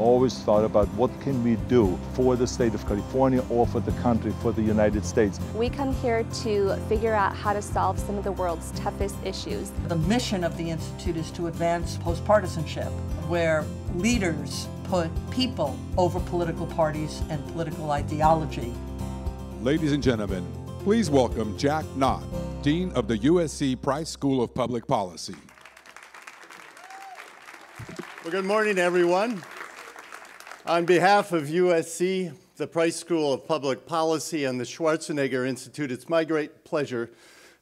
always thought about what can we do for the state of California or for the country, for the United States. We come here to figure out how to solve some of the world's toughest issues. The mission of the Institute is to advance post-partisanship, where leaders put people over political parties and political ideology. Ladies and gentlemen, please welcome Jack Knott, Dean of the USC Price School of Public Policy. Well, good morning, everyone. On behalf of USC, the Price School of Public Policy, and the Schwarzenegger Institute, it's my great pleasure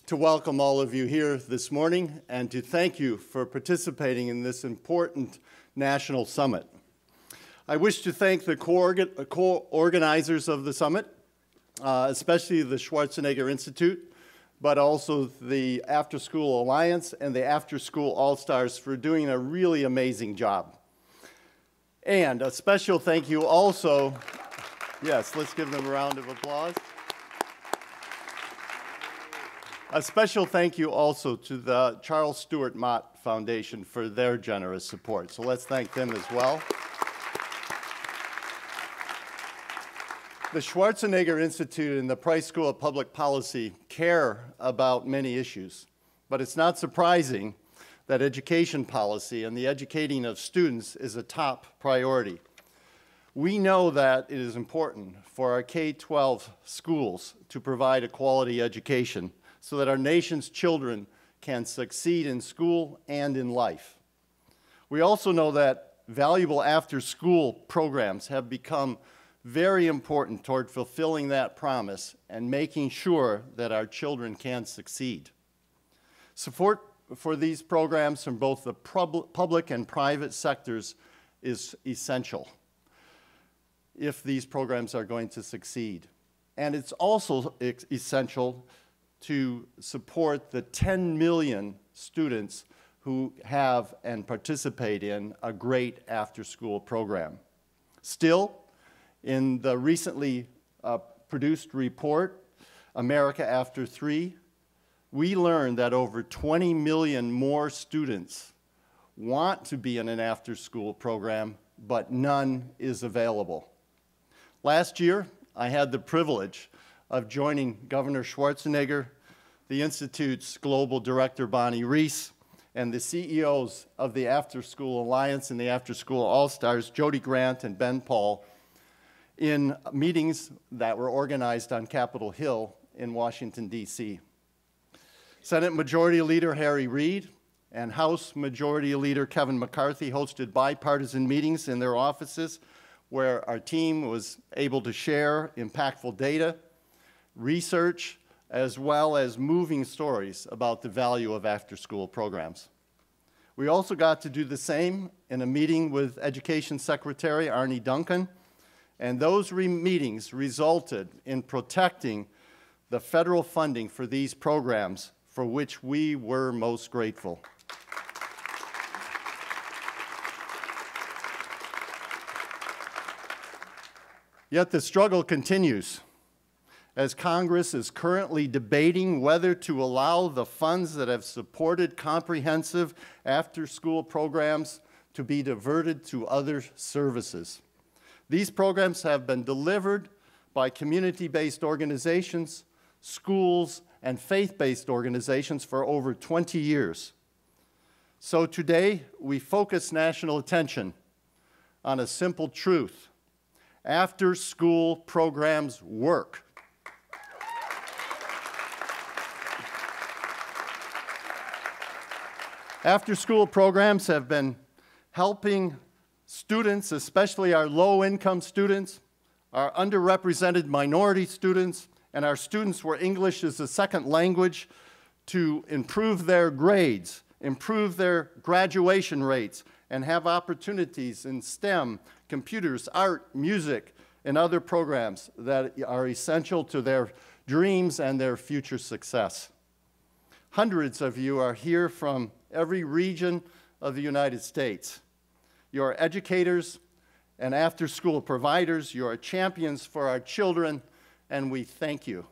to welcome all of you here this morning and to thank you for participating in this important national summit. I wish to thank the co-organizers of the summit, especially the Schwarzenegger Institute, but also the After School Alliance and the After School All-Stars for doing a really amazing job. And a special thank you also, yes, let's give them a round of applause. A special thank you also to the Charles Stewart Mott Foundation for their generous support. So let's thank them as well. The Schwarzenegger Institute and the Price School of Public Policy care about many issues, but it's not surprising that education policy and the educating of students is a top priority. We know that it is important for our K-12 schools to provide a quality education so that our nation's children can succeed in school and in life. We also know that valuable after-school programs have become very important toward fulfilling that promise and making sure that our children can succeed. Support for these programs from both the public and private sectors is essential if these programs are going to succeed. And it's also essential to support the 10 million students who have and participate in a great after-school program. Still, in the recently produced report, America After 3, we learned that over 20 million more students want to be in an after-school program, but none is available. Last year, I had the privilege of joining Governor Schwarzenegger, the Institute's Global Director Bonnie Reese, and the CEOs of the After School Alliance and the After School All-Stars, Jody Grant and Ben Paul, in meetings that were organized on Capitol Hill in Washington, D.C. Senate Majority Leader Harry Reid and House Majority Leader Kevin McCarthy hosted bipartisan meetings in their offices where our team was able to share impactful data, research, as well as moving stories about the value of after-school programs. We also got to do the same in a meeting with Education Secretary Arne Duncan, and those meetings resulted in protecting the federal funding for these programs, for which we were most grateful. Yet the struggle continues, as Congress is currently debating whether to allow the funds that have supported comprehensive after-school programs to be diverted to other services. These programs have been delivered by community-based organizations, schools, and faith-based organizations for over 20 years. So today, we focus national attention on a simple truth. After-school programs work. After-school programs have been helping students, especially our low-income students, our underrepresented minority students, and our students where English is a second language, to improve their grades, improve their graduation rates, and have opportunities in STEM, computers, art, music, and other programs that are essential to their dreams and their future success. Hundreds of you are here from every region of the United States. You are educators and after-school providers. You are champions for our children, and we thank you.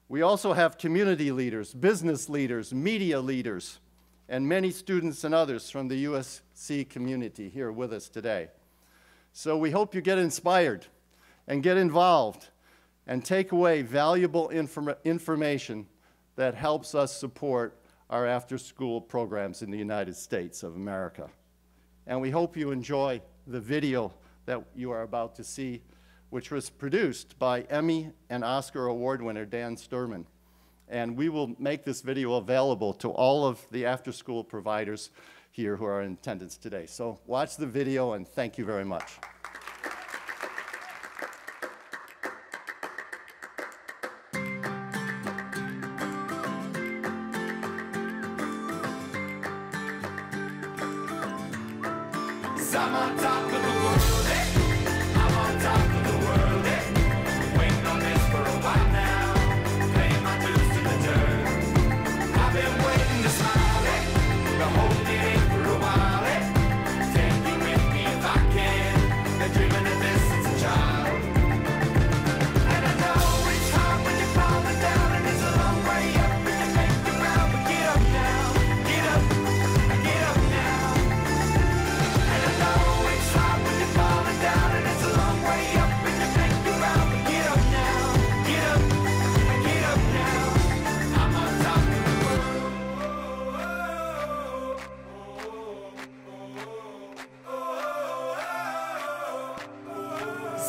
We also have community leaders, business leaders, media leaders, and many students and others from the USC community here with us today. So we hope you get inspired and get involved and take away valuable information that helps us support our after-school programs in the United States of America. And we hope you enjoy the video that you are about to see, which was produced by Emmy and Oscar Award winner Dan Sturman. And we will make this video available to all of the after-school providers here who are in attendance today. So watch the video, and thank you very much. I'm on top of the world, I'm on top of the world, waiting on this for a while now, paying my dues to the dirt. I've been waiting to smile, but holding it in for a while, take you with me if I can, been dreaming of this since a child. And I know it's hard when you're falling down, and it's a long way up, and you make the ground, but get up now, get up now.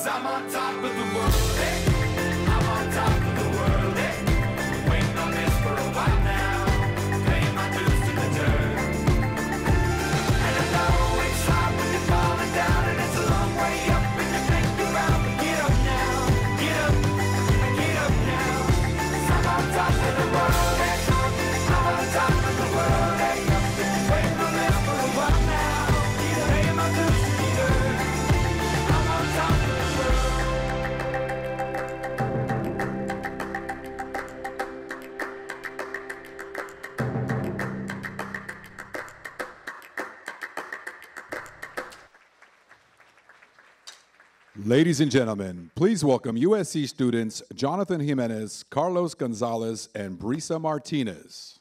I'm on top of the world, I'm on top of the world, waiting on this for a while now, paying my dues to the dirt. And I know it's hard when you're falling down, and it's a long way up, and you make the round, but get up now, get up now. I'm on top of the world, I'm on top of the world, waiting on this for a while now, paying my dues to the dirt. I'm on top of the Ladies and gentlemen, please welcome USC students Jonathan Jimenez, Carlos Gonzalez, and Brisa Martinez.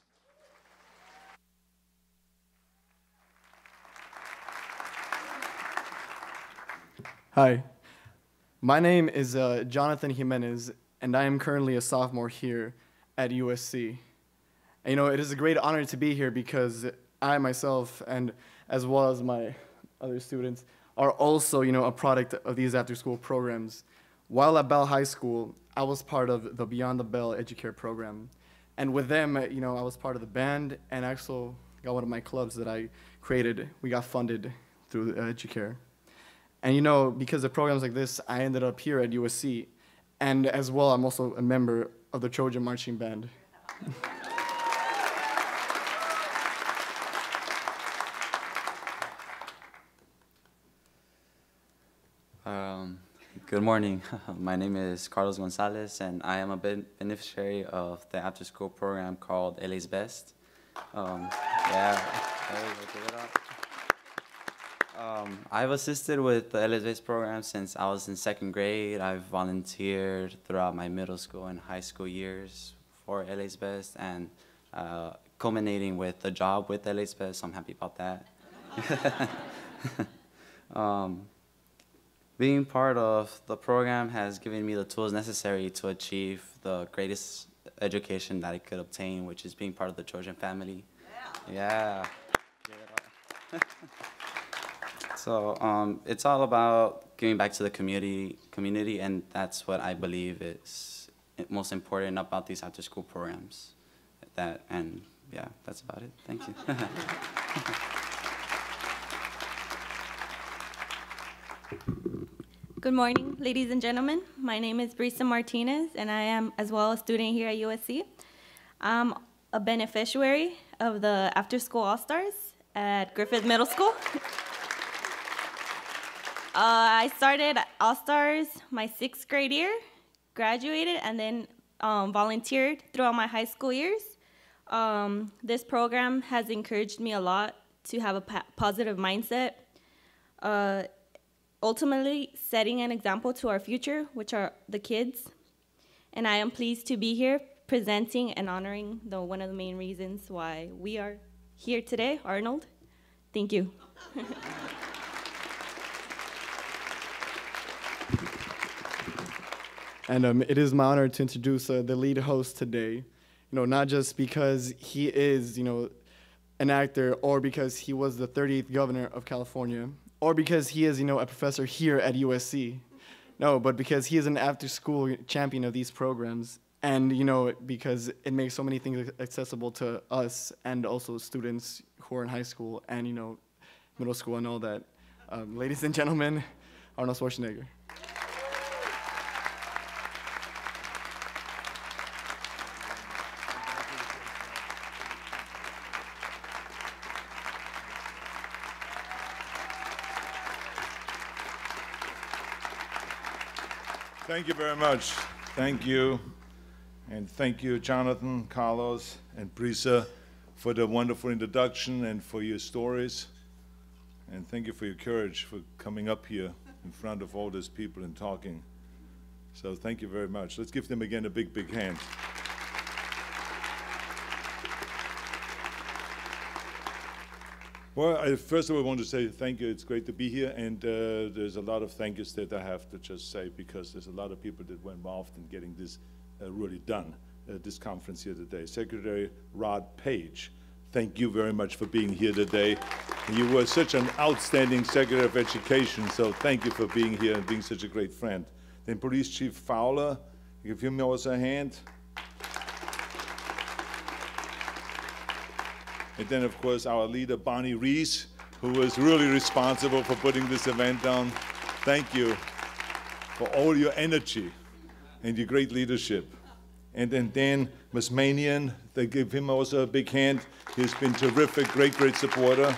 Hi, my name is Jonathan Jimenez, and I am currently a sophomore here at USC. And, you know, it is a great honor to be here because I myself, and as well as my other students, are also, you know, a product of these after-school programs. While at Bell High School, I was part of the Beyond the Bell Educare program. And with them, you know, I was part of the band, and I also got one of my clubs that I created. We got funded through Educare. And, you know, because of programs like this, I ended up here at USC. And as well, I'm also a member of the Trojan Marching Band. Good morning. My name is Carlos Gonzalez, and I am a beneficiary of the after-school program called LA's Best. I've assisted with the LA's Best program since I was in 2nd grade. I've volunteered throughout my middle school and high school years for LA's Best, and culminating with the job with LA's Best. So I'm happy about that. Being part of the program has given me the tools necessary to achieve the greatest education that I could obtain, which is being part of the Trojan family. Yeah. So it's all about giving back to the community, and that's what I believe is most important about these after-school programs. And yeah, that's about it. Thank you. Good morning, ladies and gentlemen. My name is Brisa Martinez, and I am as well a student here at USC. I'm a beneficiary of the After School All-Stars at Griffith Middle School. I started All-Stars my 6th grade year, graduated, and then volunteered throughout my high school years. This program has encouraged me a lot to have a positive mindset, ultimately setting an example to our future, which are the kids. And I am pleased to be here presenting and honoring one of the main reasons why we are here today, Arnold. Thank you. And it is my honor to introduce the lead host today. You know, not just because he is, you know, an actor, or because he was the 38th governor of California, or because he is, you know, a professor here at USC. No, but because he is an after-school champion of these programs, and, you know, because it makes so many things accessible to us and also students who are in high school and, you know, middle school and all that. Ladies and gentlemen, Arnold Schwarzenegger. Thank you very much. Thank you. And thank you, Jonathan, Carlos, and Brisa, for the wonderful introduction and for your stories. And thank you for your courage for coming up here in front of all these people and talking. So thank you very much. Let's give them again a big, big hand. Well, first of all, I want to say thank you. It's great to be here, and there's a lot of thank yous that I have to just say, because there's a lot of people that were involved in getting this really done, this conference here today. Secretary Rod Page, thank you very much for being here today. You were such an outstanding Secretary of Education, so thank you for being here and being such a great friend. Then Police Chief Fowler, give him also a hand. And then, of course, our leader, Bonnie Reese, who was really responsible for putting this event on. Thank you for all your energy and your great leadership. And then Dan Masmanian, they give him also a big hand. He's been terrific, great, great supporter.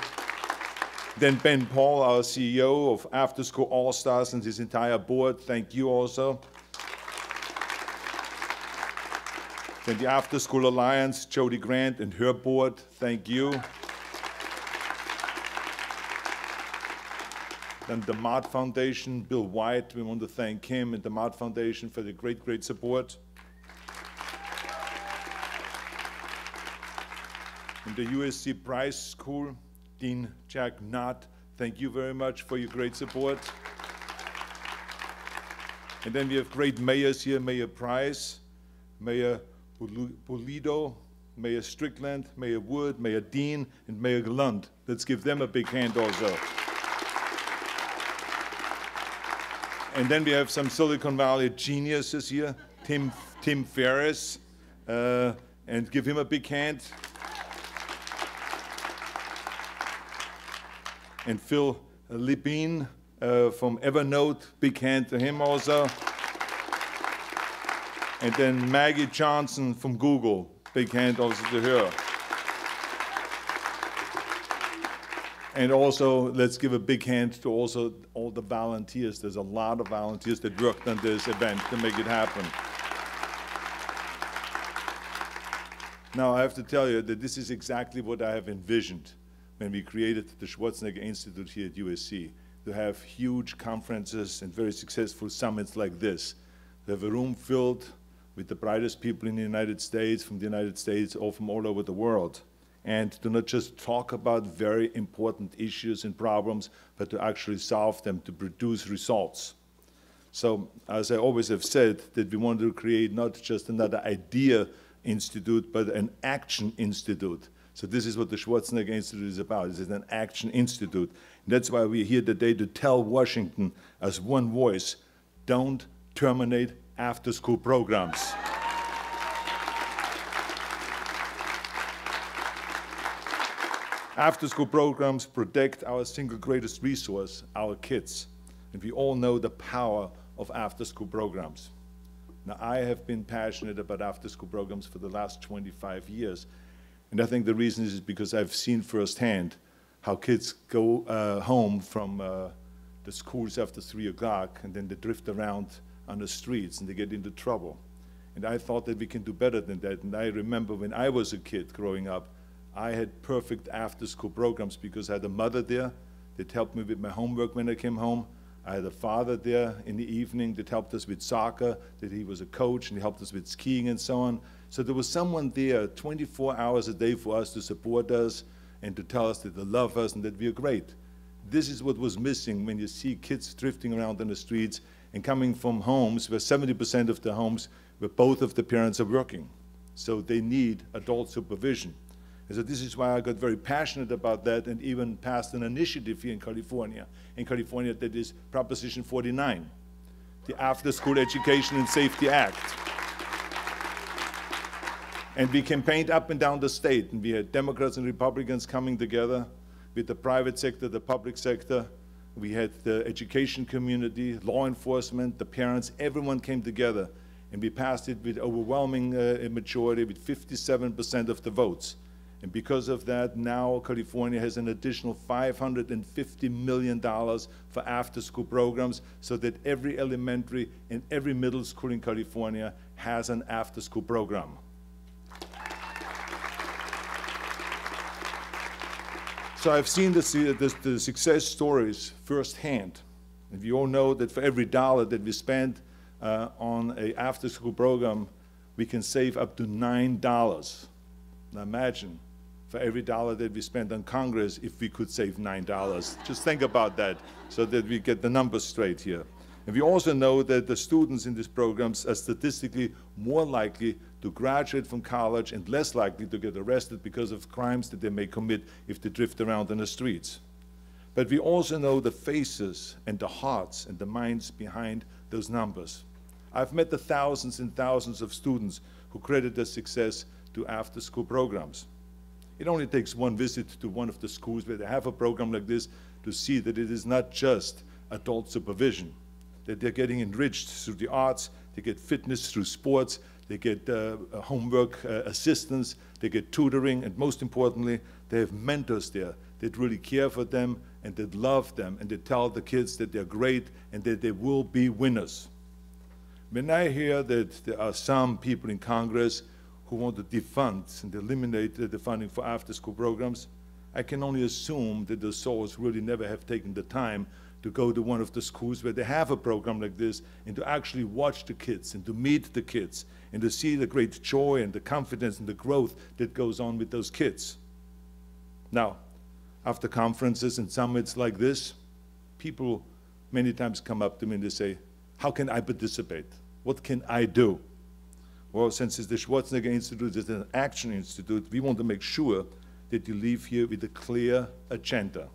Then Ben Paul, our CEO of After School All-Stars, and his entire board, thank you also. Then the After School Alliance, Jody Grant and her board, thank you. Then the Mott Foundation, Bill White, we want to thank him and the Mott Foundation for the great, great support. And the USC Price School, Dean Jack Knott, thank you very much for your great support. And then we have great mayors here, Mayor Price, Mayor Pulido, Mayor Strickland, Mayor Wood, Mayor Dean, and Mayor Lund. Let's give them a big hand also. And then we have some Silicon Valley geniuses here, Tim Ferriss, and give him a big hand. And Phil Lipin from Evernote, big hand to him also. And then Maggie Johnson from Google, big hand also to her. And also, let's give a big hand to also all the volunteers. There's a lot of volunteers that worked on this event to make it happen. Now, I have to tell you that this is exactly what I have envisioned when we created the Schwarzenegger Institute here at USC, to have huge conferences and very successful summits like this. To have a room filled with the brightest people in the United States, from the United States, or from all over the world. And to not just talk about very important issues and problems, but to actually solve them, to produce results. So, as I always have said, that we wanted to create not just another idea institute, but an action institute. So this is what the Schwarzenegger Institute is about. It's an action institute. And that's why we're here today, to tell Washington as one voice, don't terminate after-school programs. After-school programs protect our single greatest resource, our kids. And we all know the power of after-school programs. Now, I have been passionate about after-school programs for the last 25 years. And I think the reason is because I've seen firsthand how kids go home from the schools after 3 o'clock, and then they drift around on the streets and they get into trouble. And I thought that we can do better than that. And I remember when I was a kid growing up, I had perfect after-school programs because I had a mother there that helped me with my homework when I came home. I had a father there in the evening that helped us with soccer, that he was a coach and he helped us with skiing and so on. So there was someone there 24 hours a day for us to support us and to tell us that they love us and that we are great. this is what was missing when you see kids drifting around in the streets and coming from homes where 70% of the homes where both of the parents are working. So they need adult supervision. And so this is why I got very passionate about that and even passed an initiative here in California that is Proposition 49, the After School Education and Safety Act. And we campaigned up and down the state, and we had Democrats and Republicans coming together with the private sector, the public sector. We had the education community, law enforcement, the parents, everyone came together, and we passed it with overwhelming majority, with 57% of the votes. And because of that, now California has an additional $550 million for after-school programs so that every elementary and every middle school in California has an after-school program. So I've seen the success stories firsthand. And we all know that for every dollar that we spend on an after-school program, we can save up to $9. Now imagine, for every dollar that we spend on Congress, if we could save $9. Just think about that so that we get the numbers straight here. And we also know that the students in these programs are statistically more likely to graduate from college and less likely to get arrested because of crimes that they may commit if they drift around in the streets. But we also know the faces and the hearts and the minds behind those numbers. I've met the thousands and thousands of students who credit their success to after-school programs. It only takes one visit to one of the schools where they have a program like this to see that it is not just adult supervision, that they're getting enriched through the arts, they get fitness through sports, they get homework assistance, they get tutoring, and most importantly, they have mentors there that really care for them and that love them and that tell the kids that they're great and that they will be winners. When I hear that there are some people in Congress who want to defund and eliminate the funding for after-school programs, I can only assume that those souls really never have taken the time to go to one of the schools where they have a program like this and to actually watch the kids and to meet the kids and to see the great joy and the confidence and the growth that goes on with those kids. Now, after conferences and summits like this, people many times come up to me and they say, how can I participate? What can I do? Well, since it's the Schwarzenegger Institute is an action institute, we want to make sure that you leave here with a clear agenda.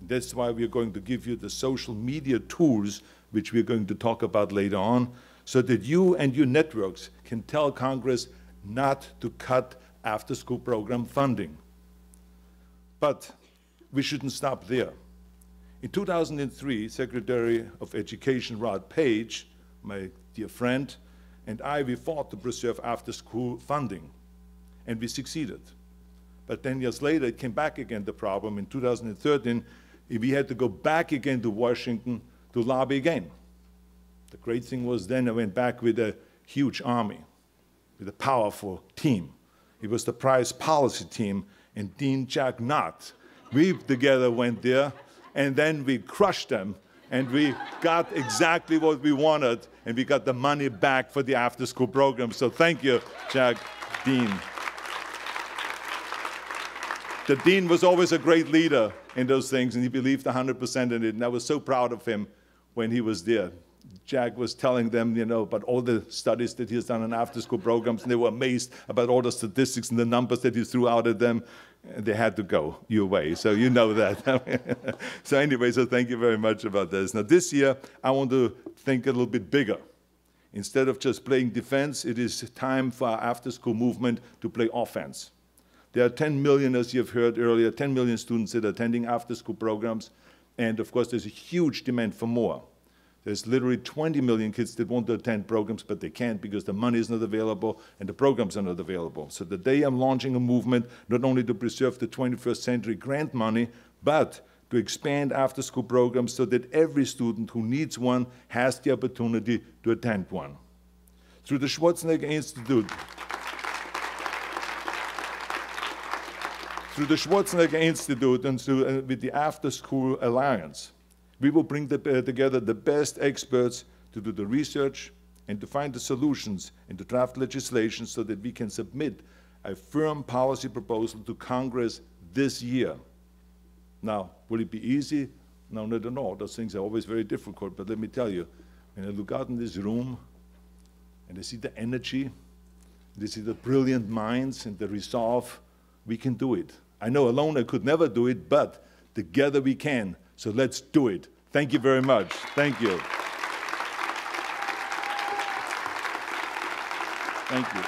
That's why we're going to give you the social media tools, which we're going to talk about later on, so that you and your networks can tell Congress not to cut after-school program funding. But we shouldn't stop there. In 2003, Secretary of Education Rod Page, my dear friend, and we fought to preserve after-school funding, and we succeeded. But 10 years later, it came back again, the problem. In 2013, we had to go back again to Washington to lobby again. The great thing was then I went back with a huge army, with a powerful team. It was the Price Policy Team and Dean Jack Knott. We together went there, and then we crushed them, and we got exactly what we wanted, and we got the money back for the after-school program. So thank you, Jack, Dean. The dean was always a great leader in those things, and he believed 100% in it, and I was so proud of him when he was there. Jack was telling them, you know, about all the studies that he has done on after-school programs, and they were amazed about all the statistics and the numbers that he threw out at them. And they had to go your way, so you know that. So anyway, so thank you very much about this. Now this year, I want to think a little bit bigger. Instead of just playing defense, it is time for our after-school movement to play offense. There are 10 million, as you've heard earlier, 10 million students that are attending after-school programs, and of course there's a huge demand for more. There's literally 20 million kids that want to attend programs, but they can't because the money is not available and the programs are not available. So today I'm launching a movement not only to preserve the 21st century grant money, but to expand after-school programs so that every student who needs one has the opportunity to attend one. Through the Schwarzenegger Institute, and with the After School Alliance, we will bring together the best experts to do the research and to find the solutions and to draft legislation so that we can submit a firm policy proposal to Congress this year. Now, will it be easy? No, not at all. Those things are always very difficult. But let me tell you, when I look out in this room and I see the energy, and I see the brilliant minds and the resolve, we can do it. I know alone I could never do it, but together we can. So let's do it. Thank you very much. Thank you. Thank you.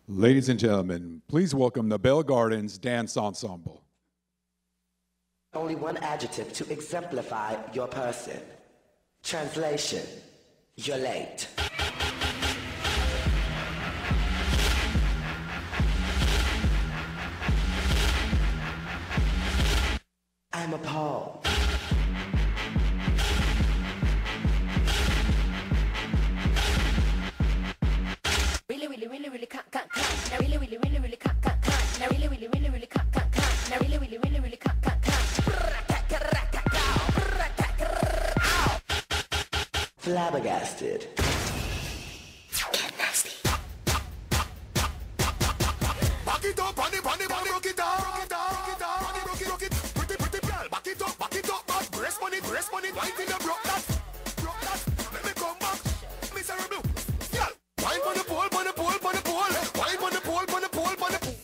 Ladies and gentlemen, please welcome the Bell Gardens Dance Ensemble. Only one adjective to exemplify your person. Translation, you're late. I'm appalled. Really, really, really, really can't. Now really, really, really, really can't. Now really, really, really, really can't. Now really, really, really, really can't. Flabbergasted. Get nasty. Back it up, bunny, rock it down, rock it down, rock it down, bunny, rock it, pretty, pretty girl. Back it up, back. Brace money, right in the broke that. Let me come back, miserable. Girl, wine on the pole, on the pole, on the pole. Wine on the pole, on the pole, on the pole.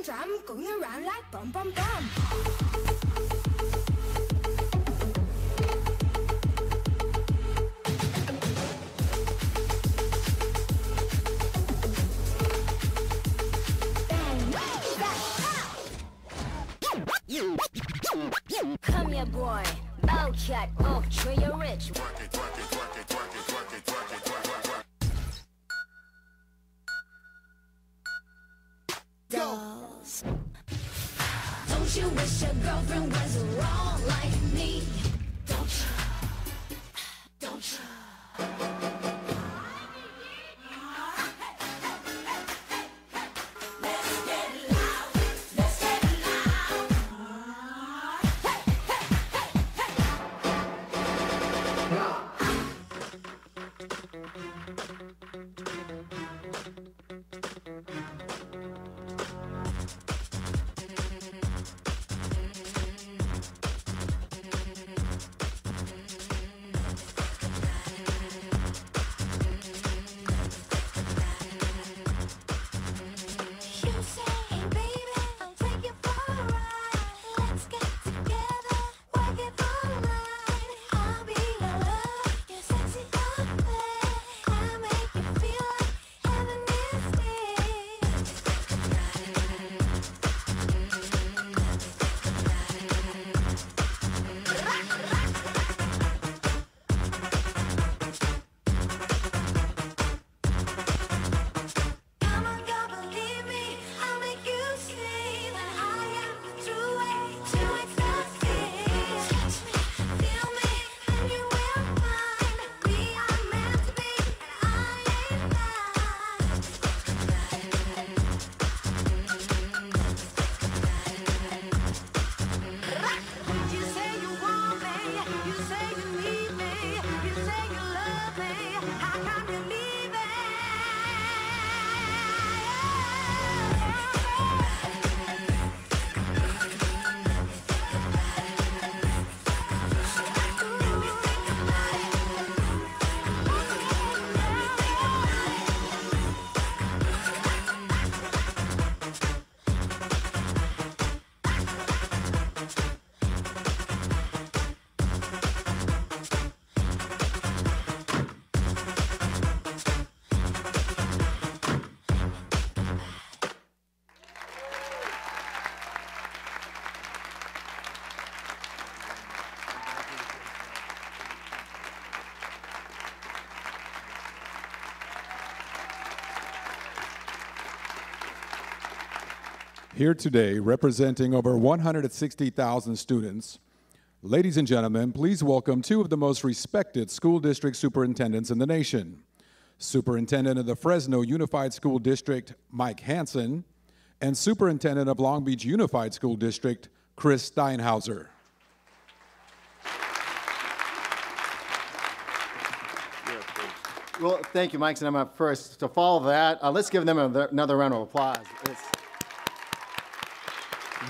Drum going around like bum bum bum. Come here, boy. Bow cat, oak tree, you're rich. Twerk it, twerk it, twerk it, twerk it, twerk it, twerk it, twerk it, Dolls. Don't you wish your girlfriend was wrong like me? Don't you? Don't you? Let's get loud. Let's get loud. Here today, representing over 160,000 students, ladies and gentlemen, please welcome two of the most respected school district superintendents in the nation. Superintendent of the Fresno Unified School District, Mike Hansen, and Superintendent of Long Beach Unified School District, Chris Steinhauser. Well, thank you, Mike, and I'm up first. To follow that, let's give them another round of applause.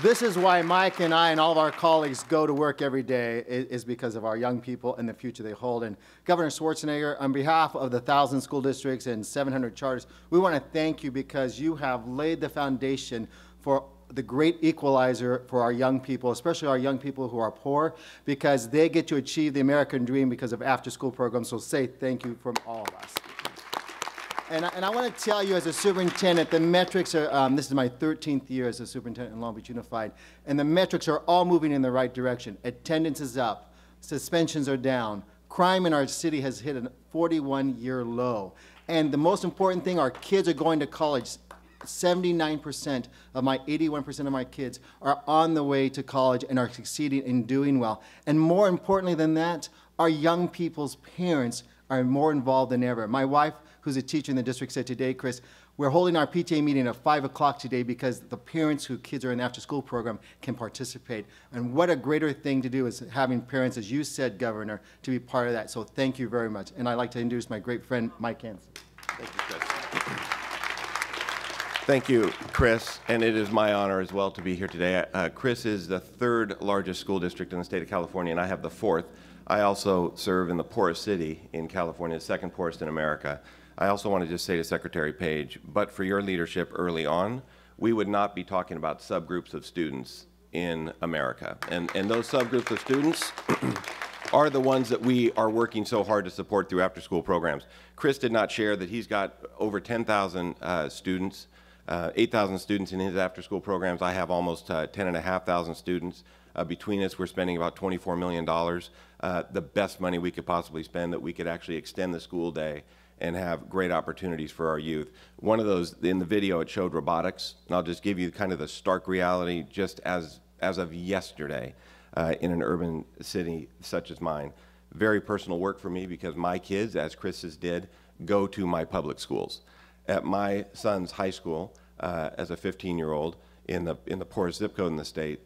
This is why Mike and I and all of our colleagues go to work every day, is because of our young people and the future they hold. And Governor Schwarzenegger, on behalf of the 1,000 school districts and 700 charters, we want to thank you because you have laid the foundation for the great equalizer for our young people, especially our young people who are poor, because they get to achieve the American dream because of after-school programs. So say thank you from all of us. And I want to tell you as a superintendent, the metrics are, this is my 13th year as a superintendent in Long Beach Unified, and the metrics are all moving in the right direction. Attendance is up, suspensions are down, crime in our city has hit a 41-year low. And the most important thing, our kids are going to college. 79% of my 81% of my kids are on the way to college and are succeeding in doing well. And more importantly than that, our young people's parents are more involved than ever. My wife, who's a teacher in the district, said today, Chris, we're holding our PTA meeting at 5 o'clock today because the parents whose kids are in the after-school program can participate. And what a greater thing to do is having parents, as you said, Governor, to be part of that. So thank you very much. And I'd like to introduce my great friend, Mike Hansen. Thank you, Chris. Thank you, Chris, and it is my honor as well to be here today. Chris is the third largest school district in the state of California, and I have the fourth. I also serve in the poorest city in California, the second poorest in America. I also want to just say to Secretary Page, but for your leadership early on, we would not be talking about subgroups of students in America. And those subgroups of students are the ones that we are working so hard to support through after-school programs. Chris did not share that he's got over 10,000 students, 8,000 students in his after-school programs. I have almost 10,500 students. Between us, we're spending about $24 million, the best money we could possibly spend, that we could actually extend the school day and have great opportunities for our youth. One of those, in the video, it showed robotics, and I'll just give you kind of the stark reality just as of yesterday in an urban city such as mine. Very personal work for me because my kids, as Chris's did, go to my public schools. At my son's high school, as a 15-year-old in the poorest zip code in the state,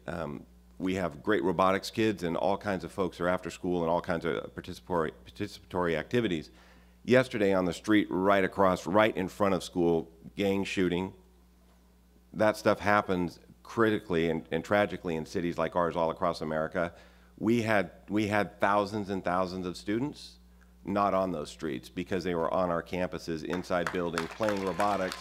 we have great robotics kids, and all kinds of folks are after school and all kinds of participatory activities. Yesterday on the street right across, right in front of school, gang shooting. That stuff happens critically and tragically in cities like ours all across America. We had thousands and thousands of students not on those streets because they were on our campuses, inside buildings, playing robotics.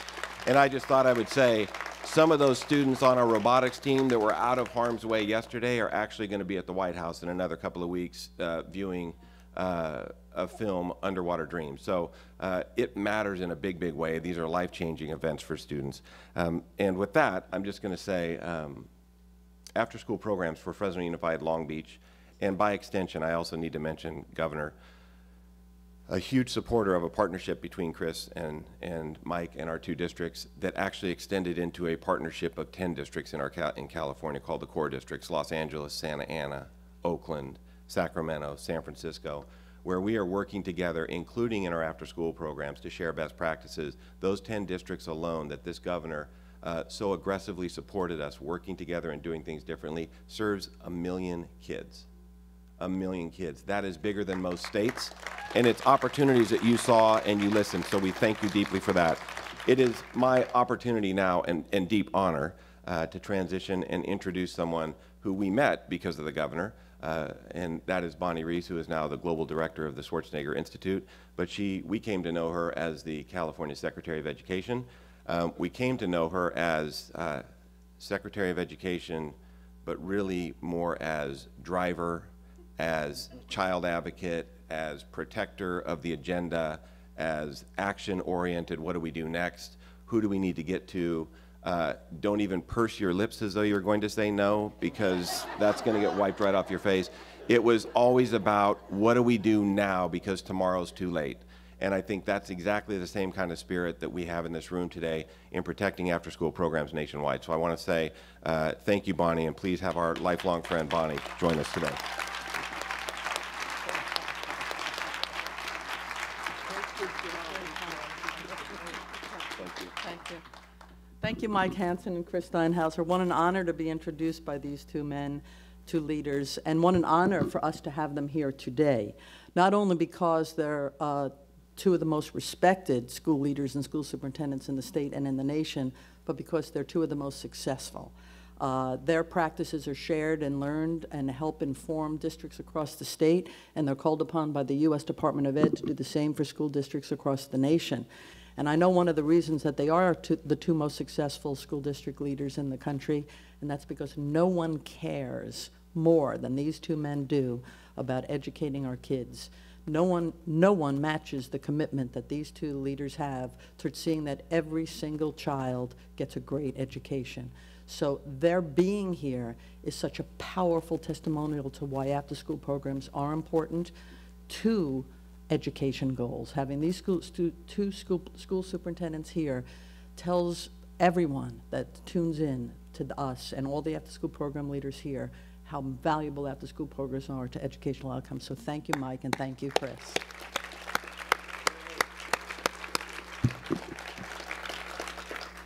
And I just thought I would say, some of those students on our robotics team that were out of harm's way yesterday are actually going to be at the White House in another couple of weeks viewing a film, Underwater Dreams. So it matters in a big, big way. These are life-changing events for students. And with that, I'm just going to say, after-school programs for Fresno Unified, Long Beach, and by extension, I also need to mention Governor, a huge supporter of a partnership between Chris and Mike and our two districts that actually extended into a partnership of 10 districts in California called the core districts: Los Angeles, Santa Ana, Oakland, Sacramento, San Francisco, where we are working together, including in our after-school programs, to share best practices. Those 10 districts alone that this governor so aggressively supported us working together and doing things differently serves 1 million kids. 1 million kids. That is bigger than most states, and it's opportunities that you saw and you listened, so we thank you deeply for that. It is my opportunity now and deep honor to transition and introduce someone who we met because of the governor, and that is Bonnie Reese, who is now the global director of the Schwarzenegger Institute. But we came to know her as the California Secretary of Education. We came to know her as Secretary of Education, but really more as driver, as child advocate, as protector of the agenda, as action-oriented. What do we do next? Who do we need to get to? Don't even purse your lips as though you're going to say no, because that's going to get wiped right off your face. It was always about, what do we do now, because tomorrow's too late. And I think that's exactly the same kind of spirit that we have in this room today in protecting after-school programs nationwide. So I want to say thank you, Bonnie, and please have our lifelong friend, Bonnie, join us today. Thank you, Mike Hansen and Chris Steinhauser. What an honor to be introduced by these two men, two leaders, and what an honor for us to have them here today. Not only because they're two of the most respected school leaders and school superintendents in the state and in the nation, but because they're two of the most successful. Their practices are shared and learned and help inform districts across the state, and they're called upon by the U.S. Department of Ed to do the same for school districts across the nation. And I know one of the reasons that they are the two most successful school district leaders in the country, and that's because no one cares more than these two men do about educating our kids. No one matches the commitment that these two leaders have towards seeing that every single child gets a great education. So their being here is such a powerful testimonial to why after-school programs are important to education goals. Having these two school superintendents here tells everyone that tunes in to us and all the after-school program leaders here how valuable after-school programs are to educational outcomes. So thank you, Mike, and thank you, Chris.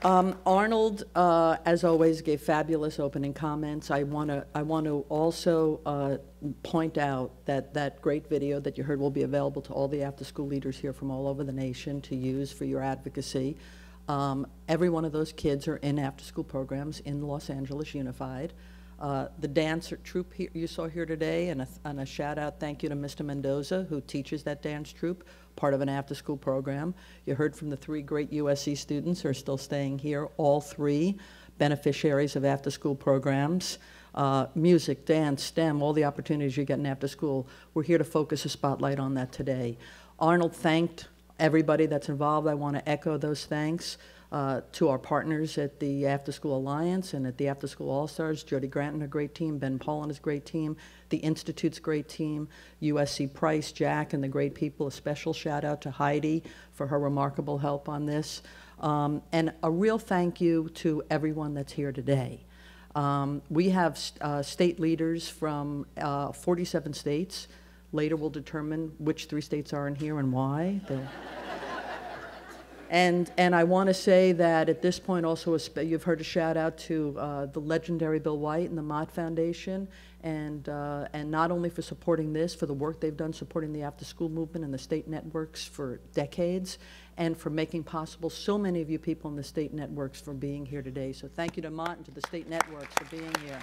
Arnold, as always, gave fabulous opening comments. I want to also point out that that great video that you heard will be available to all the after-school leaders here from all over the nation to use for your advocacy. Every one of those kids are in after-school programs in Los Angeles Unified. The dance troupe you saw here today, and a shout-out thank you to Mr. Mendoza, who teaches that dance troupe, part of an after-school program. You heard from the three great USC students who are still staying here, all three beneficiaries of after-school programs. Music, dance, STEM, all the opportunities you get in after-school. We're here to focus a spotlight on that today. Arnold thanked everybody that's involved. I want to echo those thanks. To our partners at the After School Alliance and at the After School All-Stars, Jody Grant and her great team, Ben Paul and his great team, the Institute's great team, USC Price, Jack and the great people. A special shout out to Heidi for her remarkable help on this. And a real thank you to everyone that's here today. We have state leaders from 47 states. Later we'll determine which 3 states are in here and why. And I want to say that at this point also, you've heard a shout out to the legendary Bill White and the Mott Foundation, and not only for supporting this, for the work they've done supporting the after-school movement and the state networks for decades, and for making possible so many of you people in the state networks for being here today. So thank you to Mott and to the state networks for being here.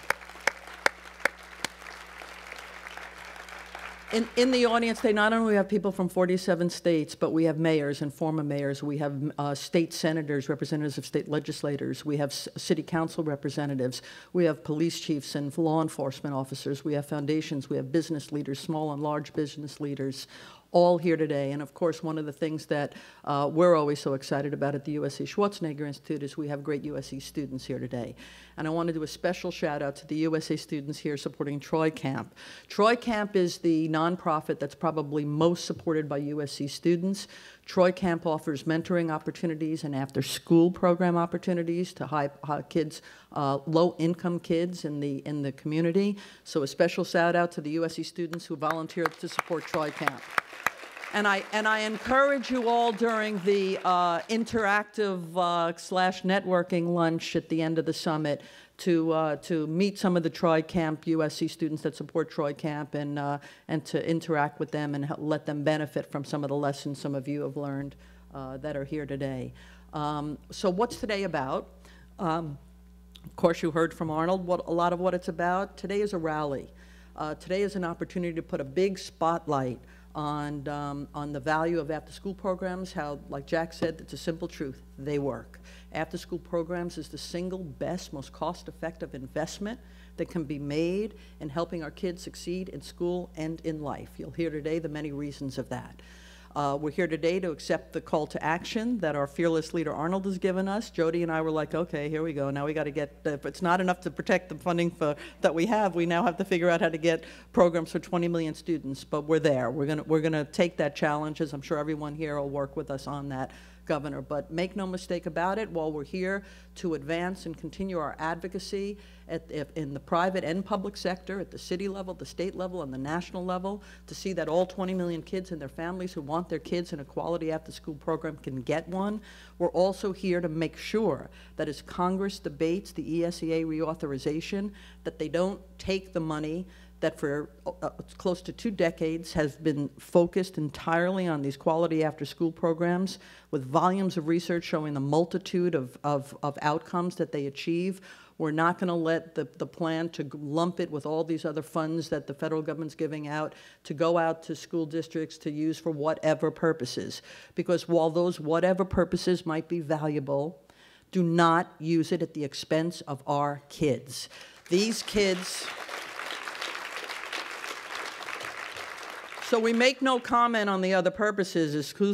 In the audience, they not only have people from 47 states, but we have mayors and former mayors. We have state senators, representatives of state legislators. We have city council representatives. We have police chiefs and law enforcement officers. We have foundations. We have business leaders, small and large business leaders, all here today. And of course, one of the things that we're always so excited about at the USC Schwarzenegger Institute is we have great USC students here today. And I want to do a special shout out to the USC students here supporting Troy Camp. Troy Camp is the nonprofit that's probably most supported by USC students. Troy Camp offers mentoring opportunities and after-school program opportunities to kids, low-income kids in the community. So a special shout out to the USC students who volunteered to support Troy Camp. And I encourage you all during the interactive / networking lunch at the end of the summit to meet some of the Troy Camp USC students that support Troy Camp and to interact with them and let them benefit from some of the lessons some of you have learned that are here today. So what's today about? Of course, you heard from Arnold a lot of what it's about. Today is a rally. Today is an opportunity to put a big spotlight on the value of after-school programs, how, like Jack said, it's a simple truth, they work. After-school programs is the single best, most cost-effective investment that can be made in helping our kids succeed in school and in life. You'll hear today the many reasons of that. We're here today to accept the call to action that our fearless leader Arnold has given us. Jody and I were like, okay, here we go. Now we got to get, if it's not enough to protect the funding that we now have to figure out how to get programs for 20 million students, but we're there. We're gonna take that challenge, as I'm sure everyone here will work with us on that, Governor. But make no mistake about it, while we're here to advance and continue our advocacy in the private and public sector, at the city level, the state level, and the national level, to see that all 20 million kids and their families who want their kids in a quality after-school program can get one, we're also here to make sure that as Congress debates the ESEA reauthorization, that they don't take the money that for close to 2 decades has been focused entirely on these quality after-school programs, with volumes of research showing the multitude of outcomes that they achieve. We're not going to let the plan to lump it with all these other funds that the federal government's giving out to go out to school districts to use for whatever purposes. Because while those whatever purposes might be valuable, do not use it at the expense of our kids. These kids... So we make no comment on the other purposes. As school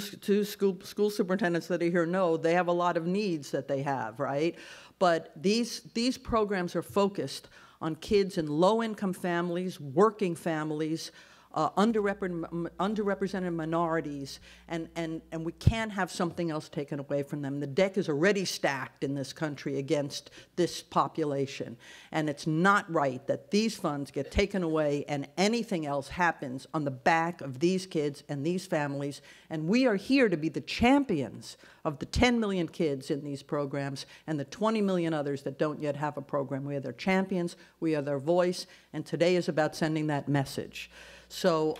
superintendents that are here know, they have a lot of needs that they have, right? But these programs are focused on kids in low-income families, working families, underrepresented minorities, and we can't have something else taken away from them. The deck is already stacked in this country against this population, and it's not right that these funds get taken away and anything else happens on the back of these kids and these families. And we are here to be the champions of the 10 million kids in these programs and the 20 million others that don't yet have a program. We are their champions, we are their voice, and today is about sending that message. So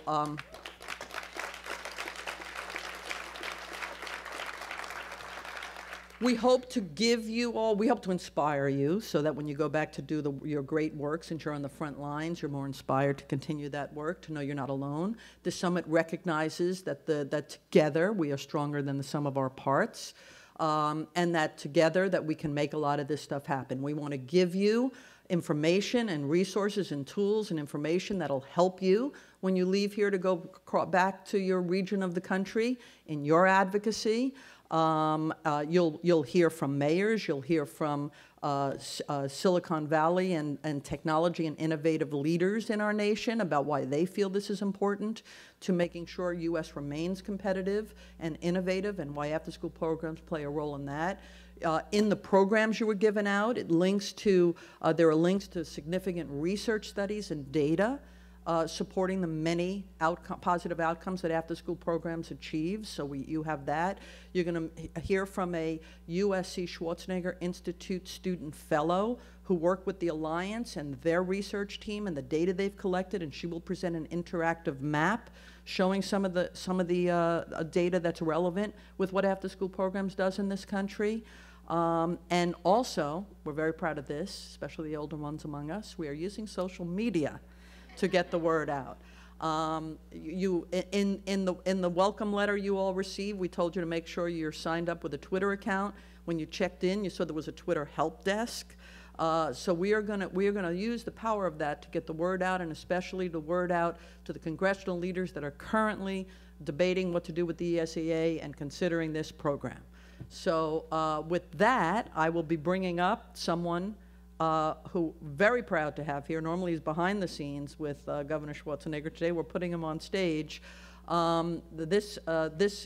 we hope to give you all, we hope to inspire you so that when you go back to do your great work, since you're on the front lines, you're more inspired to continue that work, to know you're not alone. The summit recognizes that together we are stronger than the sum of our parts, and that together that we can make a lot of this stuff happen. We want to give you information and resources and tools and information that'll help you when you leave here to go back to your region of the country in your advocacy. You'll hear from mayors, you'll hear from Silicon Valley and technology and innovative leaders in our nation about why they feel this is important to making sure U.S. remains competitive and innovative, and why after-school programs play a role in that. In the programs you were given out, there are links to significant research studies and data supporting the many positive outcomes that after-school programs achieve. So you have that. You're going to hear from a USC Schwarzenegger Institute student fellow who worked with the Alliance and their research team and the data they've collected, and she will present an interactive map showing some of the data that's relevant with what after-school programs does in this country. And also, we're very proud of this, especially the older ones among us, we are using social media to get the word out. In the welcome letter you all received, we told you to make sure you're signed up with a Twitter account. When you checked in, you saw there was a Twitter help desk. So we are gonna use the power of that to get the word out, and especially the word out to the congressional leaders that are currently debating what to do with the ESEA and considering this program. So with that, I will be bringing up someone who very proud to have here. Normally he's behind the scenes with Governor Schwarzenegger. Today we're putting him on stage. This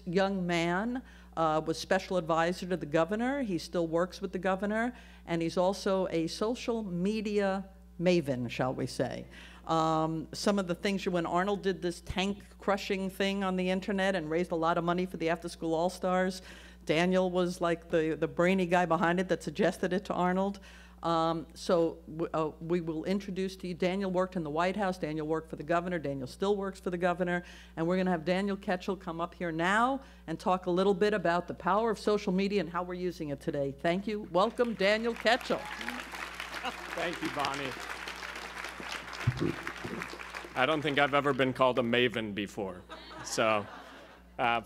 young man was special advisor to the governor. He still works with the governor, and he's also a social media maven, shall we say. Some of the things, when Arnold did this tank crushing thing on the internet and raised a lot of money for the after-school all-stars, Daniel was like the brainy guy behind it that suggested it to Arnold. So we will introduce to you, Daniel worked in the White House, Daniel worked for the governor, Daniel still works for the governor, and we're going to have Daniel Ketchel come up here now and talk a little bit about the power of social media and how we're using it today. Thank you. Welcome, Daniel Ketchel. Thank you, Bonnie. I don't think I've ever been called a maven before. So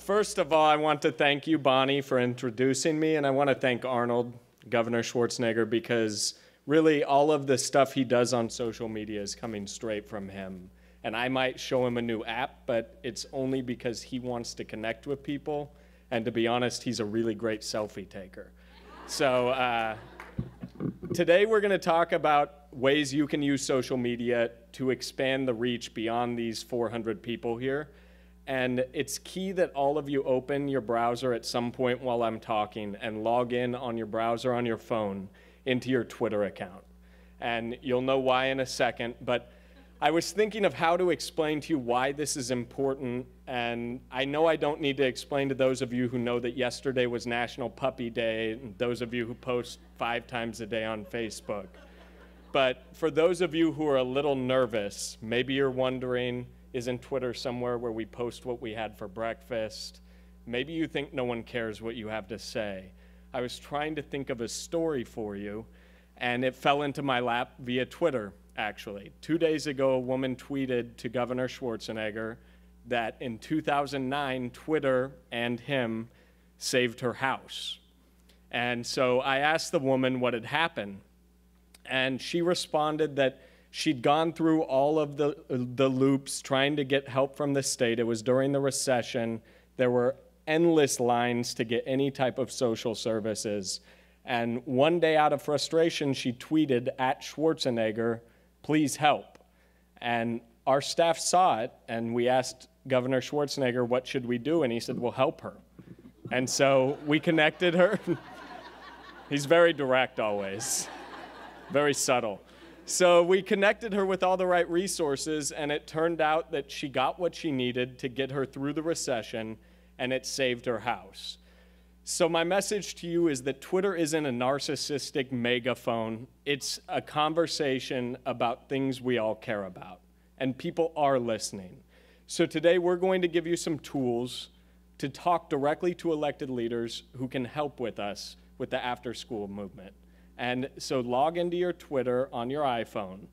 first of all, I want to thank you, Bonnie, for introducing me, and I want to thank Arnold, Governor Schwarzenegger, because really all of the stuff he does on social media is coming straight from him. and I might show him a new app, but it's only because he wants to connect with people, and to be honest, he's a really great selfie taker. So today we're going to talk about ways you can use social media to expand the reach beyond these 400 people here. And it's key that all of you open your browser at some point while I'm talking and log in on your browser on your phone into your Twitter account. And you'll know why in a second, but I was thinking of how to explain to you why this is important, and I know I don't need to explain to those of you who know that yesterday was National Puppy Day, and those of you who post 5 times a day on Facebook. But for those of you who are a little nervous, maybe you're wondering, isn't Twitter somewhere where we post what we had for breakfast? Maybe you think no one cares what you have to say. I was trying to think of a story for you, and it fell into my lap via Twitter, actually. 2 days ago, a woman tweeted to Governor Schwarzenegger that in 2009, Twitter and him saved her house. And so I asked the woman what had happened, and she responded that she'd gone through all of the loops trying to get help from the state. It was during the recession. There were endless lines to get any type of social services. And one day out of frustration, she tweeted at Schwarzenegger, "Please help." And our staff saw it, and we asked Governor Schwarzenegger, what should we do? And he said, well, help her. And so we connected her. He's very direct always, very subtle. So we connected her with all the right resources, and it turned out that she got what she needed to get her through the recession, and it saved her house. So my message to you is that Twitter isn't a narcissistic megaphone. It's a conversation about things we all care about, and people are listening. So today we're going to give you some tools to talk directly to elected leaders who can help with us with the after-school movement. And so log into your Twitter on your iPhone,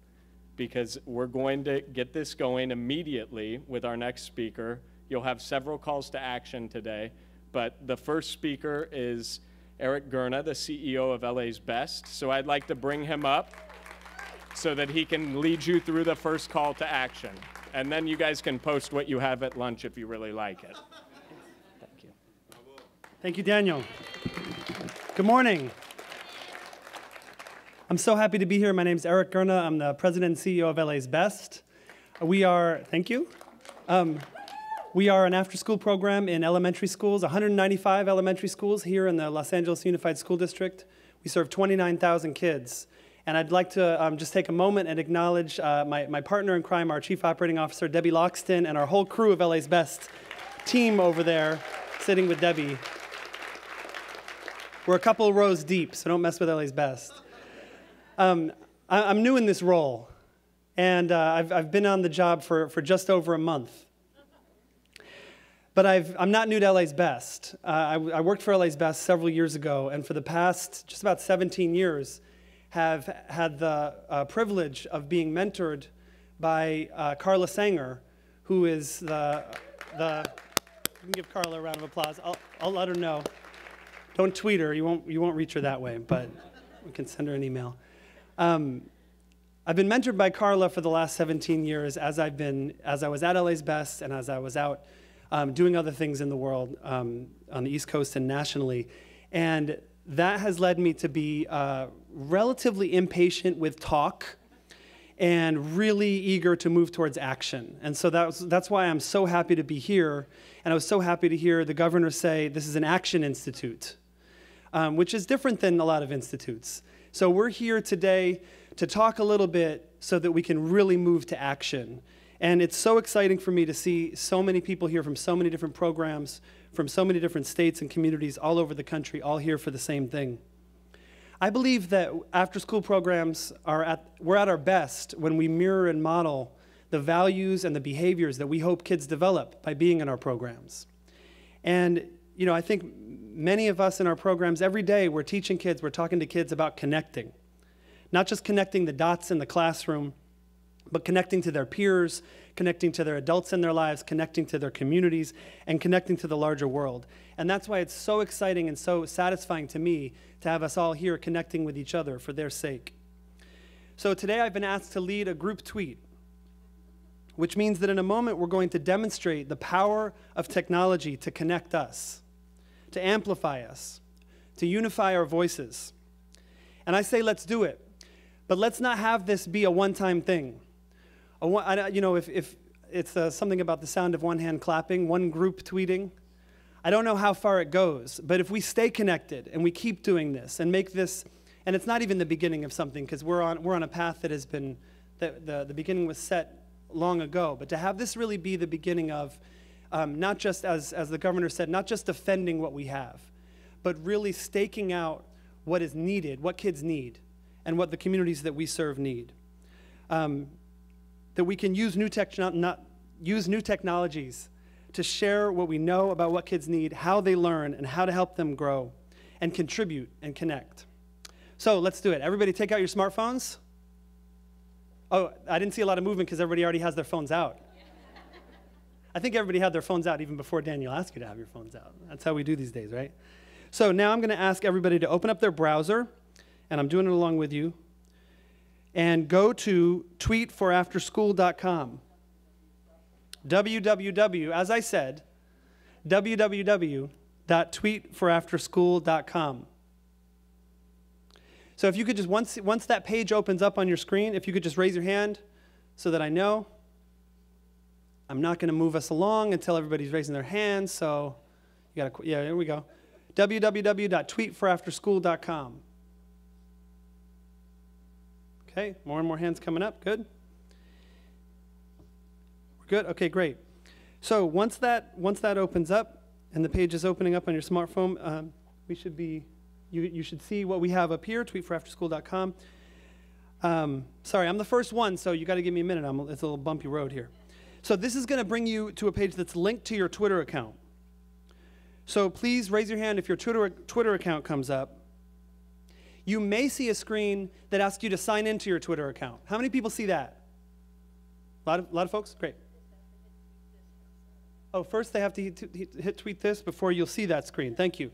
because we're going to get this going immediately with our next speaker. You'll have several calls to action today, but the first speaker is Eric Gurna, the CEO of LA's Best. So I'd like to bring him up so that he can lead you through the first call to action. And then you guys can post what you have at lunch if you really like it. Thank you. Thank you, Daniel. Good morning. I'm so happy to be here. My name's Eric Gurna. I'm the president and CEO of LA's Best. Thank you. We are an after-school program in elementary schools, 195 elementary schools here in the Los Angeles Unified School District. We serve 29,000 kids. And I'd like to just take a moment and acknowledge my partner in crime, our Chief Operating Officer, Debbie Loxton, and our whole crew of LA's Best team over there, sitting with Debbie. We're a couple rows deep, so don't mess with LA's Best. I'm new in this role, and I've been on the job for just over a month. But I'm not new to LA's Best. I worked for LA's Best several years ago, and for the past just about 17 years, have had the privilege of being mentored by Carla Sanger, who is the you can give Carla a round of applause. I'll let her know. Don't tweet her. You won't reach her that way, but we can send her an email. I've been mentored by Carla for the last 17 years as I was at LA's Best and as I was out doing other things in the world on the East Coast and nationally. And that has led me to be relatively impatient with talk and really eager to move towards action. And so that's why I'm so happy to be here. And I was so happy to hear the governor say this is an action institute, which is different than a lot of institutes. So we're here today to talk a little bit so that we can really move to action. And it's so exciting for me to see so many people here from so many different programs, from so many different states and communities all over the country, all here for the same thing. I believe that after-school programs we're at our best when we mirror and model the values and the behaviors that we hope kids develop by being in our programs. And I think many of us in our programs, every day we're teaching kids, we're talking to kids about connecting. Not just connecting the dots in the classroom, but connecting to their peers, connecting to their adults in their lives, connecting to their communities, and connecting to the larger world. And that's why it's so exciting and so satisfying to me to have us all here connecting with each other for their sake. So today I've been asked to lead a group tweet. which means that in a moment we're going to demonstrate the power of technology to connect us, to amplify us, to unify our voices. And I say let's do it, but let's not have this be a one-time thing. If it's something about the sound of one hand clapping, one group tweeting, I don't know how far it goes, but if we stay connected and we keep doing this and make this, and it's not even the beginning of something, because we're on a path that has been, the beginning was set long ago, but to have this really be the beginning of, not just, as the governor said, not just defending what we have, but really staking out what is needed, what kids need, and what the communities that we serve need. That we can use new technologies to share what we know about what kids need, how they learn, and how to help them grow, and contribute and connect. So let's do it. Everybody take out your smartphones. Oh, I didn't see a lot of movement because everybody already has their phones out. I think everybody had their phones out even before Daniel asked you to have your phones out. That's how we do these days, right? So now I'm going to ask everybody to open up their browser, and I'm doing it along with you, and go to tweetforafterschool.com. as I said, www.tweetforafterschool.com. So if you could just, once that page opens up on your screen, if you could just raise your hand so that I know. I'm not going to move us along until everybody's raising their hands, so you got to, yeah, here we go. www.tweetforafterschool.com. Okay, more and more hands coming up. Good. We're good? Okay, great. So once that opens up and the page is opening up on your smartphone, we should be, you should see what we have up here, tweetforafterschool.com. Sorry, I'm the first one, so you got to give me a minute. It's a little bumpy road here. So this is going to bring you to a page that's linked to your Twitter account. So please raise your hand if your Twitter account comes up. You may see a screen that asks you to sign into your Twitter account. How many people see that? A lot of folks? Great. Oh, first they have to hit tweet this before you'll see that screen. Thank you.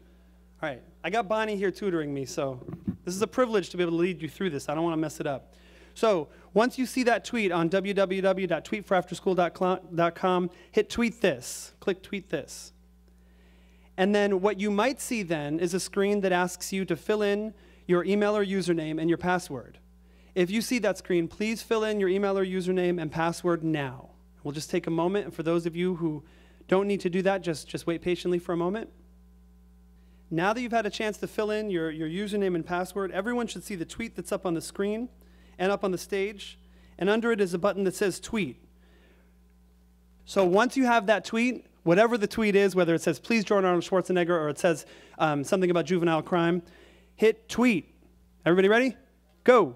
All right. I got Bonnie here tutoring me, so this is a privilege to be able to lead you through this. I don't want to mess it up. So once you see that tweet on www.tweetforafterschool.com, hit tweet this. Click tweet this. And then what you might see then is a screen that asks you to fill in your email or username and your password. If you see that screen, please fill in your email or username and password now. We'll just take a moment, and for those of you who don't need to do that, just wait patiently for a moment. Now that you've had a chance to fill in your username and password, everyone should see the tweet that's up on the screen and up on the stage, and under it is a button that says tweet. So once you have that tweet, whatever the tweet is, whether it says please join Arnold Schwarzenegger or it says something about juvenile crime, hit tweet. Everybody ready? Go.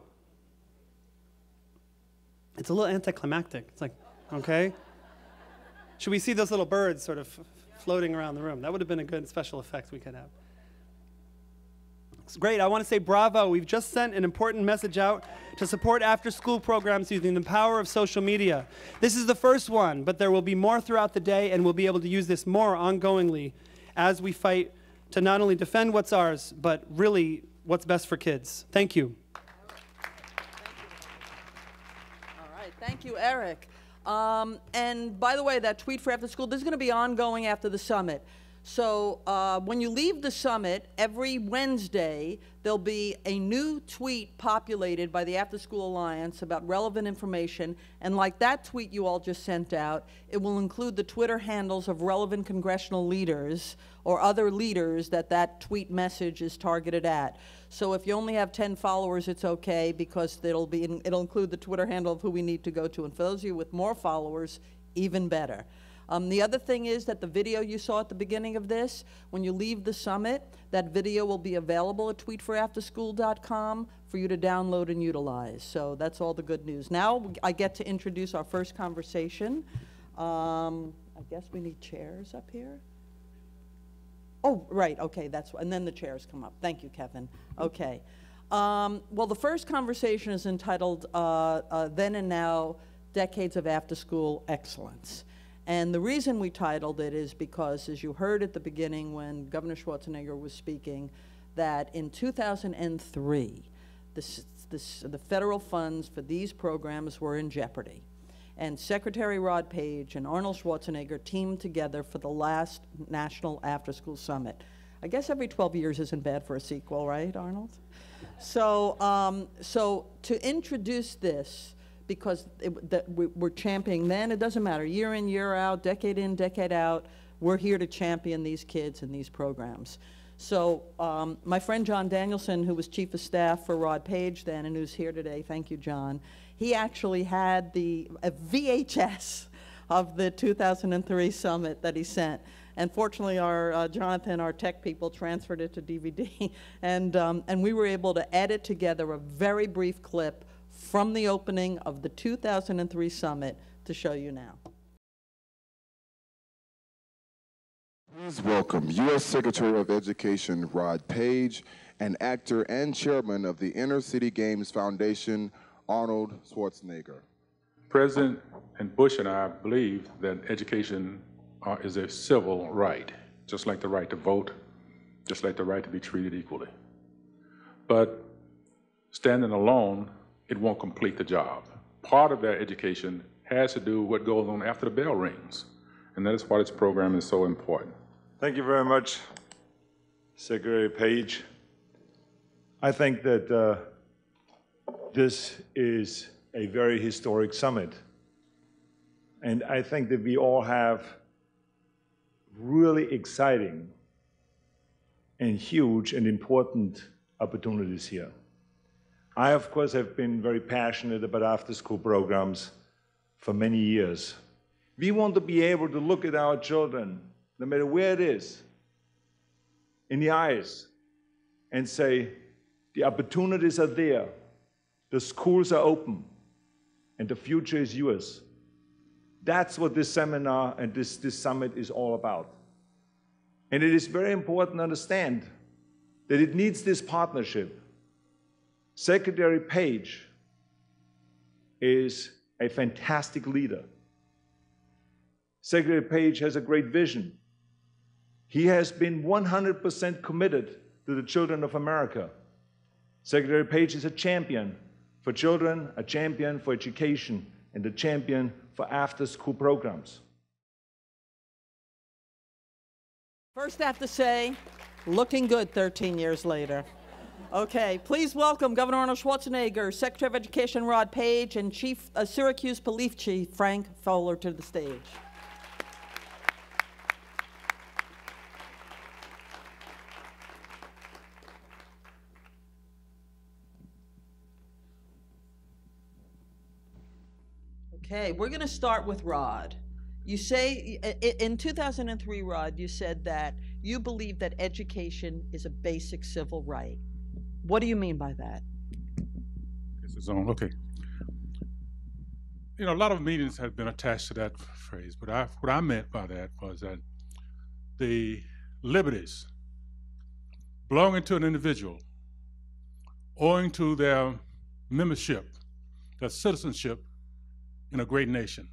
It's a little anticlimactic. It's like, okay. Should we see those little birds sort of floating around the room? That would have been a good special effect we could have. It's great. I want to say bravo. We've just sent an important message out to support after-school programs using the power of social media. This is the first one, but there will be more throughout the day, and we'll be able to use this more ongoingly as we fight to not only defend what's ours, but really what's best for kids. Thank you. All right. Thank you, Eric. And by the way, that tweet for after school, this is going to be ongoing after the summit. So when you leave the summit, every Wednesday, there'll be a new tweet populated by the After School Alliance about relevant information. And like that tweet you all just sent out, it will include the Twitter handles of relevant congressional leaders or other leaders that tweet message is targeted at. So if you only have 10 followers, it's okay, because it'll include the Twitter handle of who we need to go to. And for those of you with more followers, even better. The other thing is that the video you saw at the beginning of this, when you leave the summit, that video will be available at tweetforafterschool.com for you to download and utilize. So that's all the good news. Now I get to introduce our first conversation. I guess we need chairs up here. Oh, right, okay, and then the chairs come up. Thank you, Kevin. Okay. Well, the first conversation is entitled Then and Now, Decades of After-School Excellence. And the reason we titled it is because, as you heard at the beginning when Governor Schwarzenegger was speaking, that in 2003, the federal funds for these programs were in jeopardy. And Secretary Rod Page and Arnold Schwarzenegger teamed together for the last National After-School Summit. I guess every 12 years isn't bad for a sequel, right, Arnold? So, so to introduce this, because we're championing, then it doesn't matter, year in, year out, decade in, decade out, we're here to champion these kids and these programs. So my friend John Danielson, who was Chief of Staff for Rod Page then and who's here today, thank you, John, he actually had a VHS of the 2003 summit that he sent. And fortunately, our Jonathan, our tech people, transferred it to DVD, and we were able to edit together a very brief clip from the opening of the 2003 summit to show you now. Please welcome U.S. Secretary of Education Rod Page and actor and chairman of the Inner City Games Foundation, Arnold Schwarzenegger. President Bush and I believe that education is a civil right, just like the right to vote, just like the right to be treated equally. But standing alone, it won't complete the job. Part of that education has to do with what goes on after the bell rings, and that is why this program is so important. Thank you very much, Secretary Page. I think that this is a very historic summit. And I think that we all have really exciting and huge and important opportunities here. I, of course, have been very passionate about after-school programs for many years. We want to be able to look at our children, no matter where it is, in the eyes and say, the opportunities are there, the schools are open, and the future is yours. That's what this seminar and this summit is all about. And it is very important to understand that it needs this partnership. Secretary Page is a fantastic leader. Secretary Page has a great vision. He has been 100% committed to the children of America. Secretary Page is a champion for children, a champion for education, and a champion for after-school programs. First, I have to say, looking good 13 years later. Okay, please welcome Governor Arnold Schwarzenegger, Secretary of Education Rod Page, and Syracuse Police Chief Frank Fowler to the stage. Okay, we're going to start with Rod. You say, in 2003, Rod, you said that you believe that education is a basic civil right. What do you mean by that? This is on, okay. You know, a lot of meetings have been attached to that phrase, but what I meant by that was that the liberties belonging to an individual, owing to their membership, their citizenship in a great nation,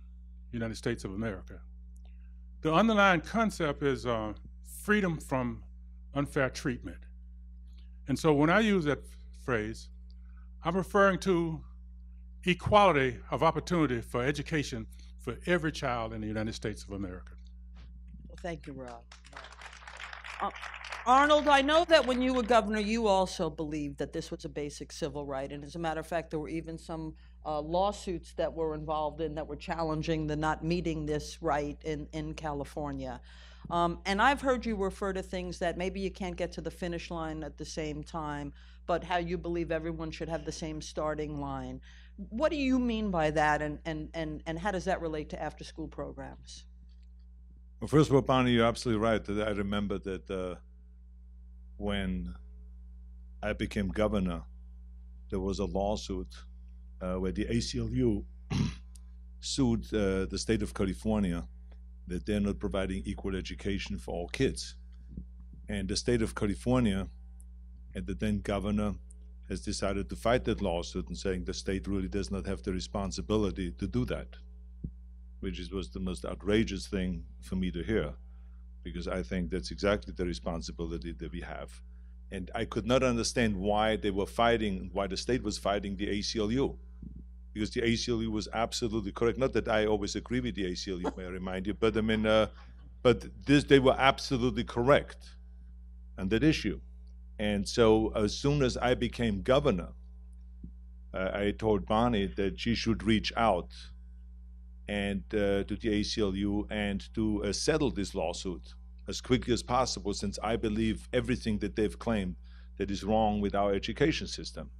United States of America. The underlying concept is freedom from unfair treatment. And so when I use that phrase, I'm referring to equality of opportunity for education for every child in the United States of America. Well, thank you, Rob. Arnold, I know that when you were governor, you also believed that this was a basic civil right. And as a matter of fact, there were even some lawsuits that were involved in that were challenging the not meeting this right in California. And I've heard you refer to things that maybe you can't get to the finish line at the same time, but how you believe everyone should have the same starting line. What do you mean by that, and how does that relate to after-school programs? Well, first of all, Bonnie, you're absolutely right. That I remember that when I became governor, there was a lawsuit where the ACLU sued the state of California that they're not providing equal education for all kids. And the state of California and the then governor has decided to fight that lawsuit and saying the state really does not have the responsibility to do that, which was the most outrageous thing for me to hear, because I think that's exactly the responsibility that we have. And I could not understand why they were fighting, why the state was fighting the ACLU. because the ACLU was absolutely correct. Not that I always agree with the ACLU, may I remind you, but I mean, they were absolutely correct on that issue. And so as soon as I became governor, I told Bonnie that she should reach out and to the ACLU and to settle this lawsuit as quickly as possible, since I believe everything that they've claimed that is wrong with our education system.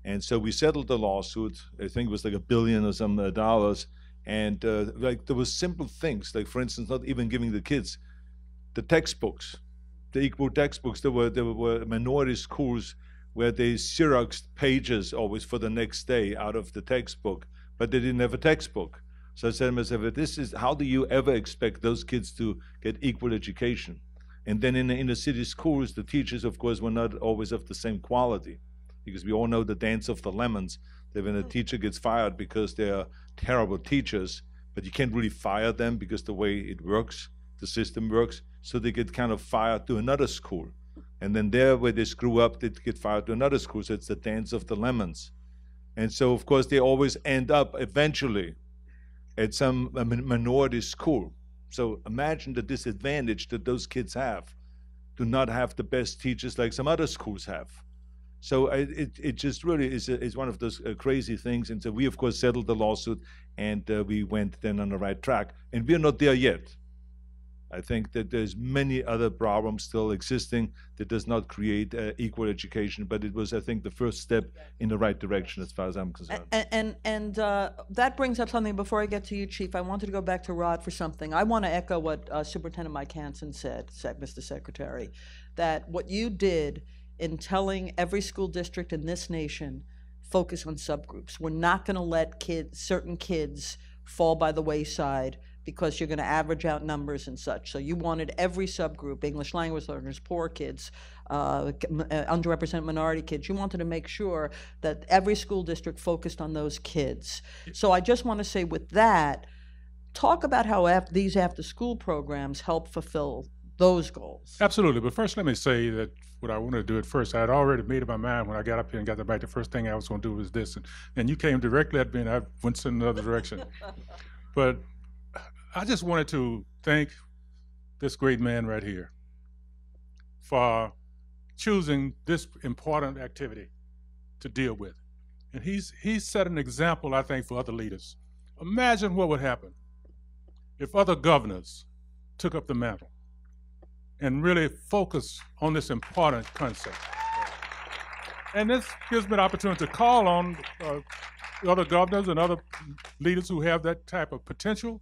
And so we settled the lawsuit. I think it was like $1 billion or some dollars. And like there was simple things, like for instance, not even giving the kids the textbooks, the equal textbooks. There were minority schools where they Xeroxed pages always for the next day out of the textbook, but they didn't have a textbook. So I said to myself, how do you ever expect those kids to get equal education? And then in the inner city schools, the teachers, of course, were not always of the same quality, because we all know the dance of the lemons, that when a teacher gets fired because they are terrible teachers, but you can't really fire them because the way it works, the system works, so they get kind of fired to another school. And then there, where they screw up, they get fired to another school, so it's the dance of the lemons. And so, of course, they always end up eventually at some minority school. So imagine the disadvantage that those kids have to not have the best teachers like some other schools have. So it just really is one of those crazy things. And so we, of course, settled the lawsuit, and we went then on the right track. And we're not there yet. I think that there's many other problems still existing that does not create equal education, but it was, I think, the first step in the right direction as far as I'm concerned. And that brings up something. Before I get to you, Chief, I wanted to go back to Rod for something. I want to echo what Superintendent Mike Hansen said, Mr. Secretary, that what you did in telling every school district in this nation, focus on subgroups. We're not going to let certain kids fall by the wayside because you're going to average out numbers and such. So you wanted every subgroup, English language learners, poor kids, underrepresented minority kids, you wanted to make sure that every school district focused on those kids. So I just want to say with that, talk about how these after-school programs help fulfill those goals. Absolutely, but first let me say that what I wanted to do at first, I had already made up my mind when I got up here and got back, the first thing I was going to do was this, and you came directly at me and I went in another direction. But I just wanted to thank this great man right here for choosing this important activity to deal with. And he's set an example, I think, for other leaders. Imagine what would happen if other governors took up the mantle and really focus on this important concept. And this gives me an opportunity to call on other governors and other leaders who have that type of potential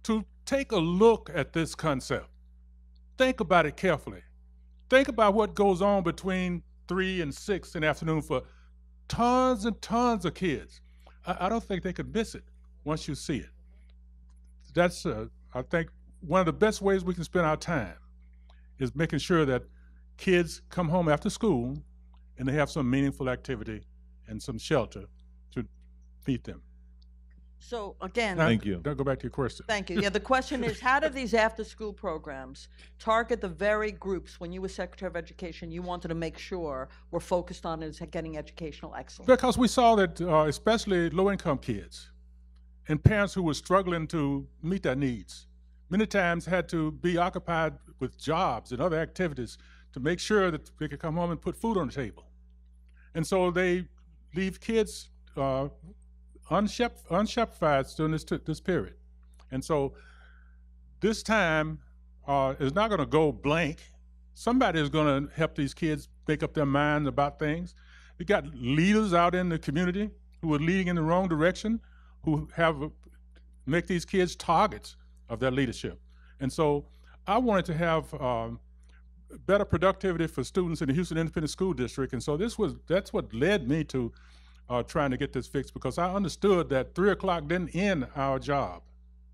to take a look at this concept. Think about it carefully. Think about what goes on between 3 and 6 in the afternoon for tons and tons of kids. I don't think they could miss it once you see it. That's, I think, one of the best ways we can spend our time is making sure that kids come home after school and they have some meaningful activity and some shelter to meet them. So again, thank you. Go back to your question. Thank you. Yeah, the question is, how do these after-school programs target the very groups when you were Secretary of Education you wanted to make sure were focused on is getting educational excellence? Because we saw that especially low-income kids and parents who were struggling to meet their needs many times had to be occupied with jobs and other activities to make sure that they could come home and put food on the table. And so they leave kids unshepherded during this period. And so this time is not going to go blank. Somebody is going to help these kids make up their minds about things. We got leaders out in the community who are leading in the wrong direction, who make these kids targets of their leadership. And so I wanted to have better productivity for students in the Houston Independent School District. And so that's what led me to trying to get this fixed, because I understood that 3 o'clock didn't end our job.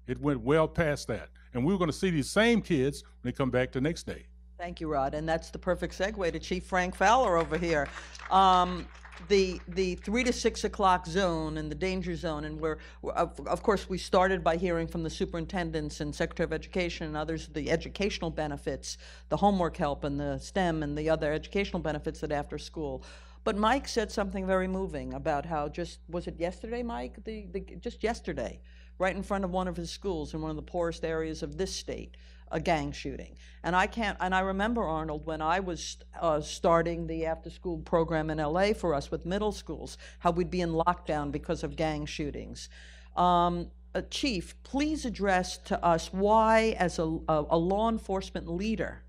It went well past that. And we were going to see these same kids when they come back the next day. Thank you, Rod. And that's the perfect segue to Chief Frank Fowler over here. The 3 to 6 o'clock zone and the danger zone, and of course we started by hearing from the superintendents and Secretary of Education and others the educational benefits, the homework help and the STEM and the other educational benefits that after school. But Mike said something very moving about how was it yesterday, Mike? Just yesterday, right in front of one of his schools in one of the poorest areas of this state, a gang shooting. And I remember, Arnold, when I was starting the after-school program in LA for us with middle schools, how we'd be in lockdown because of gang shootings. Chief, please address to us why, as a law enforcement leader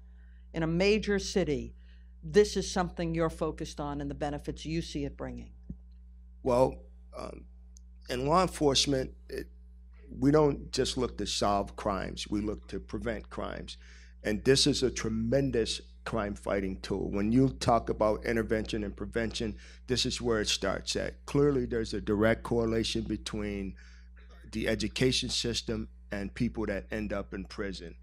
in a major city, this is something you're focused on and the benefits you see it bringing. Well, in law enforcement, we don't just look to solve crimes, we look to prevent crimes. And this is a tremendous crime fighting tool. When you talk about intervention and prevention, this is where it starts at. Clearly, there's a direct correlation between the education system and people that end up in prison.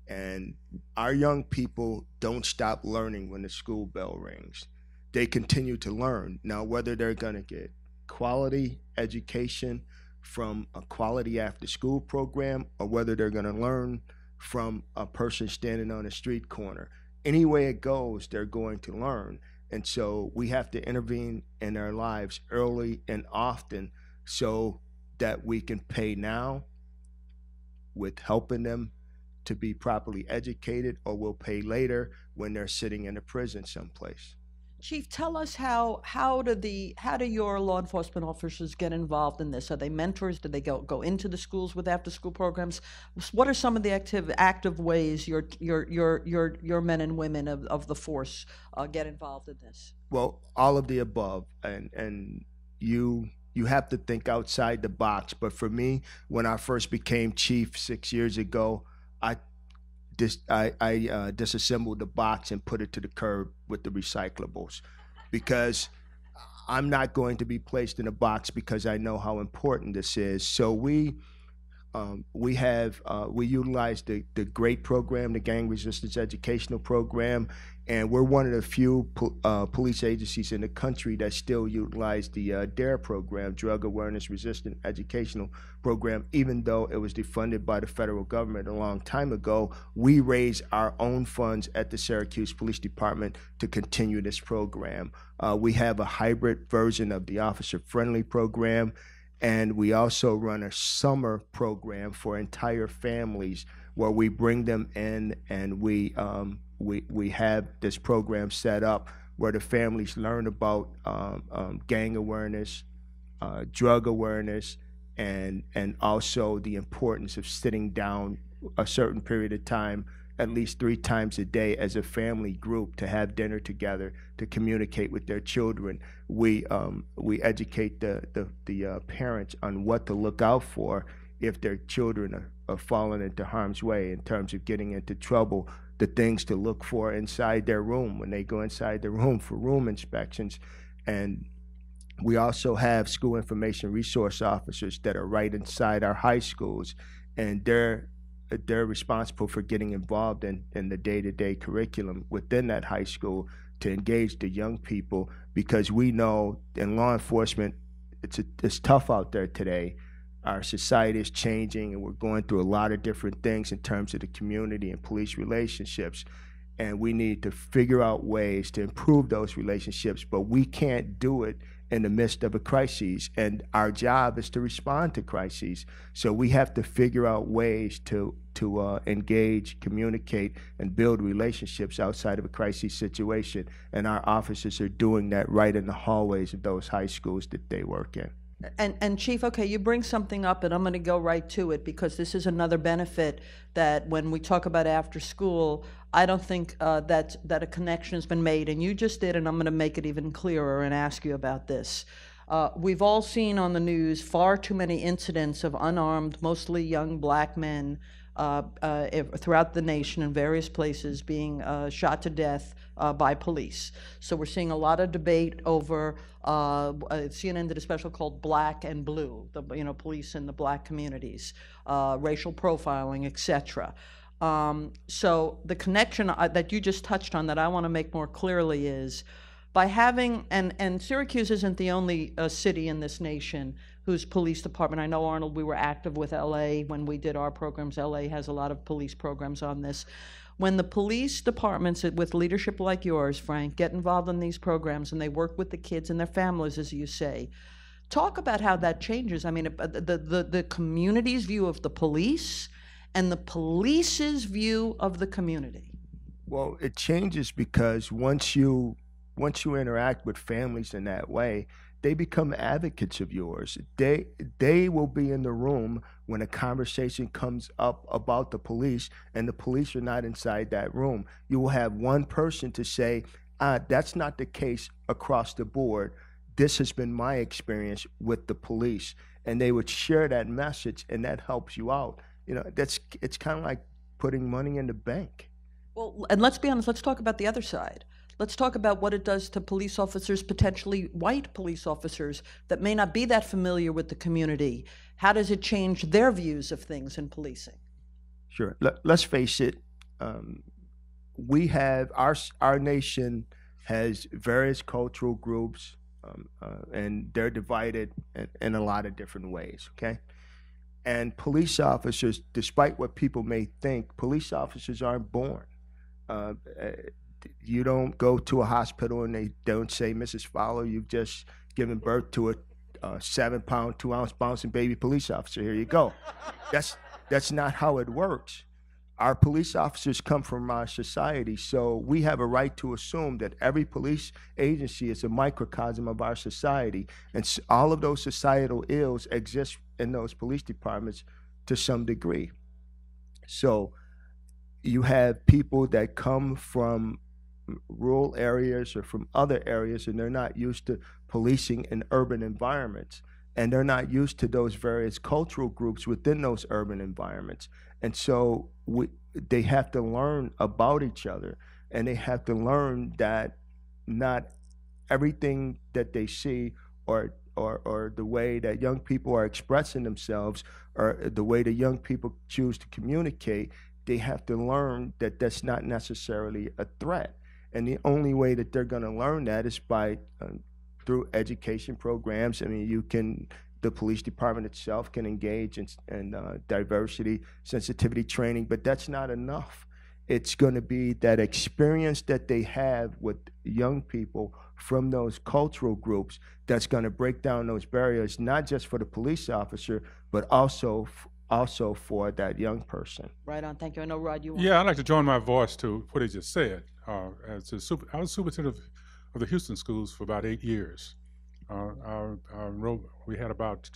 And our young people don't stop learning when the school bell rings. They continue to learn. Now, whether they're gonna get quality education from a quality after-school program or whether they're gonna learn from a person standing on a street corner, any way it goes, they're going to learn. And so we have to intervene in their lives early and often so that we can pay now with helping them to be properly educated, or we'll pay later when they're sitting in a prison someplace. Chief, tell us how do your law enforcement officers get involved in this? Are they mentors? Do they go into the schools with after-school programs? What are some of the active ways your men and women of the force get involved in this? Well, all of the above, and you have to think outside the box. But for me, when I first became chief 6 years ago, I disassembled the box and put it to the curb with the recyclables, because I'm not going to be placed in a box because I know how important this is. So we utilize the GREAT program, the Gang Resistance Educational Program, and we're one of the few police agencies in the country that still utilize the DARE program, Drug Awareness Resistant Educational Program. Even though it was defunded by the federal government a long time ago, we raise our own funds at the Syracuse Police Department to continue this program. We have a hybrid version of the Officer Friendly program, and we also run a summer program for entire families where we bring them in and we have this program set up where the families learn about gang awareness, drug awareness, and also the importance of sitting down a certain period of time, at least 3 times a day as a family group, to have dinner together, to communicate with their children. We educate the parents on what to look out for if their children are falling into harm's way in terms of getting into trouble, the things to look for inside their room when they go inside their room for room inspections. And we also have school information resource officers that are right inside our high schools, and they're responsible for getting involved in the day-to-day curriculum within that high school to engage the young people, because we know in law enforcement, it's tough out there today. Our society is changing, and we're going through a lot of different things in terms of the community and police relationships, and we need to figure out ways to improve those relationships, but we can't do it in the midst of a crisis, and our job is to respond to crises. So we have to figure out ways to engage, communicate, and build relationships outside of a crisis situation, and our officers are doing that right in the hallways of those high schools that they work in. And Chief, okay, you bring something up, and I'm going to go right to it, because this is another benefit that when we talk about after school, I don't think that a connection has been made, and you just did, and I'm going to make it even clearer and ask you about this. We've all seen on the news far too many incidents of unarmed, mostly young black men throughout the nation in various places being shot to death by police. So we're seeing a lot of debate over, CNN did a special called Black and Blue, police in the black communities, racial profiling, etc. So the connection that you just touched on that I want to make more clearly is by having, and Syracuse isn't the only city in this nation whose police department, I know, Arnold, we were active with LA when we did our programs. LA has a lot of police programs on this. When the police departments with leadership like yours, Frank, get involved in these programs and they work with the kids and their families, as you say, talk about how that changes. I mean, the community's view of the police and the police's view of the community. Well, it changes because once you interact with families in that way, they become advocates of yours. They will be in the room when a conversation comes up about the police and the police are not inside that room. You will have one person to say, that's not the case across the board. This has been my experience with the police. And they would share that message, and that helps you out. You know, it's kind of like putting money in the bank. Well, and let's be honest, let's talk about the other side. Let's talk about what it does to police officers, potentially white police officers, that may not be that familiar with the community. How does it change their views of things in policing? Sure. Let's face it. We have our nation has various cultural groups, and they're divided in a lot of different ways. Okay. And police officers, despite what people may think, police officers aren't born. You don't go to a hospital and they don't say, Mrs. Fowler, you've just given birth to a 7-pound, 2-ounce bouncing baby police officer. Here you go. That's not how it works. Our police officers come from our society, so we have a right to assume that every police agency is a microcosm of our society, and all of those societal ills exist in those police departments to some degree. So you have people that come from rural areas or from other areas, and they're not used to policing in urban environments, and they're not used to those various cultural groups within those urban environments. And so they have to learn about each other, and they have to learn that not everything that they see or the way that young people are expressing themselves or the way that young people choose to communicate, they have to learn that that's not necessarily a threat. And the only way that they're going to learn that is by through education programs. I mean, the police department itself can engage in diversity, sensitivity training, but that's not enough. It's going to be that experience that they have with young people from those cultural groups that's going to break down those barriers, not just for the police officer, but also for that young person. Right on. Thank you. I know, Rod, you want Yeah, I'd like to join my voice to what he just said. I was superintendent of the Houston schools for about 8 years. We had about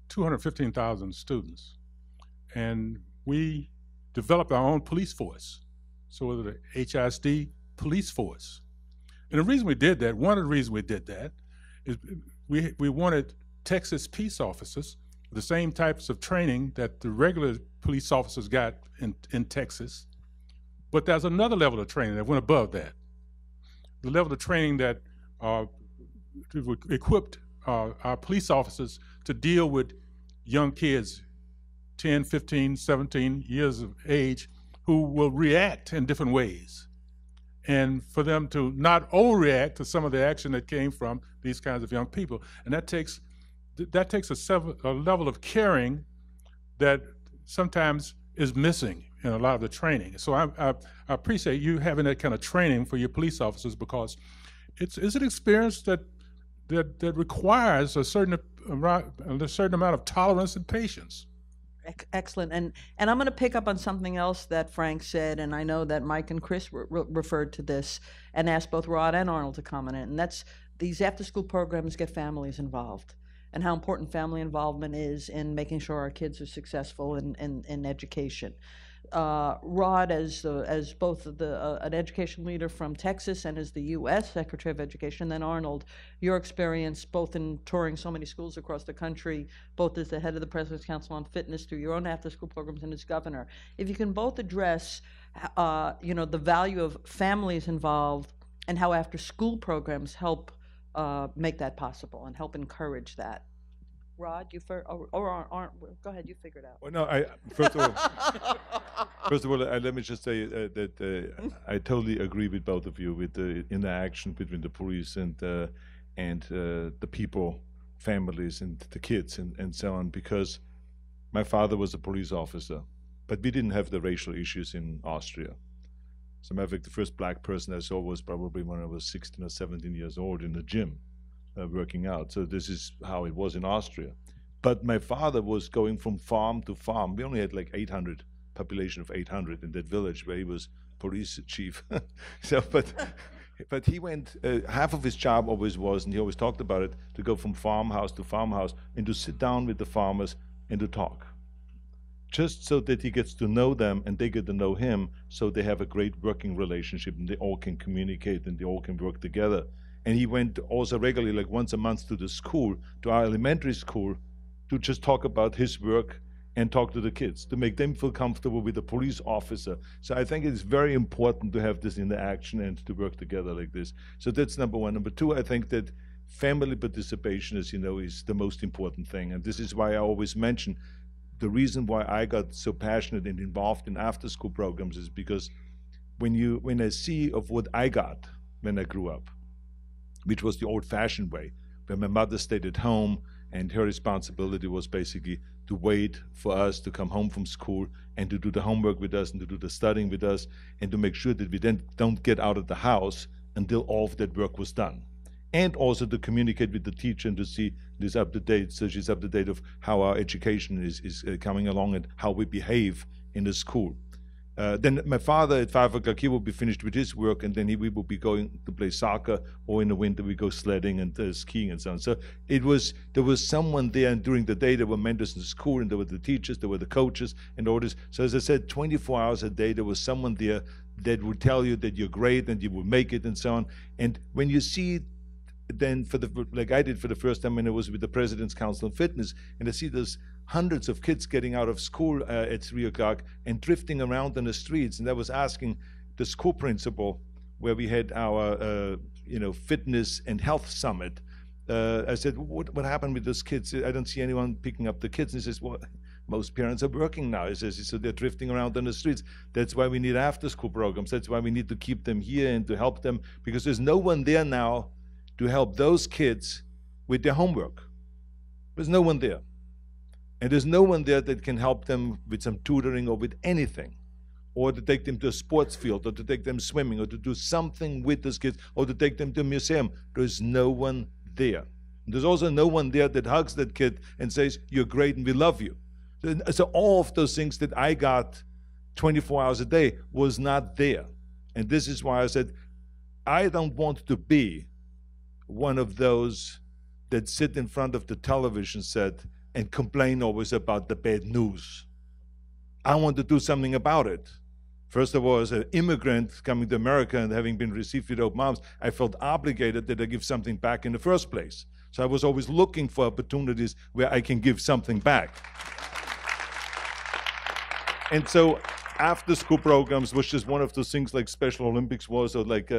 215,000 students, and we developed our own police force, so the HISD police force. And the reason we did that, one of the reasons we did that, is we wanted Texas peace officers, the same types of training that the regular police officers got in Texas, but there's another level of training that went above that. The level of training that equipped our police officers to deal with young kids, 10, 15, 17 years of age, who will react in different ways. And for them to not overreact to some of the action that came from these kinds of young people. And that takes a level of caring that sometimes is missing in a lot of the training. So I appreciate you having that kind of training for your police officers, because it's an experience that requires a certain amount of tolerance and patience. Excellent. And I'm going to pick up on something else that Frank said, and I know that Mike and Chris referred to this and asked both Rod and Arnold to comment on it, and that's these after-school programs get families involved, and how important family involvement is in making sure our kids are successful in education. Rod, as both an education leader from Texas and as the U.S. Secretary of Education, then Arnold, your experience both in touring so many schools across the country, both as the head of the President's Council on Fitness through your own after-school programs and as governor, if you can both address, the value of families involved and how after-school programs help make that possible and help encourage that. Rod, you first, or go ahead, you figure it out. Well, no, first of all, let me just say that I totally agree with both of you with the interaction between the police and the people, families, and the kids, and so on. Because my father was a police officer, but we didn't have the racial issues in Austria. As a matter of fact, the first black person I saw was probably when I was 16 or 17 years old in the gym, working out. So this is how it was in Austria. But my father was going from farm to farm. We only had like 800, population of 800 in that village where he was police chief. So, but he went, half of his job always was, and he always talked about it, to go from farmhouse to farmhouse and to sit down with the farmers and to talk. Just so that he gets to know them and they get to know him, so they have a great working relationship and they all can communicate and they all can work together. And he went also regularly, like once a month, to the school, to our elementary school, to just talk about his work and talk to the kids, to make them feel comfortable with the police officer. So I think it's very important to have this interaction and to work together like this. So that's number one. Number two, I think that family participation, as you know, is the most important thing. And this is why I always mention the reason why I got so passionate and involved in after-school programs is because when I see of what I got when I grew up, which was the old-fashioned way, where my mother stayed at home and her responsibility was basically to wait for us to come home from school and to do the homework with us and to do the studying with us and to make sure that we then don't get out of the house until all of that work was done. And also to communicate with the teacher and to see this up to date, so she's up to date of how our education is coming along and how we behave in the school. Then my father at 5 o'clock, he will be finished with his work, and then we will be going to play soccer, or in the winter we go sledding and skiing and so on. So there was someone there, and during the day there were mentors in the school, and there were the teachers, there were the coaches, and all this. So as I said, 24 hours a day there was someone there that would tell you that you're great and you will make it and so on. And when you see then like I did for the first time when I was with the President's Council on Fitness, and I see those hundreds of kids getting out of school at 3 o'clock and drifting around on the streets. And I was asking the school principal, where we had our fitness and health summit, I said, what happened with those kids? I don't see anyone picking up the kids. And he says, well, most parents are working now. He says, so they're drifting around on the streets. That's why we need after-school programs. That's why we need to keep them here and to help them, because there's no one there now to help those kids with their homework. There's no one there. And there's no one there that can help them with some tutoring or with anything, or to take them to a sports field, or to take them swimming, or to do something with those kids, or to take them to a museum. There's no one there. There's also no one there that hugs that kid and says, you're great and we love you. So all of those things that I got 24 hours a day was not there. And this is why I said, I don't want to be one of those that sit in front of the television set and complain always about the bad news. I want to do something about it. First of all, as an immigrant coming to America and having been received with open arms, I felt obligated that I give something back in the first place. So I was always looking for opportunities where I can give something back. And so after-school programs was just one of those things like Special Olympics was, or like,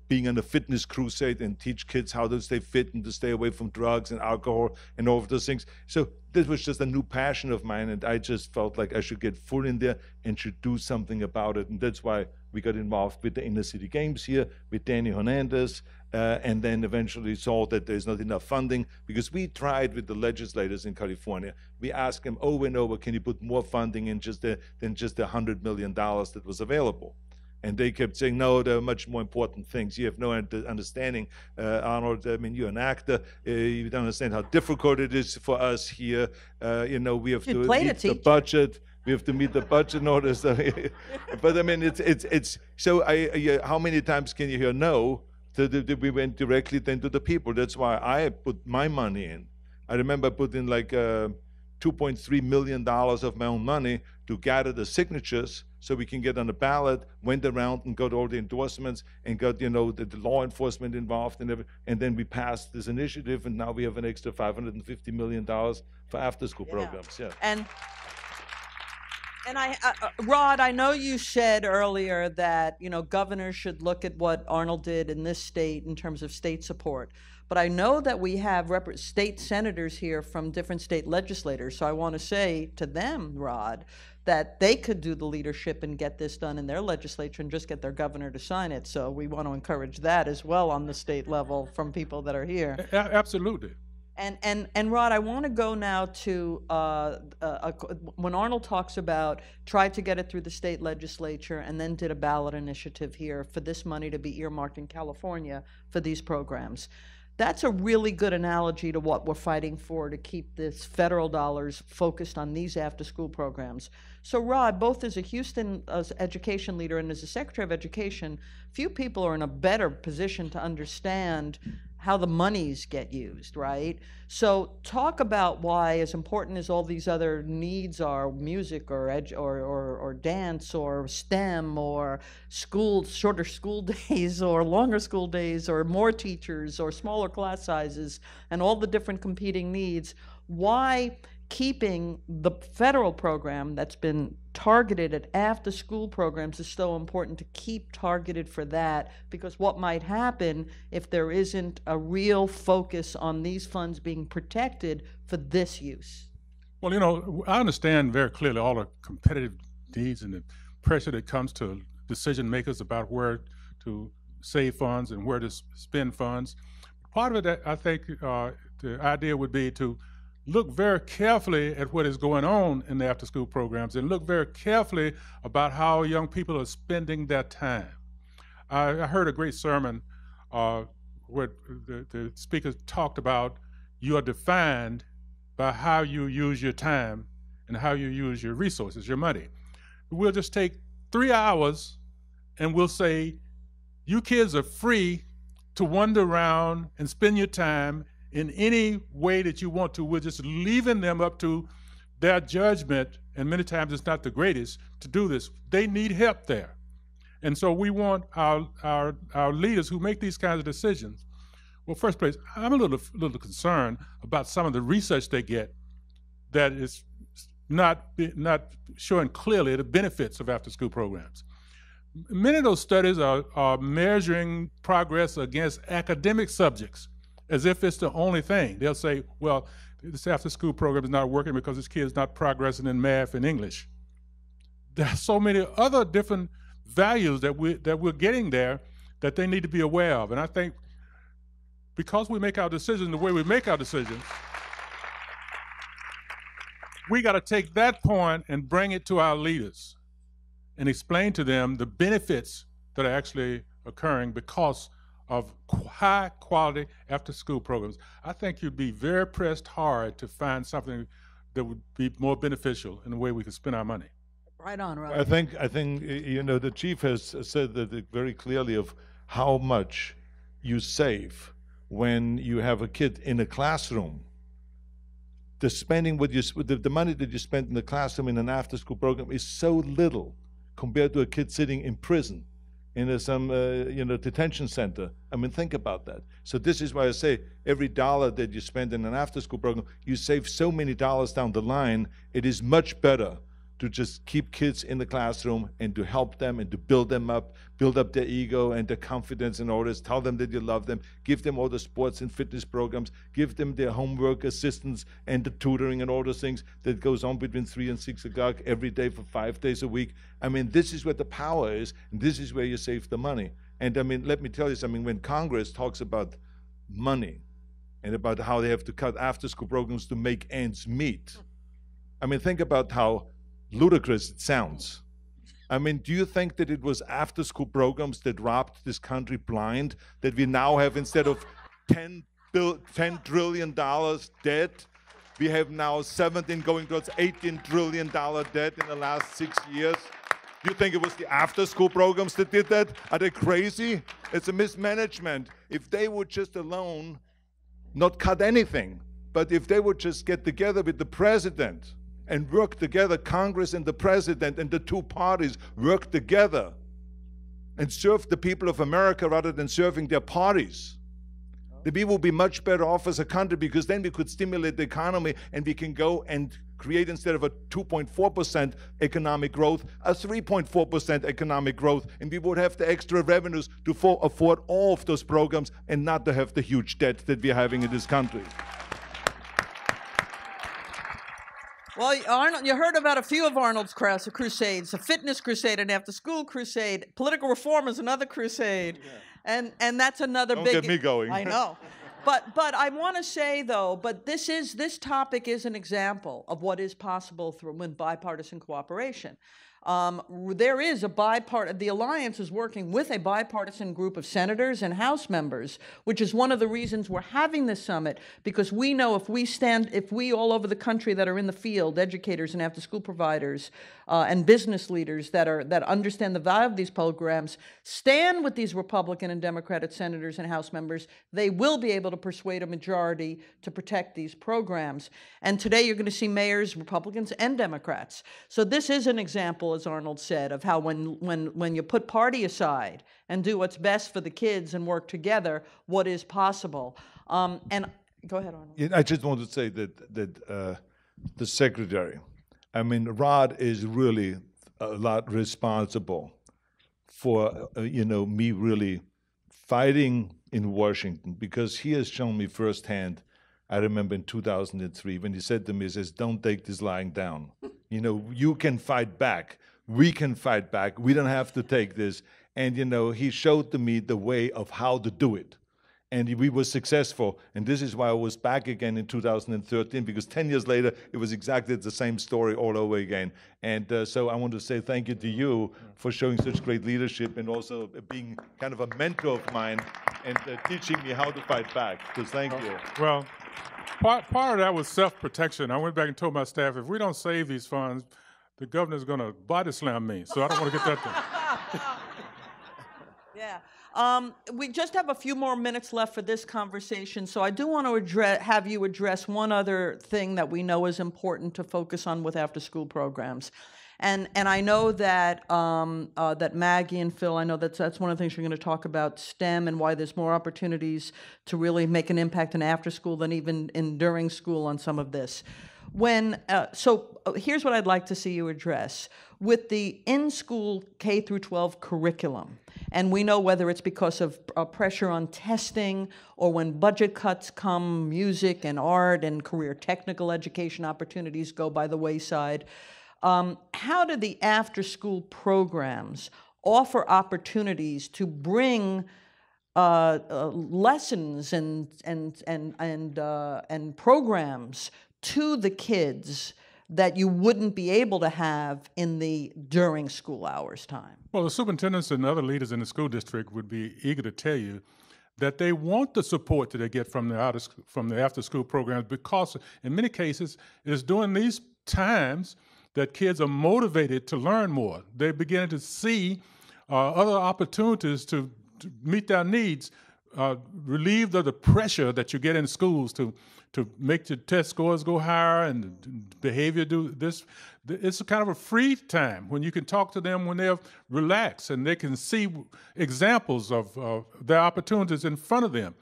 being on a fitness crusade and teach kids how to stay fit and to stay away from drugs and alcohol and all of those things. So this was just a new passion of mine, and I just felt like I should get full in there and should do something about it. And that's why we got involved with the inner city games here with Danny Hernandez, and then eventually saw that there's not enough funding, because we tried with the legislators in California. We asked them over and over, can you put more funding in than just the $100 million that was available? And they kept saying, no, there are much more important things. You have no understanding, Arnold. I mean, you're an actor. You don't understand how difficult it is for us here. We have to meet the budget. We have to meet the budget in order. But I mean, it's so. How many times can you hear no? We went directly then to the people. That's why I put my money in. I remember putting like $2.3 million of my own money to gather the signatures so we can get on the ballot, went around and got all the endorsements and got, the law enforcement involved and everything. And then we passed this initiative, and now we have an extra $550 million for after-school programs. Yeah. And Rod, I know you said earlier that, governors should look at what Arnold did in this state in terms of state support. But I know that we have state senators here from different state legislators. So I want to say to them, Rod, that they could do the leadership and get this done in their legislature and just get their governor to sign it. So we want to encourage that as well on the state level from people that are here. Absolutely. And Rod, I want to go now to when Arnold talks about tried to get it through the state legislature and then did a ballot initiative here for this money to be earmarked in California for these programs. That's a really good analogy to what we're fighting for, to keep this federal dollars focused on these after-school programs. So Rod, both as a Houston education leader and as a Secretary of Education, few people are in a better position to understand how the monies get used, right? So talk about why, as important as all these other needs are, music or dance or STEM or shorter school days or longer school days or more teachers or smaller class sizes and all the different competing needs, why keeping the federal program that's been targeted at after-school programs is so important to keep targeted for that, because what might happen if there isn't a real focus on these funds being protected for this use? Well, you know, I understand very clearly all the competitive needs and the pressure that comes to decision makers about where to save funds and where to spend funds. Part of it, I think, the idea would be to look very carefully at what is going on in the after-school programs and look very carefully about how young people are spending their time. I heard a great sermon where the speaker talked about you are defined by how you use your time and how you use your resources, your money. We'll just take 3 hours and we'll say, you kids are free to wander around and spend your time in any way that you want to. We're just leaving them up to their judgment, and many times it's not the greatest, to do this. They need help there. And so we want our leaders who make these kinds of decisions. Well, first place, I'm a little concerned about some of the research they get that is not showing clearly the benefits of after-school programs. Many of those studies are measuring progress against academic subjects, as if it's the only thing. They'll say, well, this after-school program is not working because this kid is not progressing in math and English. There are so many other different values that we're getting there that they need to be aware of. And I think because we make our decisions the way we make our decisions, we got to take that point and bring it to our leaders and explain to them the benefits that are actually occurring because of high-quality after-school programs. I think you'd be very pressed hard to find something that would be more beneficial in the way we could spend our money. Right on, Rob. I think you know, the chief has said that very clearly of how much you save when you have a kid in a classroom. The spending the money that you spend in the classroom in an after-school program is so little compared to a kid sitting in prison in some detention center. I mean, think about that. So this is why I say every dollar that you spend in an after-school program, you save so many dollars down the line. It is much better to just keep kids in the classroom and to help them and to build them up, build up their ego and their confidence in order, tell them that you love them, give them all the sports and fitness programs, give them their homework assistance and the tutoring and all those things that goes on between 3 and 6 o'clock every day for 5 days a week. I mean, this is where the power is, and this is where you save the money. And I mean, let me tell you something, when Congress talks about money and about how they have to cut after-school programs to make ends meet, I mean, think about how ludicrous it sounds. I mean, do you think that it was after-school programs that robbed this country blind, that we now have, instead of $10 trillion debt, we have now 17 going towards $18 trillion debt in the last 6 years? Do you think it was the after-school programs that did that? Are they crazy? It's a mismanagement. If they would just alone not cut anything, but if they would just get together with the president and work together, Congress and the president and the two parties work together and serve the people of America rather than serving their parties, then we will be much better off as a country, because then we could stimulate the economy and we can go and create, instead of a 2.4% economic growth, a 3.4% economic growth, and we would have the extra revenues to afford all of those programs and not to have the huge debt that we're having in this country. Well, Arnold, you heard about a few of Arnold's crusades: a fitness crusade, an after-school crusade. Political reform is another crusade, and that's another Don't big. get me going. I know. But I want to say, though, but this topic is an example of what is possible through bipartisan cooperation. There is the Alliance is working with a bipartisan group of senators and House members, which is one of the reasons we're having this summit, because we know if we all over the country that are in the field, educators and after-school providers and business leaders that understand the value of these programs, stand with these Republican and Democratic senators and House members, they will be able to persuade a majority to protect these programs. And today you're going to see mayors, Republicans and Democrats. So this is an example, as Arnold said, of how when you put party aside and do what's best for the kids and work together, what is possible. And go ahead, Arnold. Yeah, I just want to say that the secretary, I mean, Rod is really a lot responsible for me really fighting in Washington, because he has shown me firsthand. I remember in 2003 when he said to me, he says, "Don't take this lying down. You can fight back. We can fight back. We don't have to take this." And, he showed to me the way of how to do it. And we were successful. And this is why I was back again in 2013, because 10 years later, it was exactly the same story all over again. And so I want to say thank you to you for showing such great leadership and also being kind of a mentor of mine and teaching me how to fight back. So thank you. Well, part of that was self-protection. I went back and told my staff, if we don't save these funds, the governor's going to body slam me. So I don't want to get that done. Yeah. We just have a few more minutes left for this conversation, so I do want to have you address one other thing that we know is important to focus on with after-school programs. And I know that that Maggie and Phil, I know that's one of the things you're going to talk about, STEM, and why there's more opportunities to really make an impact in after school than even during school on some of this. So here's what I'd like to see you address. With the in-school K through 12 curriculum, and we know whether it's because of pressure on testing or when budget cuts come, music and art and career technical education opportunities go by the wayside, how do the after-school programs offer opportunities to bring lessons and programs to the kids that you wouldn't be able to have in the during school hours time? Well, the superintendents and other leaders in the school district would be eager to tell you that they want the support that they get from the after-school programs, because in many cases it is during these times that kids are motivated to learn more. They're beginning to see other opportunities to meet their needs, relieved of the pressure that you get in schools to make the test scores go higher and behavior do this. It's a kind of a free time when you can talk to them when they're relaxed and they can see examples of their opportunities in front of them.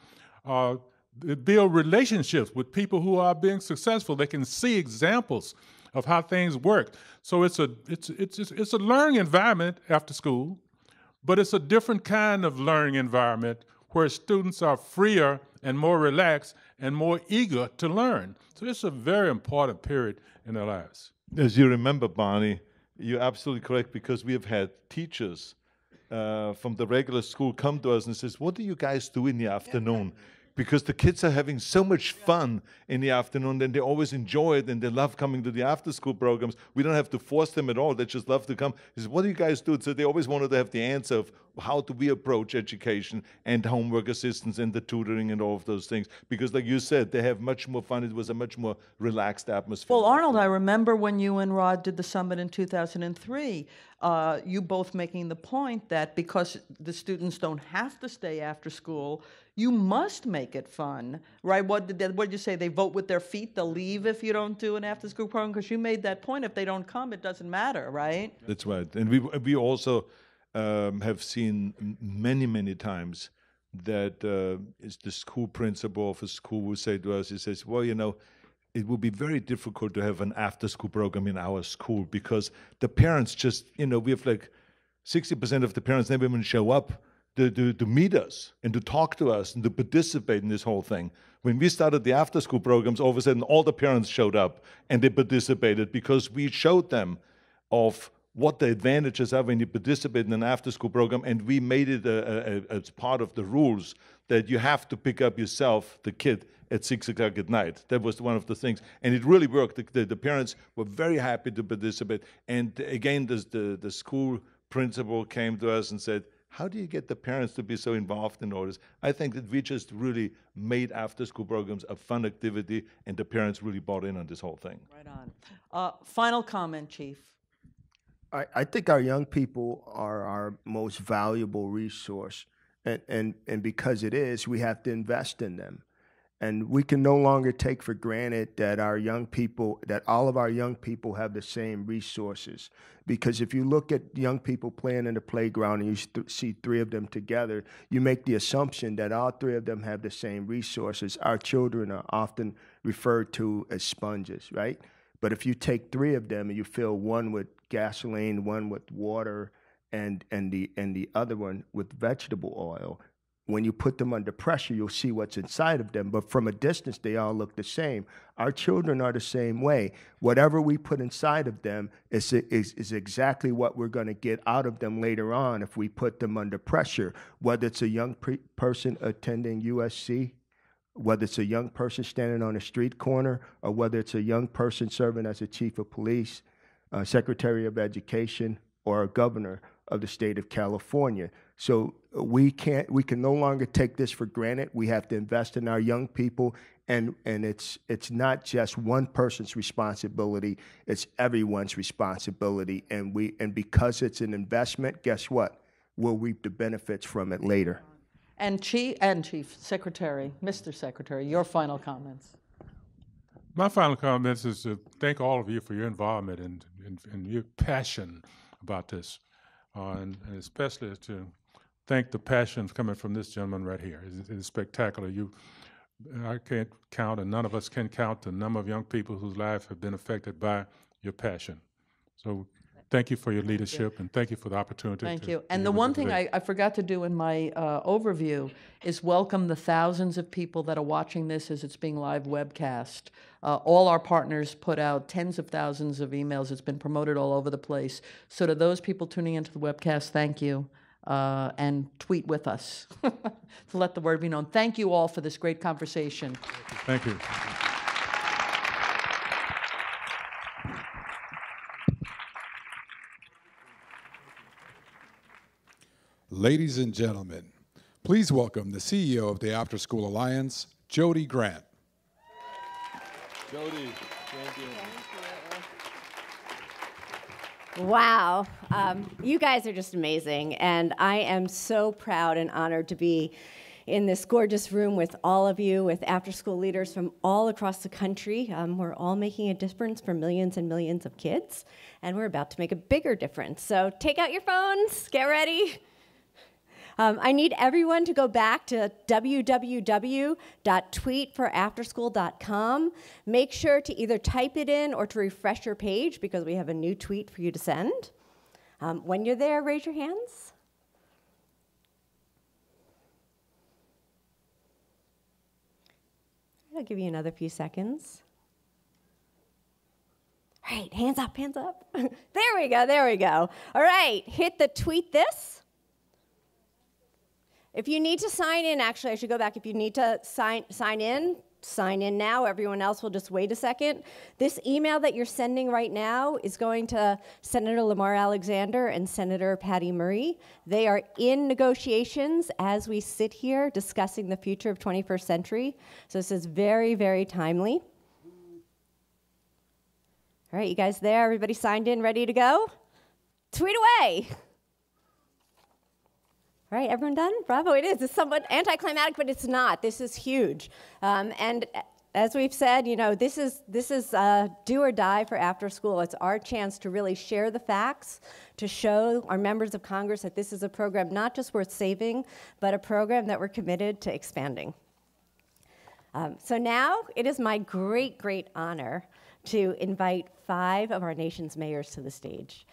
Build relationships with people who are being successful. They can see examples of how things work. So it's a learning environment after school, but it's a different kind of learning environment where students are freer and more relaxed and more eager to learn. So it's a very important period in their lives. As you remember, Barney, you're absolutely correct, because we have had teachers from the regular school come to us and says, "What do you guys do in the afternoon?" Because the kids are having so much fun in the afternoon, and they always enjoy it, and they love coming to the after-school programs. We don't have to force them at all. They just love to come. He says, "What do you guys do?" So they always wanted to have the answer of how do we approach education and homework assistance and the tutoring and all of those things. Because like you said, they have much more fun. It was a much more relaxed atmosphere. Well, Arnold, I remember when you and Rod did the summit in 2003, you both making the point that because the students don't have to stay after school, you must make it fun, right? What did you say? They vote with their feet. They'll leave if you don't do an after-school program, because you made that point. If they don't come, it doesn't matter, right? That's right. And we also have seen many times that it's the school principal of a school will say to us, he says, "Well, it would be very difficult to have an after-school program in our school, because the parents just, we have like 60% of the parents never even show up to meet us and to talk to us and to participate in this whole thing." When we started the after-school programs, all of a sudden all the parents showed up and they participated, because we showed them of what the advantages are when you participate in an after-school program, and we made it as part of the rules that you have to pick up yourself, the kid, at 6 o'clock at night. That was one of the things, and it really worked. The parents were very happy to participate, and again, the school principal came to us and said, how do you get the parents to be so involved in all this? I think that we just really made after-school programs a fun activity, and the parents really bought in on this whole thing. Right on. Final comment, Chief. I think our young people are our most valuable resource. And because it is, we have to invest in them. And we can no longer take for granted that our young people, that all of our young people have the same resources. Because if you look at young people playing in the playground and you see 3 of them together, you make the assumption that all 3 of them have the same resources. Our children are often referred to as sponges, right? But if you take 3 of them and you fill one with gasoline, one with water, and the other one with vegetable oil, when you put them under pressure, you'll see what's inside of them. But from a distance, they all look the same. Our children are the same way. Whatever we put inside of them is exactly what we're going to get out of them later on if we put them under pressure, whether it's a young person attending USC, whether it's a young person standing on a street corner, or whether it's a young person serving as a chief of police, secretary of education, or a governor of the state of California. So we can no longer take this for granted. We have to invest in our young people, and it's not just one person's responsibility, it's everyone's responsibility. And because it's an investment, guess what? We'll reap the benefits from it later. And Chief Secretary, Mr. Secretary, your final comments. My final comments is to thank all of you for your involvement and your passion about this, and especially to thank the passion coming from this gentleman right here. It's spectacular. I can't count, and none of us can count the number of young people whose lives have been affected by your passion. So thank you for your leadership, and thank you for the opportunity. Thank you. And the one thing I forgot to do in my overview is welcome the thousands of people that are watching this as it's being live webcast. All our partners put out tens of thousands of emails. It's been promoted all over the place. So to those people tuning into the webcast, thank you. And tweet with us to let the word be known. Thank you all for this great conversation. Thank you. Ladies and gentlemen, please welcome the CEO of the After School Alliance, Jody Grant. Jody, thank you. Wow, you guys are just amazing, and I am so proud and honored to be in this gorgeous room with all of you, with after-school leaders from all across the country. We're all making a difference for millions and millions of kids, and we're about to make a bigger difference. So take out your phones, get ready. I need everyone to go back to www.tweetforafterschool.com. Make sure to either type it in or to refresh your page because we have a new tweet for you to send. When you're there, raise your hands. I'll give you another few seconds. All right, hands up, hands up. There we go, there we go. All right, hit the tweet this. If you need to sign in, actually, I should go back. If you need to sign in now. Everyone else will just wait a second. This email that you're sending right now is going to Senator Lamar Alexander and Senator Patty Murray. They are in negotiations as we sit here discussing the future of 21st century. So this is very, very timely. All right, you guys there? Everybody signed in, ready to go? Tweet away. All right, everyone done? Bravo, it is. It's somewhat anticlimactic, but it's not. This is huge. And as we've said, you know, this is do or die for after school. It's our chance to really share the facts, to show our members of Congress that this is a program not just worth saving, but a program that we're committed to expanding. So now it is my great, great honor to invite 5 of our nation's mayors to the stage.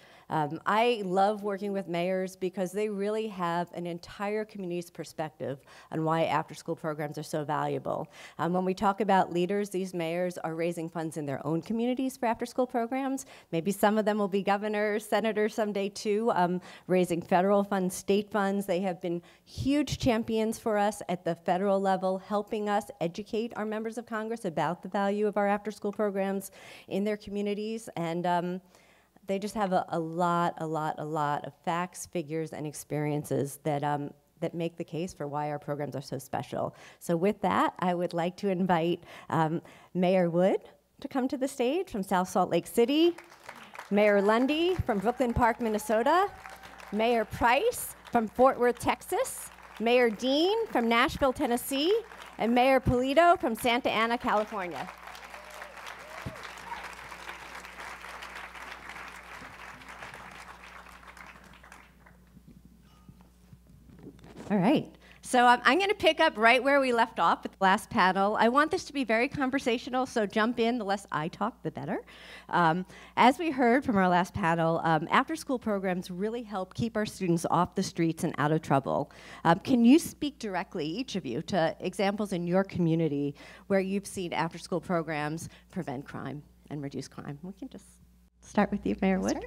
I love working with mayors because they really have an entire community's perspective on why after-school programs are so valuable. When we talk about leaders, these mayors are raising funds in their own communities for after-school programs. Maybe some of them will be governors, senators someday too, raising federal funds, state funds. They have been huge champions for us at the federal level, helping us educate our members of Congress about the value of our after-school programs in their communities. And they just have a lot of facts, figures, and experiences that, that make the case for why our programs are so special. So with that, I would like to invite Mayor Wood to come to the stage from South Salt Lake City, Mayor Lundy from Brooklyn Park, Minnesota, Mayor Price from Fort Worth, Texas, Mayor Dean from Nashville, Tennessee, and Mayor Polito from Santa Ana, California. All right. So I'm going to pick up right where we left off with the last panel. I want this to be very conversational, so jump in. The less I talk, the better. As we heard from our last panel, after-school programs really help keep our students off the streets and out of trouble. Can you speak directly, each of you, to examples in your community where you've seen after-school programs prevent crime and reduce crime? We can just start with you, Mayor Wood.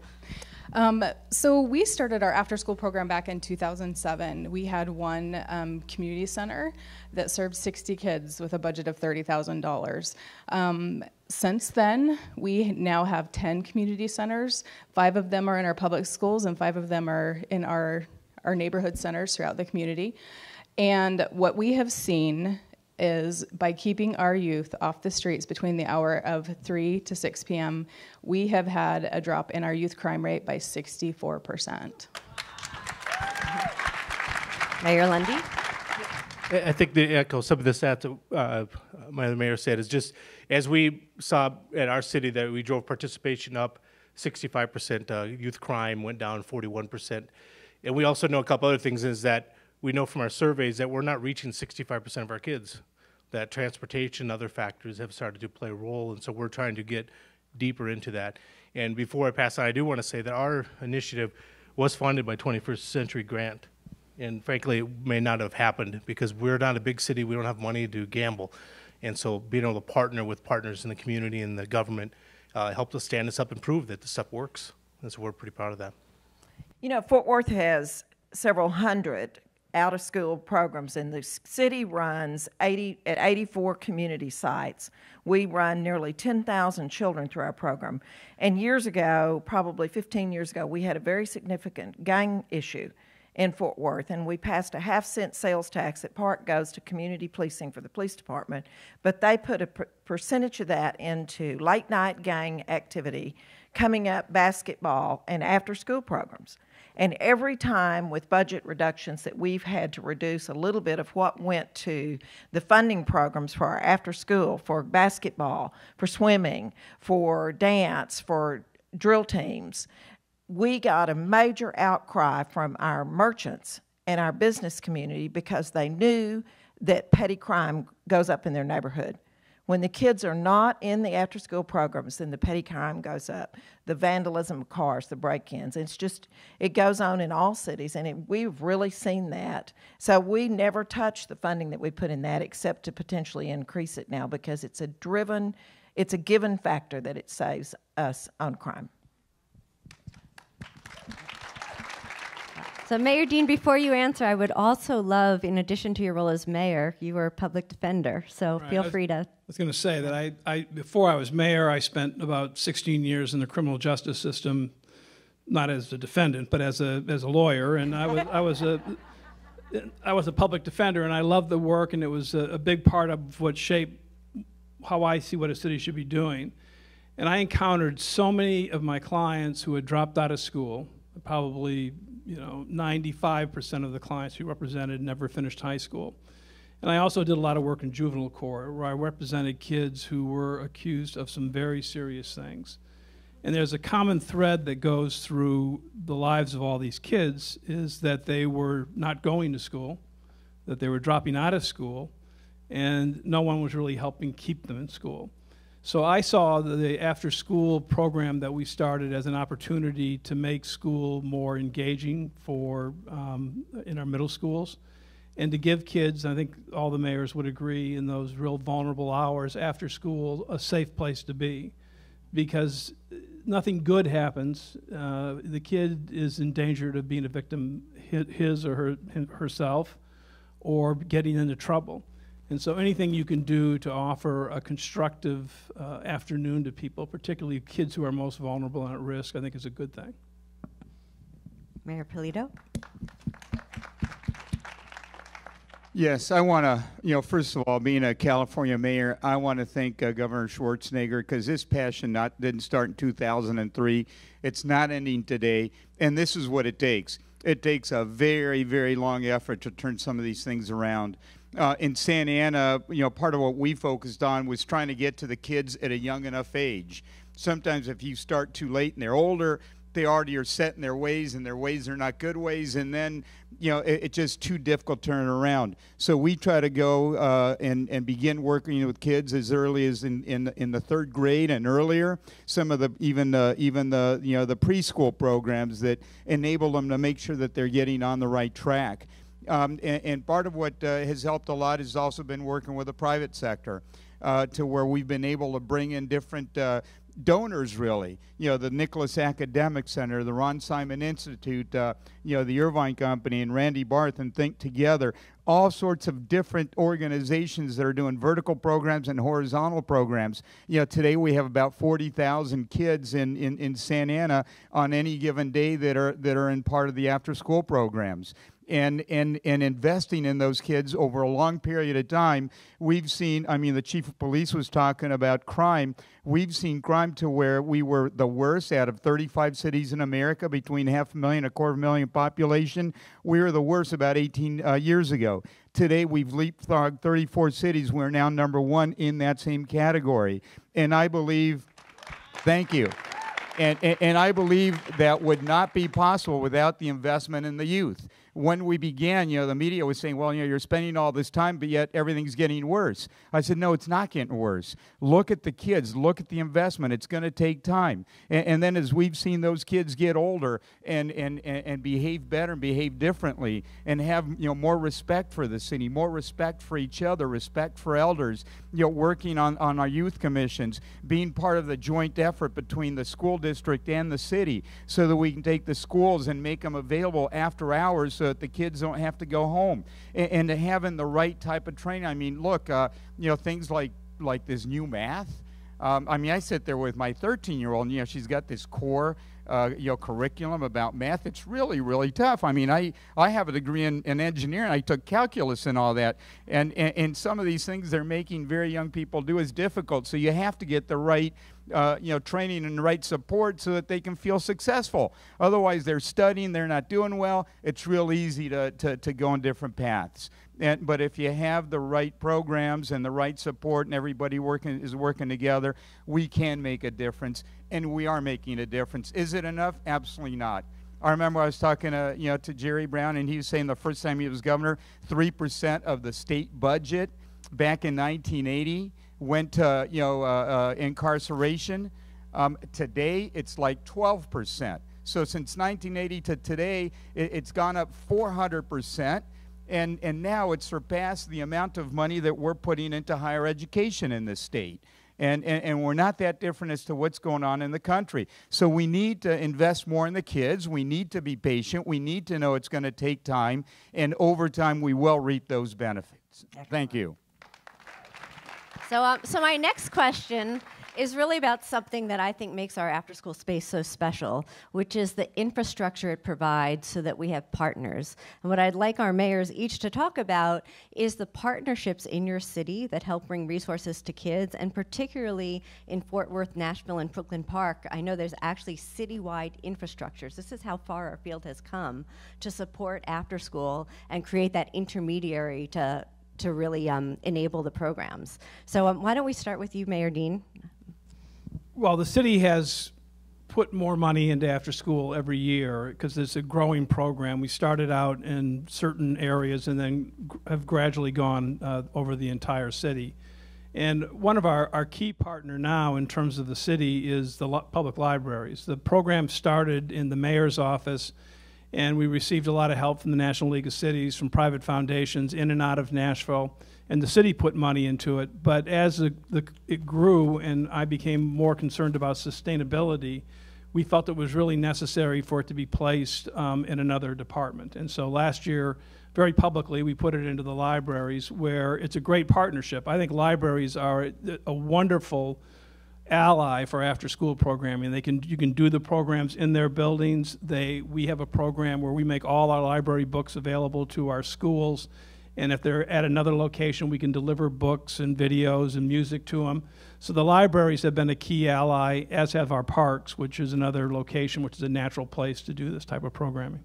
So we started our after-school program back in 2007. We had one community center that served 60 kids with a budget of $30,000. Since then, we now have 10 community centers. 5 of them are in our public schools, and 5 of them are in our neighborhood centers throughout the community. And what we have seen is by keeping our youth off the streets between the hour of 3 to 6 p.m., we have had a drop in our youth crime rate by 64%. Mayor Lundy? I think to echo some of the stats that my mayor said is just as we saw at our city that we drove participation up 65%, youth crime went down 41%. And we also know a couple other things is that we know from our surveys that we're not reaching 65% of our kids, that transportation and other factors have started to play a role, and so we're trying to get deeper into that. And before I pass on, I do want to say that our initiative was funded by 21st Century Grant, and frankly, it may not have happened because we're not a big city, we don't have money to gamble. And so being able to partner with partners in the community and the government helped us stand this up and prove that this stuff works, and so we're pretty proud of that. You know, Fort Worth has several hundred out-of-school programs, and the city runs at 84 community sites. We run nearly 10,000 children through our program. And years ago, probably 15 years ago, we had a very significant gang issue in Fort Worth, and we passed a half-cent sales tax that part goes to community policing for the police department, but they put a percentage of that into late-night gang activity, coming up basketball, and after-school programs. And every time with budget reductions that we've had to reduce a little bit of what went to the funding programs for our after school, for basketball, for swimming, for dance, for drill teams, we got a major outcry from our merchants and our business community because they knew that petty crime goes up in their neighborhood. When the kids are not in the after-school programs, then the petty crime goes up, the vandalism of cars, the break-ins. It's just, it goes on in all cities, and we've really seen that. So we never touch the funding that we put in that except to potentially increase it now because it's a given factor that it saves us on crime. So Mayor Dean, before you answer, I would also love, in addition to your role as mayor, you were a public defender, so feel free to. I was going to say that I before I was mayor, I spent about 16 years in the criminal justice system, not as a defendant, but as a lawyer, and I was a public defender, and I loved the work, and it was a big part of what shaped how I see what a city should be doing. And I encountered so many of my clients who had dropped out of school, probably 95% of the clients we represented never finished high school. And I also did a lot of work in juvenile court where I represented kids who were accused of some very serious things. And there's a common thread that goes through the lives of all these kids is that they were not going to school, that they were dropping out of school, and no one was really helping keep them in school. So I saw the after-school program that we started as an opportunity to make school more engaging for in our middle schools, and to give kids, I think all the mayors would agree, in those real vulnerable hours after school, a safe place to be, because nothing good happens. The kid is in danger of being a victim, his or herself, or getting into trouble. And so anything you can do to offer a constructive afternoon to people, particularly kids who are most vulnerable and at risk, I think is a good thing. Mayor Polito? Yes, I want to, first of all, being a California mayor, I want to thank Governor Schwarzenegger, because this passion didn't start in 2003. It's not ending today, and this is what it takes. It takes a very, very long effort to turn some of these things around. In Santa Ana, part of what we focused on was trying to get to the kids at a young enough age. Sometimes if you start too late and they're older, they already are set in their ways, and their ways are not good ways, and then it's just too difficult to turn around. So we try to go and begin working with kids as early as in the third grade and earlier. Some of the even the preschool programs that enable them to make sure that they're getting on the right track. And part of what has helped a lot has also been working with the private sector to where we've been able to bring in different donors, really. The Nicholas Academic Center, the Ron Simon Institute, the Irvine Company, and Randy Barth, and Think Together. All sorts of different organizations that are doing vertical programs and horizontal programs. Today we have about 40,000 kids in Santa Ana on any given day that are in part of the after-school programs. And investing in those kids over a long period of time, we've seen, the chief of police was talking about crime. We've seen crime to where we were the worst out of 35 cities in America, between 500,000 and 250,000 population. We were the worst about 18 years ago. Today, we've leapfrogged 34 cities. We're now #1 in that same category. And I believe, thank you. And I believe that would not be possible without the investment in the youth. When we began, the media was saying, well, you're spending all this time, but yet everything's getting worse. I said, no, it's not getting worse. Look at the kids. Look at the investment. It's going to take time. And then as we've seen those kids get older and behave better and behave differently and have, more respect for the city, more respect for each other, respect for elders, working on our youth commissions, being part of the joint effort between the school district and the city so that we can take the schools and make them available after hours so that the kids don't have to go home, and having the right type of training. Look, things like this new math. I sit there with my 13-year-old, and she's got this core curriculum about math. It's really, really tough. I have a degree in engineering. I took calculus and all that, and some of these things they're making very young people do is difficult. So you have to get the right training and the right support so that they can feel successful. Otherwise, they're studying, they're not doing well. It's real easy to go on different paths. But if you have the right programs and the right support and everybody is working together, we can make a difference, and we are making a difference. Is it enough? Absolutely not. I remember I was talking to Jerry Brown, and he was saying the first time he was governor, 3% of the state budget back in 1980 went to incarceration. Today, it's like 12%. So since 1980 to today, it's gone up 400%. And now it's surpassed the amount of money that we're putting into higher education in this state. And we're not that different as to what's going on in the country. So we need to invest more in the kids. We need to be patient. We need to know it's going to take time. And over time, we will reap those benefits. Excellent. Thank you. So my next question is really about something that I think makes our after-school space so special, which is the infrastructure it provides so that we have partners. And what I'd like our mayors each to talk about is the partnerships in your city that help bring resources to kids, and particularly in Fort Worth, Nashville, and Brooklyn Park, I know there's actually citywide infrastructures. This is how far our field has come to support after-school and create that intermediary to really enable the programs. So why don't we start with you, Mayor Dean? Well, the city has put more money into after school every year because it's a growing program. We started out in certain areas and then have gradually gone over the entire city. And one of our key partner now in terms of the city is the public libraries. The program started in the mayor's office, and we received a lot of help from the National League of Cities, from private foundations in and out of Nashville, and the city put money into it. But as it grew and I became more concerned about sustainability, we felt it was really necessary for it to be placed in another department. And so last year, very publicly, we put it into the libraries, where it's a great partnership. I think libraries are a wonderful ally for after-school programming. You can do the programs in their buildings. We have a program where we make all our library books available to our schools, and if they're at another location, we can deliver books and videos and music to them. So the libraries have been a key ally, as have our parks, which is another location, which is a natural place to do this type of programming.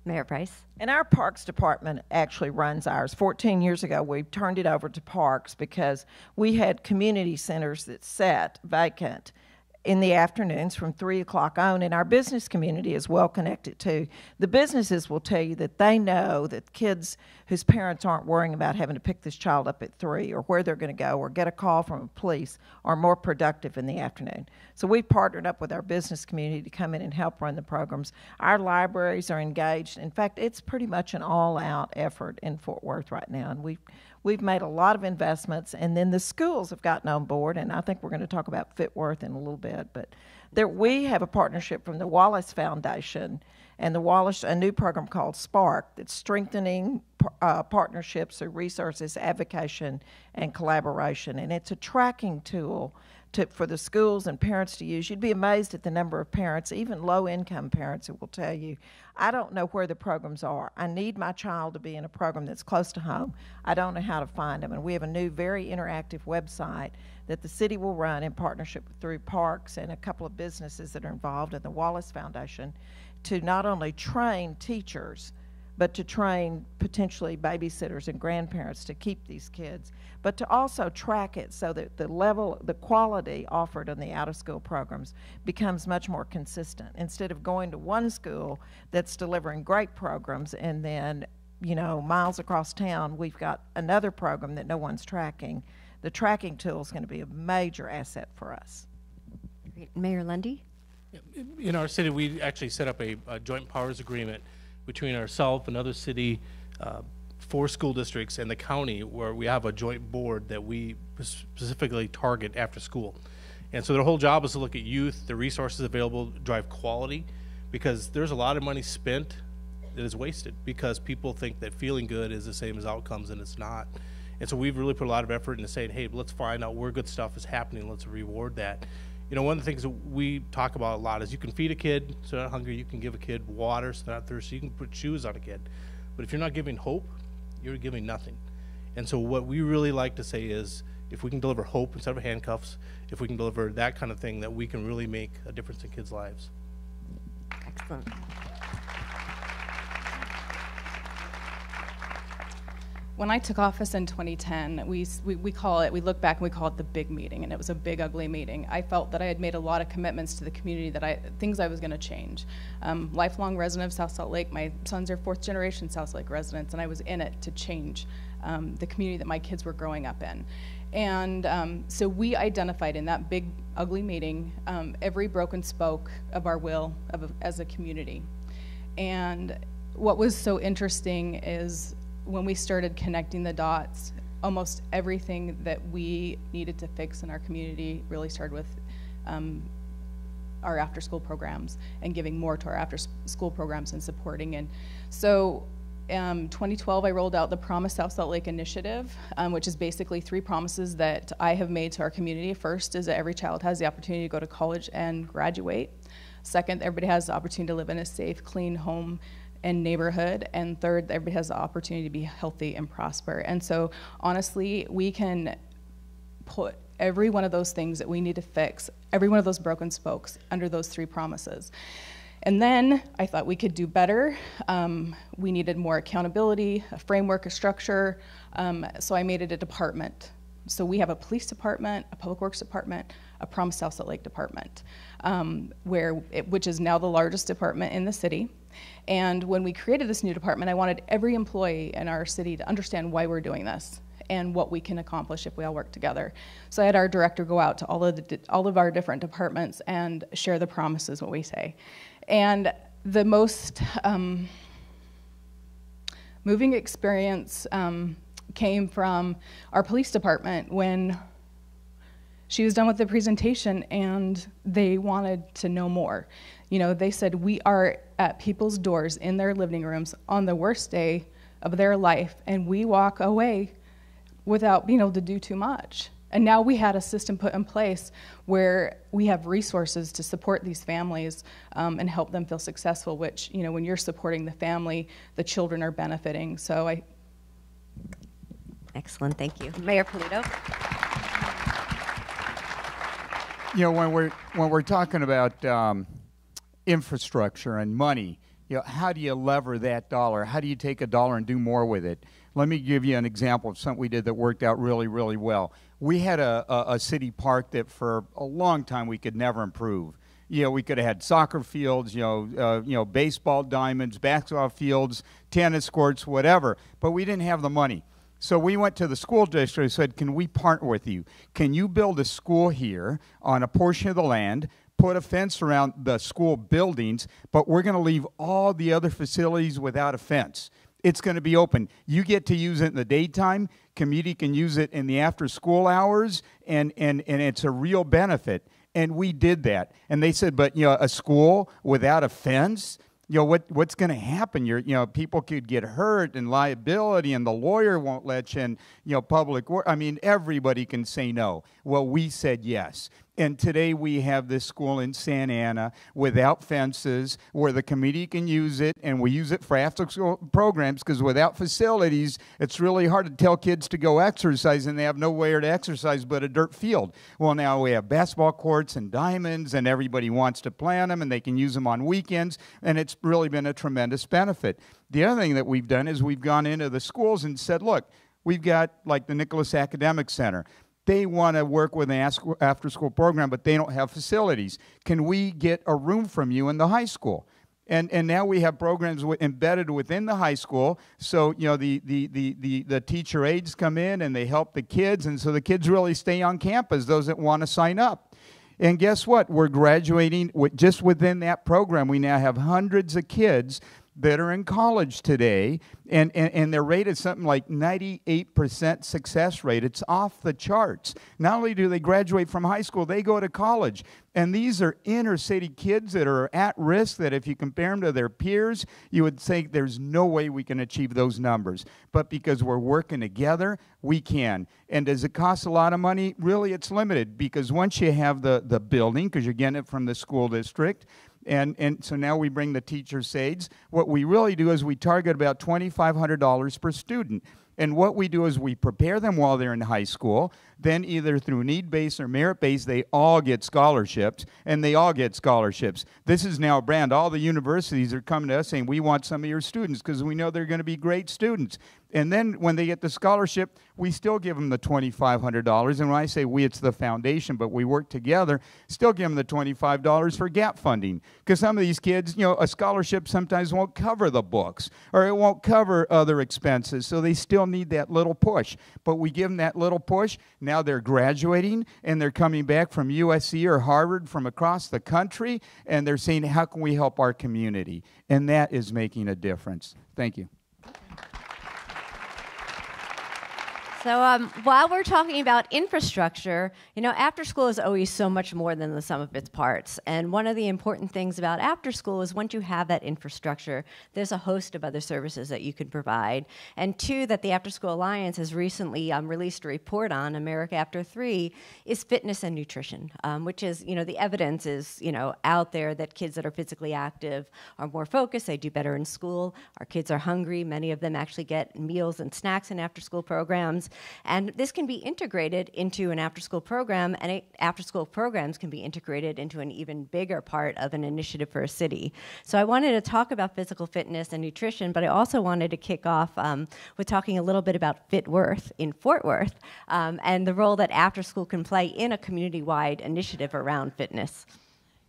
Mayor Price. And our Parks Department actually runs ours. 14 years ago, we turned it over to Parks because we had community centers that sat vacant in the afternoons from 3 o'clock on, and our business community is well connected too. The businesses will tell you that they know that kids whose parents aren't worrying about having to pick this child up at 3 or where they're going to go or get a call from the police are more productive in the afternoon. So we've partnered up with our business community to come in and help run the programs. Our libraries are engaged. In fact, it's pretty much an all-out effort in Fort Worth right now, and we've made a lot of investments, and then the schools have gotten on board, and I think we're going to talk about Fitworth in a little bit, but we have a partnership from the Wallace Foundation and a new program called Spark that's strengthening partnerships through resources, advocation, and collaboration, and it's a tracking tool for the schools and parents to use. You'd be amazed at the number of parents, even low-income parents, who will tell you, I don't know where the programs are. I need my child to be in a program that's close to home. I don't know how to find them. And we have a new, very interactive website that the city will run in partnership through Parks and a couple of businesses that are involved in the Wallace Foundation to not only train teachers, but to train potentially babysitters and grandparents to keep these kids, but to also track it so that the quality offered on the out-of-school programs becomes much more consistent. Instead of going to one school that's delivering great programs and then, miles across town, we've got another program that no one's tracking. The tracking tool is going to be a major asset for us. Mayor Lundy? In our city, we actually set up a joint powers agreement between ourselves and other city, 4 school districts and the county, where we have a joint board that we specifically target after school. And so their whole job is to look at youth, the resources available, drive quality, because there's a lot of money spent that is wasted because people think that feeling good is the same as outcomes, and it's not. And so we've really put a lot of effort into saying, hey, let's find out where good stuff is happening, let's reward that. One of the things that we talk about a lot is you can feed a kid so they're not hungry, you can give a kid water so they're not thirsty, you can put shoes on a kid. But if you're not giving hope, you're giving nothing. And so what we really like to say is, if we can deliver hope instead of handcuffs, if we can deliver that kind of thing, that we can really make a difference in kids' lives. Excellent. When I took office in 2010, we look back and we call it the big meeting, and it was a big, ugly meeting. I felt that I had made a lot of commitments to the community, things I was going to change. Lifelong resident of South Salt Lake, my sons are 4th generation South Salt Lake residents, and I was in it to change the community that my kids were growing up in. And so we identified in that big, ugly meeting every broken spoke of our will as a community. And what was so interesting is, when we started connecting the dots, almost everything that we needed to fix in our community really started with our after-school programs and giving more to our after-school programs and supporting. And so 2012, I rolled out the Promise South Salt Lake initiative, which is basically 3 promises that I have made to our community. First is that every child has the opportunity to go to college and graduate. Second, everybody has the opportunity to live in a safe, clean home and neighborhood. And third, everybody has the opportunity to be healthy and prosper. And so honestly, we can put every one of those things that we need to fix, every one of those broken spokes, under those 3 promises. And then I thought we could do better. We needed more accountability, a framework, a structure. So I made it a department. So we have a police department, a public works department, a Promise South Salt Lake department, which is now the largest department in the city. And when we created this new department, I wanted every employee in our city to understand why we're doing this. and what we can accomplish if we all work together. So I had our director go out to all of our different departments and share the promises, what we say. And the most moving experience came from our police department when she was done with the presentation and they wanted to know more. You know, they said, we are at people's doors in their living rooms on the worst day of their life, and we walk away without being able to do too much. And now we had a system put in place where we have resources to support these families and help them feel successful, which, you know, when you're supporting the family, the children are benefiting. So Excellent, thank you. Mayor Polito. You know, when we're talking about infrastructure and money, you know, how do you lever that dollar? How do you take a dollar and do more with it? Let me give you an example of something we did that worked out really, really well. We had a city park that for a long time we could never improve. You know, we could have had soccer fields, you know, baseball diamonds, basketball fields, tennis courts, whatever, but we didn't have the money. So we went to the school district and said, can we partner with you? Can you build a school here on a portion of the land, put a fence around the school buildings, but we're going to leave all the other facilities without a fence. It's going to be open. You get to use it in the daytime. Community can use it in the after-school hours, and it's a real benefit. And we did that. And they said, but, you know, a school without a fence, you know, what's going to happen? You know, people could get hurt and liability, and the lawyer won't let you in, you know, public work. I mean, everybody can say no. Well, we said yes. And today we have this school in Santa Ana without fences where the community can use it, and we use it for after-school programs because without facilities, it's really hard to tell kids to go exercise, and they have nowhere to exercise but a dirt field. Well, now we have basketball courts and diamonds, and everybody wants to play on them, and they can use them on weekends, and it's really been a tremendous benefit. The other thing that we've done is we've gone into the schools and said, look, we've got like the Nicholas Academic Center. They want to work with an after-school program, but they don't have facilities. Can we get a room from you in the high school? And now we have programs embedded within the high school. So, you know, the teacher aides come in and they help the kids, and so the kids really stay on campus, those that want to sign up. And guess what? We're graduating just within that program. We now have hundreds of kids that are in college today, and they're rated something like 98% success rate. It's off the charts. Not only do they graduate from high school, they go to college. And these are inner city kids that are at risk, that if you compare them to their peers, you would say there's no way we can achieve those numbers. But because we're working together, we can. And does it cost a lot of money? Really, it's limited, because once you have the building, because you're getting it from the school district, and so now we bring the teacher's aides. What we really do is we target about $2,500 per student. And what we do is we prepare them while they're in high school. Then either through need-based or merit-based, they all get scholarships, and they all get scholarships. This is now a brand. All the universities are coming to us saying, we want some of your students because we know they're going to be great students. And then when they get the scholarship, we still give them the $2,500. And when I say we, it's the foundation, but we work together, still give them the $25 for gap funding. Because some of these kids, you know, a scholarship sometimes won't cover the books, or it won't cover other expenses, so they still need that little push. But we give them that little push. Now they're graduating, and they're coming back from USC or Harvard from across the country, and they're saying, how can we help our community? And that is making a difference. Thank you. So while we're talking about infrastructure, you know, after school is always so much more than the sum of its parts. And one of the important things about after school is once you have that infrastructure, there's a host of other services that you can provide. And two, that the After School Alliance has recently released a report on, America After 3, is fitness and nutrition, which is, you know, the evidence is, you know, out there that kids that are physically active are more focused, they do better in school, our kids are hungry, many of them actually get meals and snacks in after-school programs. And this can be integrated into an after-school program, and after-school programs can be integrated into an even bigger part of an initiative for a city. So I wanted to talk about physical fitness and nutrition, but I also wanted to kick off with talking a little bit about Fit Worth in Fort Worth and the role that after-school can play in a community-wide initiative around fitness.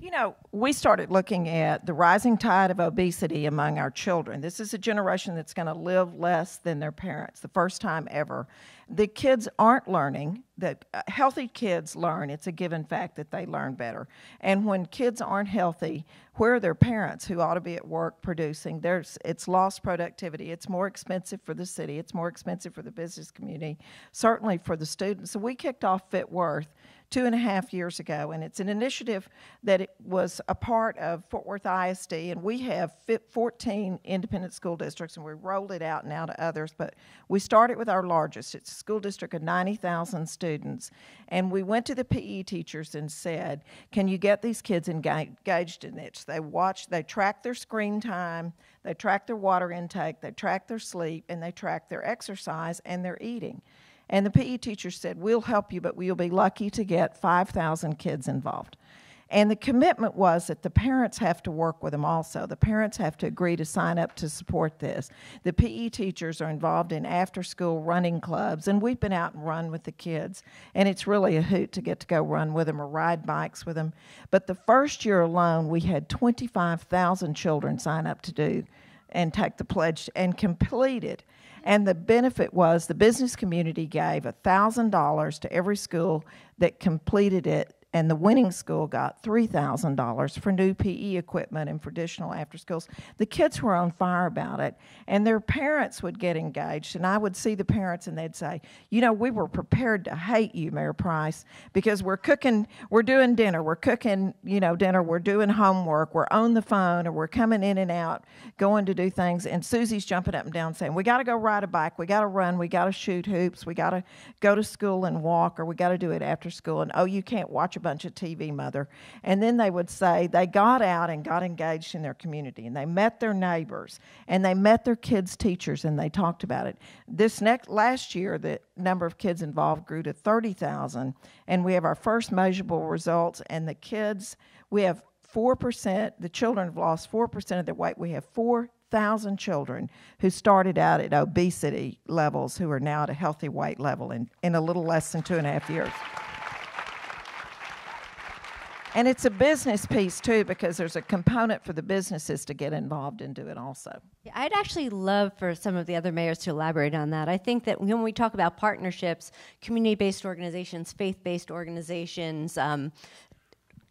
You know, we started looking at the rising tide of obesity among our children. This is a generation that's going to live less than their parents, the first time ever. The kids aren't learning. That healthy kids learn. It's a given fact that they learn better. And when kids aren't healthy, where are their parents who ought to be at work producing? It's lost productivity. It's more expensive for the city. It's more expensive for the business community, certainly for the students. So we kicked off Fit Worth 2.5 years ago, and it's an initiative that it was a part of Fort Worth ISD, and we have 14 independent school districts, and we rolled it out now to others, but we started with our largest. It's a school district of 90,000 students, and we went to the PE teachers and said, can you get these kids engaged in this? They track their screen time, they track their water intake, they track their sleep, and they track their exercise and their eating. And the PE teacher said, we'll help you, but we'll be lucky to get 5,000 kids involved. And the commitment was that the parents have to work with them also. The parents have to agree to sign up to support this. The PE teachers are involved in after-school running clubs, and we've been out and run with the kids. And it's really a hoot to get to go run with them or ride bikes with them. But the first year alone, we had 25,000 children sign up to do and take the pledge and complete it. And the benefit was the business community gave $1,000 to every school that completed it, and the winning school got $3,000 for new PE equipment and for additional after schools. The kids were on fire about it, and their parents would get engaged, and I would see the parents and they'd say, you know, we were prepared to hate you, Mayor Price, because we're cooking, we're doing dinner, we're cooking, you know, dinner, we're doing homework, we're on the phone, or we're coming in and out, going to do things, and Susie's jumping up and down saying, we got to go ride a bike, we got to run, we got to shoot hoops, we got to go to school and walk, or we got to do it after school, and oh, you can't watch a bunch of TV, Mother. And then they would say they got out and got engaged in their community, and they met their neighbors, and they met their kids' teachers, and they talked about it. Last year, the number of kids involved grew to 30,000, and we have our first measurable results, and the kids, we have 4%, the children have lost 4% of their weight. We have 4,000 children who started out at obesity levels who are now at a healthy weight level in a little less than 2.5 years. And it's a business piece, too, because there's a component for the businesses to get involved and do it also. I'd actually love for some of the other mayors to elaborate on that. I think that when we talk about partnerships, community-based organizations, faith-based organizations,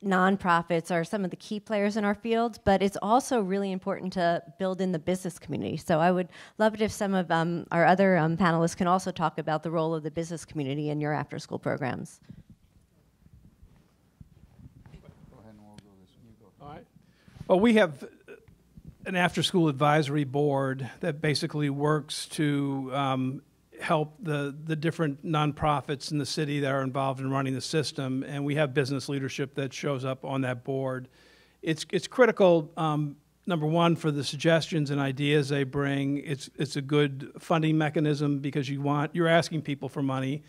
nonprofits are some of the key players in our field, but it's also really important to build in the business community. So I would love it if some of our other panelists can also talk about the role of the business community in your after-school programs. Well, we have an after-school advisory board that basically works to help the different nonprofits in the city that are involved in running the system, and we have business leadership that shows up on that board. It's critical, number one, for the suggestions and ideas they bring. It's a good funding mechanism because you're asking people for money,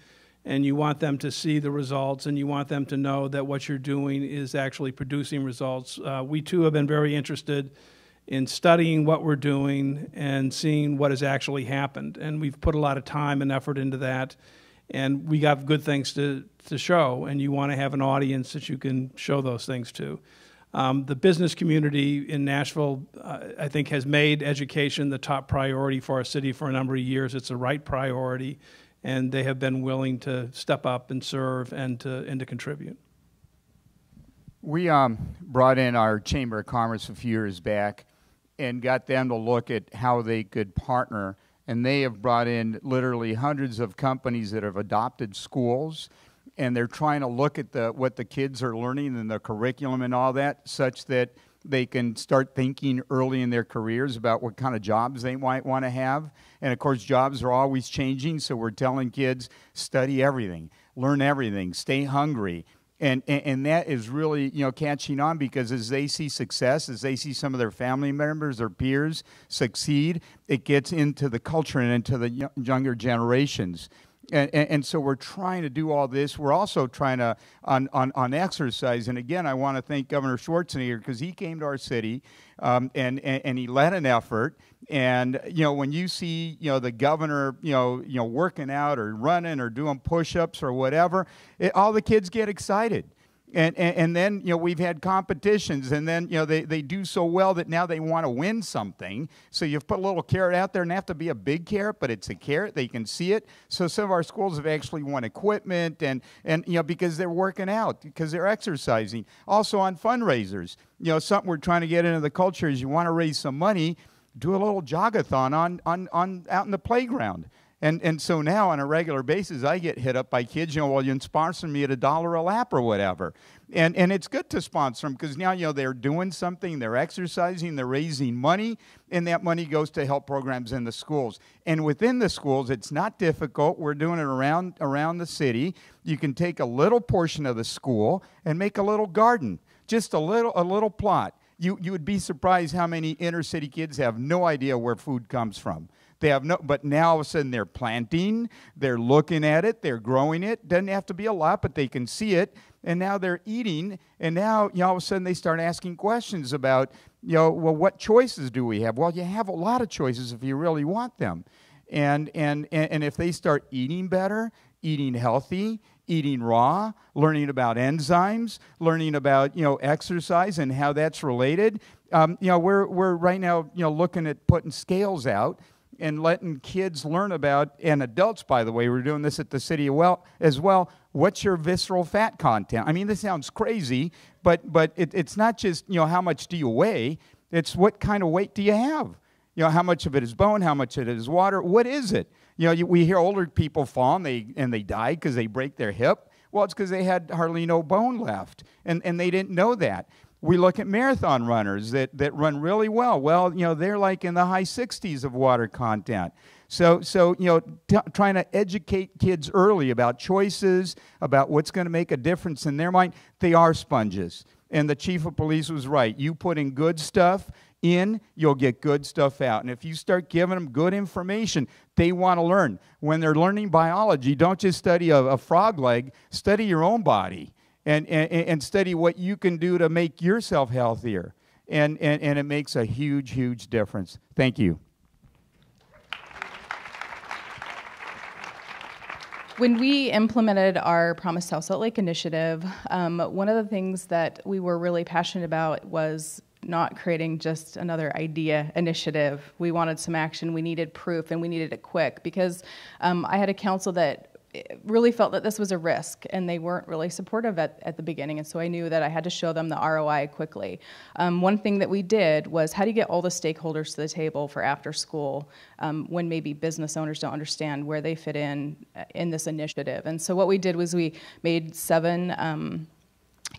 and you want them to see the results, and you want them to know that what you're doing is actually producing results. We, too, have been very interested in studying what we're doing and seeing what has actually happened. And we've put a lot of time and effort into that, and we got good things to show, and you want to have an audience that you can show those things to. The business community in Nashville, I think, has made education the top priority for our city for a number of years. It's the right priority, and they have been willing to step up and serve and to contribute. We brought in our Chamber of Commerce a few years back and got them to look at how they could partner, and they have brought in literally hundreds of companies that have adopted schools, and they're trying to look at what the kids are learning in the curriculum and all that, such that they can start thinking early in their careers about what kind of jobs they might want to have. And of course, jobs are always changing, so we're telling kids, study everything, learn everything, stay hungry. And that is really, catching on, because as they see success, as they see some of their family members or peers succeed, it gets into the culture and into the younger generations. And so we're trying to do all this. We're also trying to, on exercise, and again, I want to thank Governor Schwarzenegger, because he came to our city and he led an effort. And, when you see, the governor, working out or running or doing push-ups or whatever, all the kids get excited. And then, we've had competitions, and then, they do so well that now they want to win something. So you've put a little carrot out there, and have to be a big carrot, but it's a carrot. They can see it. So some of our schools have actually won equipment, and because they're working out, because they're exercising. Also on fundraisers, something we're trying to get into the culture is you want to raise some money, do a little jogathon on out in the playground. And so now on a regular basis, I get hit up by kids, well, you can sponsor me at $1 a lap or whatever. And it's good to sponsor them because now, they're doing something, they're exercising, they're raising money, and that money goes to help programs in the schools. And within the schools, it's not difficult. We're doing it around the city. You can take a little portion of the school and make a little garden, just a little plot. You would be surprised how many inner city kids have no idea where food comes from. They have but now all of a sudden they're planting, they're looking at it, they're growing it. Doesn't have to be a lot, but they can see it. And now they're eating, and now all of a sudden they start asking questions about, well, what choices do we have? Well, you have a lot of choices if you really want them. And if they start eating better, eating healthy, eating raw, learning about enzymes, learning about exercise and how that's related. We're right now looking at putting scales out and letting kids learn about, and adults, by the way, we're doing this at the city as well. What's your visceral fat content? I mean, this sounds crazy, but it's not just how much do you weigh. It's what kind of weight do you have? How much of it is bone? How much of it is water? What is it? We hear older people fall and they die because they break their hip. Well, it's because they had hardly no bone left, and they didn't know that. We look at marathon runners that run really well. Well, they're like in the high 60s of water content. So trying to educate kids early about choices, about what's going to make a difference in their mind. They are sponges. And the chief of police was right. You put in good stuff in, you'll get good stuff out. And if you start giving them good information, they want to learn. When they're learning biology, don't just study a frog leg, study your own body. And study what you can do to make yourself healthier. And it makes a huge, huge difference. Thank you. When we implemented our Promise South Salt Lake initiative, one of the things that we were really passionate about was not creating just another idea initiative. We wanted some action, we needed proof, and we needed it quick because I had a council that really felt that this was a risk, and they weren't really supportive at the beginning, and so I knew that I had to show them the ROI quickly. One thing that we did was how do you get all the stakeholders to the table for after school when maybe business owners don't understand where they fit in this initiative. And so what we did was we made 7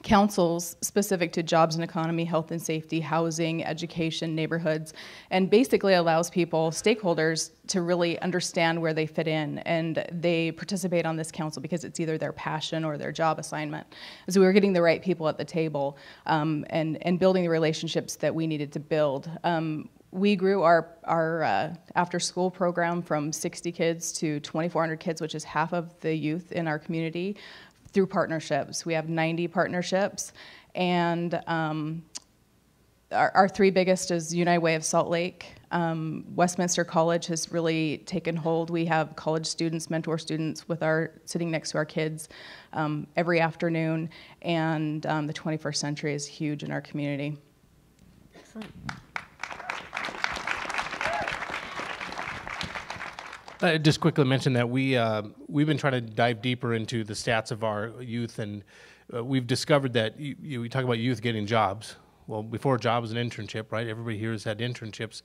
councils specific to jobs and economy, health and safety, housing, education, neighborhoods, and basically allows people, stakeholders, to really understand where they fit in. And they participate on this council because it's either their passion or their job assignment. So we were getting the right people at the table and building the relationships that we needed to build. We grew our after-school program from 60 kids to 2,400 kids, which is half of the youth in our community, through partnerships. We have 90 partnerships, and our 3 biggest is United Way of Salt Lake. Westminster College has really taken hold. We have college students, mentor students sitting next to our kids every afternoon, and the 21st Century is huge in our community. Excellent. Just quickly mention that we've been trying to dive deeper into the stats of our youth, and we've discovered that we talk about youth getting jobs. Well, before a job was an internship, right? Everybody here has had internships.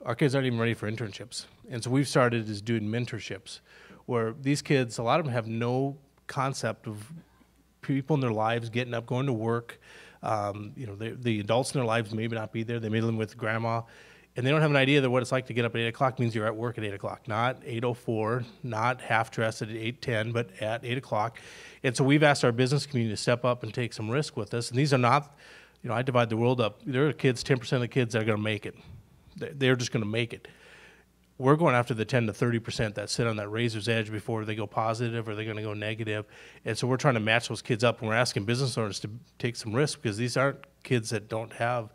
Our kids aren't even ready for internships, and so we've started as doing mentorships, where these kids, a lot of them have no concept of people in their lives getting up, going to work. The adults in their lives may not be there. They may live with grandma. And they don't have an idea that what it's like to get up at 8 o'clock means you're at work at 8 o'clock, not 8:04, not half-dressed at 8:10, but at 8 o'clock. And so we've asked our business community to step up and take some risk with us. And these are not, I divide the world up. There are kids, 10% of the kids that are going to make it. They're just going to make it. We're going after the 10 to 30% that sit on that razor's edge before they go positive or they're going to go negative. And so we're trying to match those kids up, and we're asking business owners to take some risk because these aren't kids that don't have.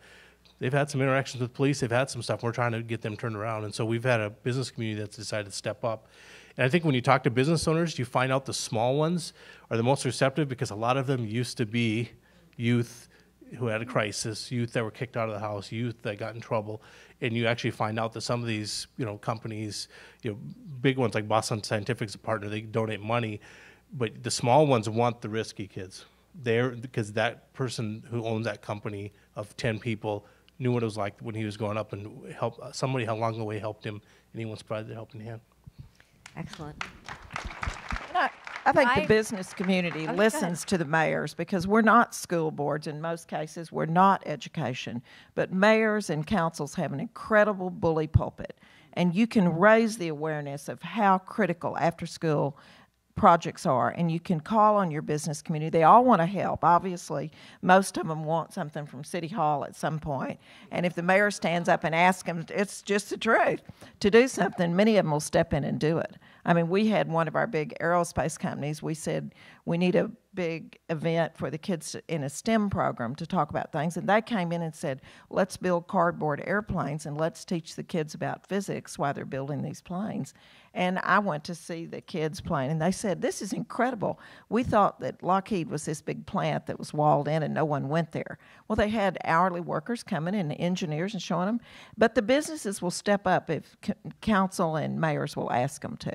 They've had some interactions with police. They've had some stuff. We're trying to get them turned around. And so we've had a business community that's decided to step up. And I think when you talk to business owners, you find out the small ones are the most receptive because a lot of them used to be youth who had a crisis, youth that were kicked out of the house, youth that got in trouble, and you actually find out that some of these, companies, big ones like Boston Scientific's a partner, they donate money, but the small ones want the risky kids. Because that person who owns that company of 10 people knew what it was like when he was growing up and somebody along the way helped him, and he wants to provide the helping hand. Excellent. I think the business community listens to the mayors because we're not school boards. In most cases, we're not education. But mayors and councils have an incredible bully pulpit. And you can raise the awareness of how critical after-school projects are, and you can call on your business community. They all want to help. Obviously, most of them want something from City Hall at some point. And if the mayor stands up and asks them, it's just the truth, to do something, many of them will step in and do it. I mean, we had one of our big aerospace companies, we said, we need a big event for the kids in a STEM program to talk about things. And they came in and said, let's build cardboard airplanes and let's teach the kids about physics while they're building these planes. And I went to see the kids playing, and they said, this is incredible. We thought that Lockheed was this big plant that was walled in and no one went there. Well, they had hourly workers coming and engineers and showing them. But the businesses will step up if council and mayors will ask them to.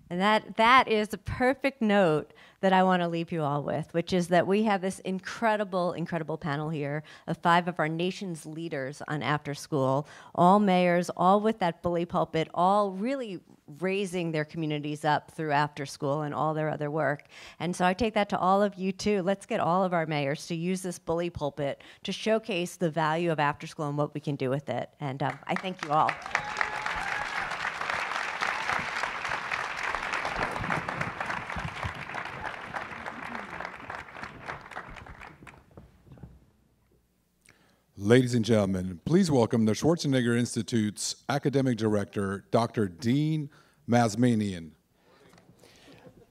And that is a perfect note that I want to leave you all with, which is that we have this incredible, incredible panel here of 5 of our nation's leaders on after school, all mayors, all with that bully pulpit, all really raising their communities up through after school and all their other work. And so I take that to all of you too. Let's get all of our mayors to use this bully pulpit to showcase the value of after school and what we can do with it. And I thank you all. Ladies and gentlemen, please welcome the Schwarzenegger Institute's academic director, Dr. Dean Mazmanian.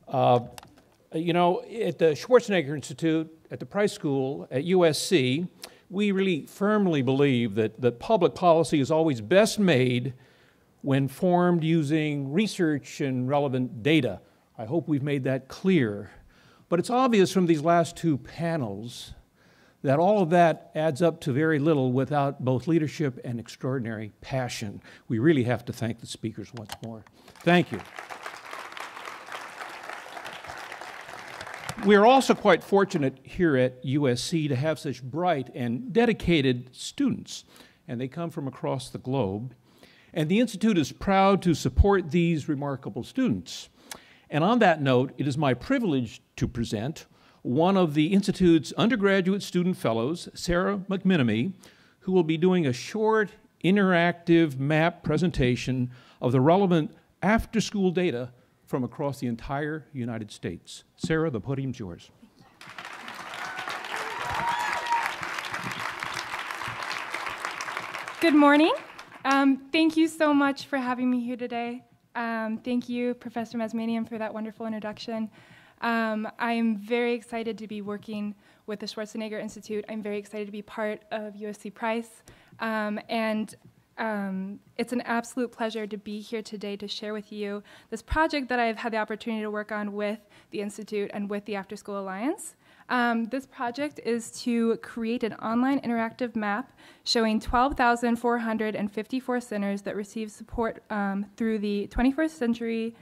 You know, at the Schwarzenegger Institute, at the Price School, at USC, we really firmly believe that public policy is always best made when formed using research and relevant data. I hope we've made that clear. But it's obvious from these last 2 panels that all of that adds up to very little without both leadership and extraordinary passion. We really have to thank the speakers once more. Thank you. We are also quite fortunate here at USC to have such bright and dedicated students, and they come from across the globe. And the Institute is proud to support these remarkable students. And on that note, it is my privilege to present one of the Institute's undergraduate student fellows, Sarah McMenemy, who will be doing a short, interactive map presentation of the relevant after-school data from across the entire United States. Sarah, the podium's yours. Good morning. Thank you so much for having me here today. Thank you, Professor Mazmanian, for that wonderful introduction. I'm very excited to be working with the Schwarzenegger Institute. I'm very excited to be part of USC Price. It's an absolute pleasure to be here today to share with you this project that I've had the opportunity to work on with the Institute and with the After School Alliance. This project is to create an online interactive map showing 12,454 centers that receive support through the 21st Century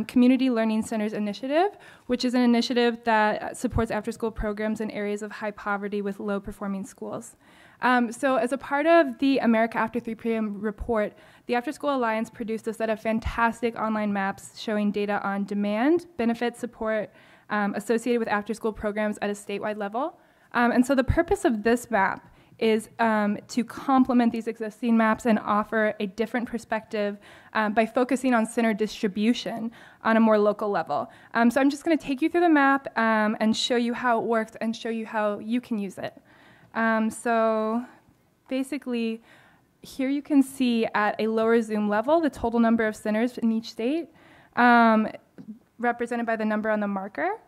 Community Learning Centers Initiative, which is an initiative that supports after-school programs in areas of high poverty with low-performing schools. So as a part of the America After 3 p.m. report, the After School Alliance produced a set of fantastic online maps showing data on demand, benefit, support associated with after-school programs at a statewide level. And so the purpose of this map is to complement these existing maps and offer a different perspective by focusing on center distribution on a more local level. So I'm just going to take you through the map and show you how it works and show you how you can use it. So basically, here you can see at a lower zoom level the total number of centers in each state, represented by the number on the marker.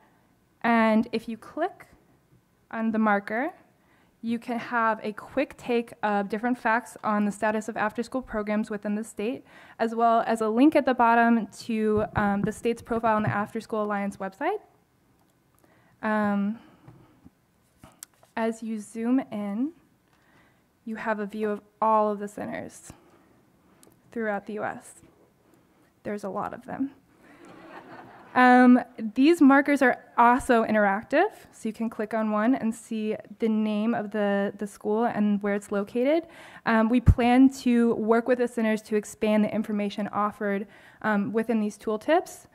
And if you click on the marker, you can have a quick take of different facts on the status of after-school programs within the state, as well as a link at the bottom to the state's profile on the After School Alliance website. As you zoom in, you have a view of all of the centers throughout the U.S. There's a lot of them. These markers are also interactive, so you can click on one and see the name of the school and where it's located. We plan to work with the centers to expand the information offered within these tooltips.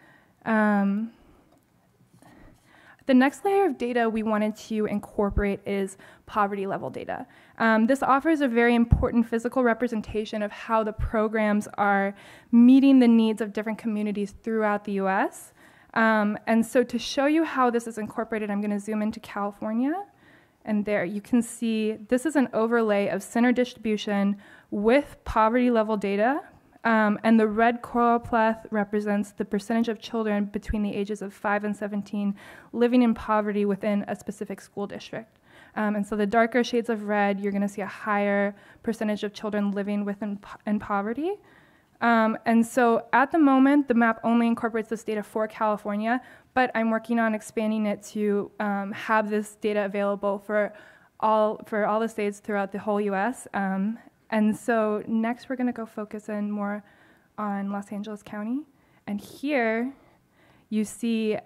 The next layer of data we wanted to incorporate is poverty level data. This offers a very important physical representation of how the programs are meeting the needs of different communities throughout the US. And so to show you how this is incorporated, I'm going to zoom into California. And there you can see this is an overlay of center distribution with poverty level data. And the red choropleth represents the percentage of children between the ages of 5 and 17 living in poverty within a specific school district. And so the darker shades of red, you're going to see a higher percentage of children living in poverty. And so at the moment, the map only incorporates this data for California, but I'm working on expanding it to have this data available for all the states throughout the whole US. And so next we're going to go focus in more on Los Angeles County. And here you see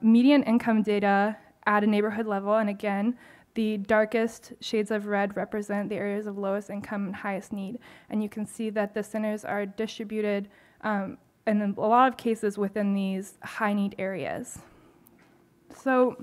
median income data at a neighborhood level. And again, the darkest shades of red represent the areas of lowest income and highest need. And you can see that the centers are distributed in a lot of cases within these high need areas. So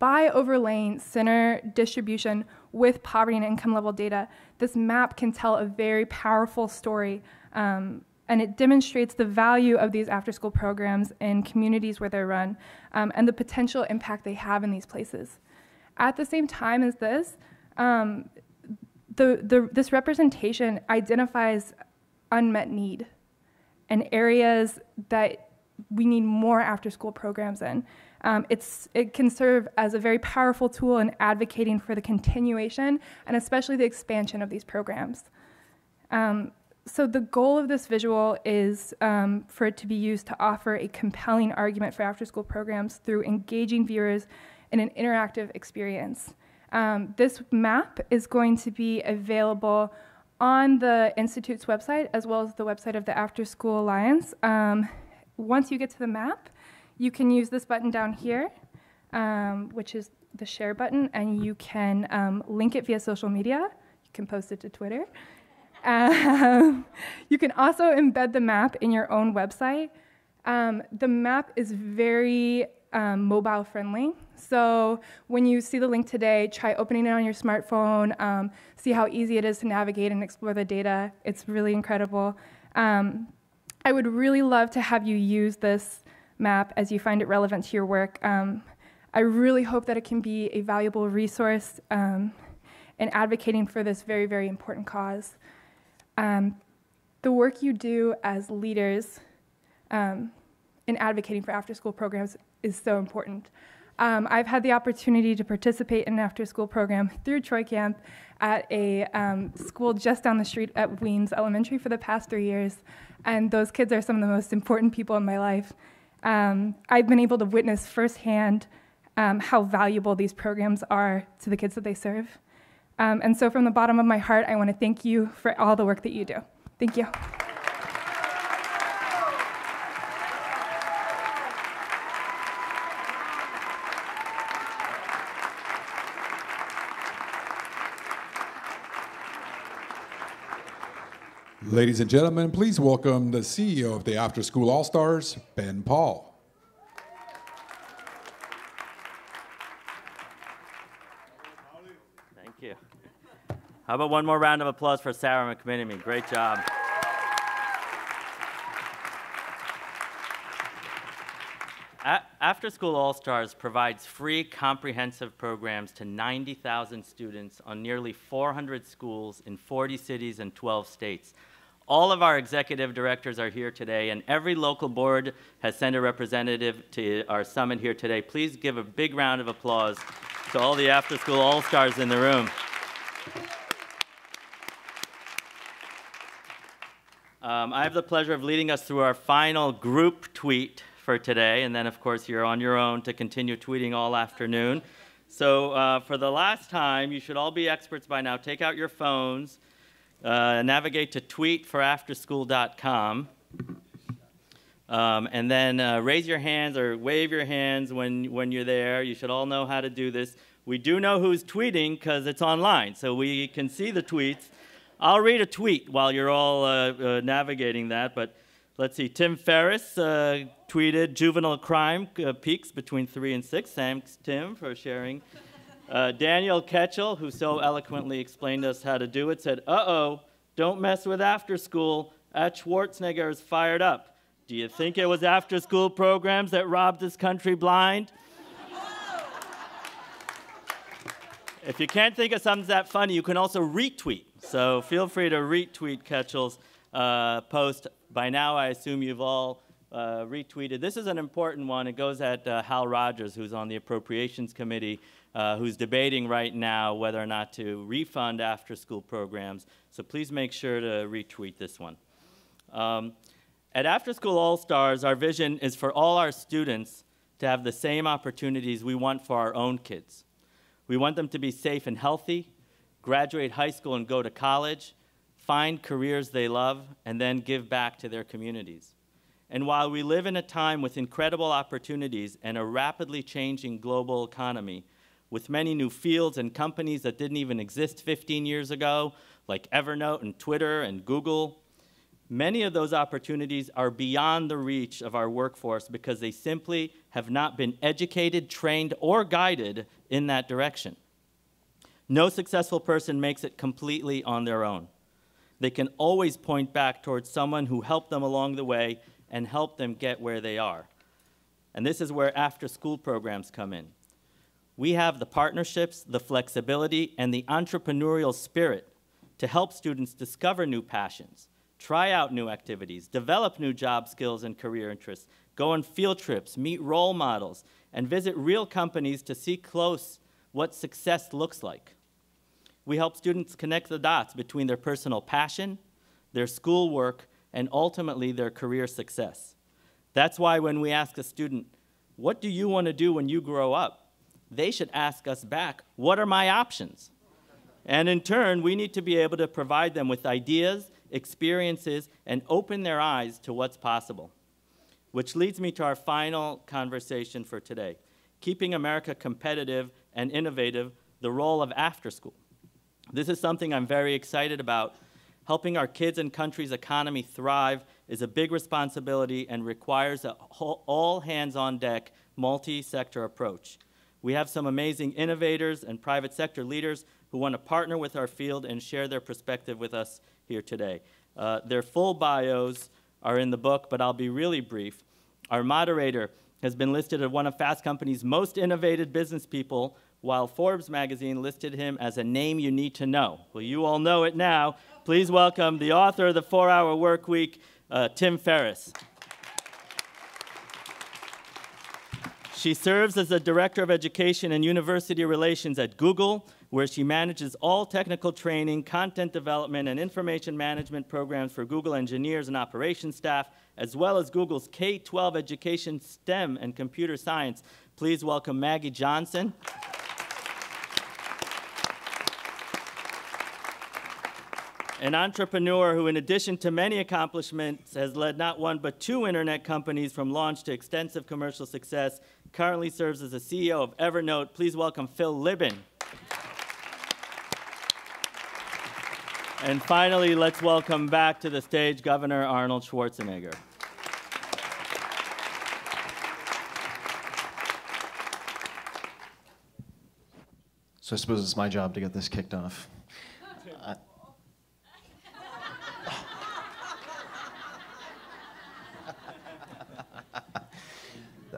by overlaying center distribution with poverty and income level data, this map can tell a very powerful story, and it demonstrates the value of these after-school programs in communities where they're run, and the potential impact they have in these places. At the same time as this, this representation identifies unmet need and areas that we need more after-school programs in. It can serve as a very powerful tool in advocating for the continuation and especially the expansion of these programs. So the goal of this visual is for it to be used to offer a compelling argument for after-school programs through engaging viewers in an interactive experience. This map is going to be available on the Institute's website as well as the website of the After School Alliance. Once you get to the map, you can use this button down here, which is the share button, and you can link it via social media. You can post it to Twitter. You can also embed the map in your own website. The map is very mobile friendly. So when you see the link today, try opening it on your smartphone, see how easy it is to navigate and explore the data. It's really incredible. I would really love to have you use this map as you find it relevant to your work. I really hope that it can be a valuable resource in advocating for this very, very important cause. The work you do as leaders in advocating for after-school programs is so important. I've had the opportunity to participate in an after-school program through Troy Camp at a school just down the street at Weems Elementary for the past 3 years, and those kids are some of the most important people in my life. I've been able to witness firsthand how valuable these programs are to the kids that they serve. And so from the bottom of my heart, I want to thank you for all the work that you do. Thank you. Ladies and gentlemen, please welcome the CEO of the After School All-Stars, Ben Paul. Thank you. How about one more round of applause for Sarah McMiniman? Great job. After School All-Stars provides free comprehensive programs to 90,000 students on nearly 400 schools in 40 cities and 12 states. All of our executive directors are here today, and every local board has sent a representative to our summit here today. Please give a big round of applause To all the after-school all-stars in the room. I have the pleasure of leading us through our final group tweet for today, and then, of course, you're on your own to continue tweeting all afternoon. So for the last time, you should all be experts by now. Take out your phones, navigate to tweetforafterschool.com, and then raise your hands or wave your hands when you're there. You should all know how to do this. We do know who's tweeting because it's online, so we can see the tweets. I'll read a tweet while you're all navigating that, but let's see. Tim Ferriss tweeted, juvenile crime peaks between 3 and 6. Thanks, Tim, for sharing. Daniel Ketchel, who so eloquently explained us how to do it, said, uh-oh, don't mess with after school. At Schwarzenegger is fired up. Do you think it was after-school programs that robbed this country blind? If you can't think of something that funny, you can also retweet. So feel free to retweet Ketchel's post. By now, I assume you've all retweeted. This is an important one. It goes at Hal Rogers, who's on the Appropriations Committee, who's debating right now whether or not to refund after-school programs. So please make sure to retweet this one. At After School All-Stars, our vision is for all our students to have the same opportunities we want for our own kids. We want them to be safe and healthy, graduate high school and go to college, find careers they love, and then give back to their communities. And while we live in a time with incredible opportunities and a rapidly changing global economy, with many new fields and companies that didn't even exist 15 years ago, like Evernote and Twitter and Google, many of those opportunities are beyond the reach of our workforce because they simply have not been educated, trained, or guided in that direction. No successful person makes it completely on their own. They can always point back towards someone who helped them along the way and helped them get where they are. And this is where after-school programs come in. We have the partnerships, the flexibility, and the entrepreneurial spirit to help students discover new passions, try out new activities, develop new job skills and career interests, go on field trips, meet role models, and visit real companies to see close what success looks like. We help students connect the dots between their personal passion, their schoolwork, and ultimately their career success. That's why when we ask a student, what do you want to do when you grow up? They should ask us back, what are my options? And in turn, we need to be able to provide them with ideas, experiences, and open their eyes to what's possible. Which leads me to our final conversation for today, keeping America competitive and innovative, the role of after school. This is something I'm very excited about. Helping our kids and country's economy thrive is a big responsibility and requires an all hands-on-deck, multi-sector approach. We have some amazing innovators and private sector leaders who want to partner with our field and share their perspective with us here today. Their full bios are in the book, but I'll be really brief. Our moderator has been listed as one of Fast Company's most innovative business people, while Forbes magazine listed him as a name you need to know. Well, you all know it now. Please welcome the author of The 4-Hour Workweek, Tim Ferriss. She serves as the Director of Education and University Relations at Google, where she manages all technical training, content development, and information management programs for Google engineers and operations staff, as well as Google's K-12 education, STEM, and computer science. Please welcome Maggie Johnson. An entrepreneur who, in addition to many accomplishments, has led not one but 2 internet companies from launch to extensive commercial success, currently serves as the CEO of Evernote. Please welcome Phil Libin. And finally, let's welcome back to the stage Governor Arnold Schwarzenegger. So I suppose it's my job to get this kicked off.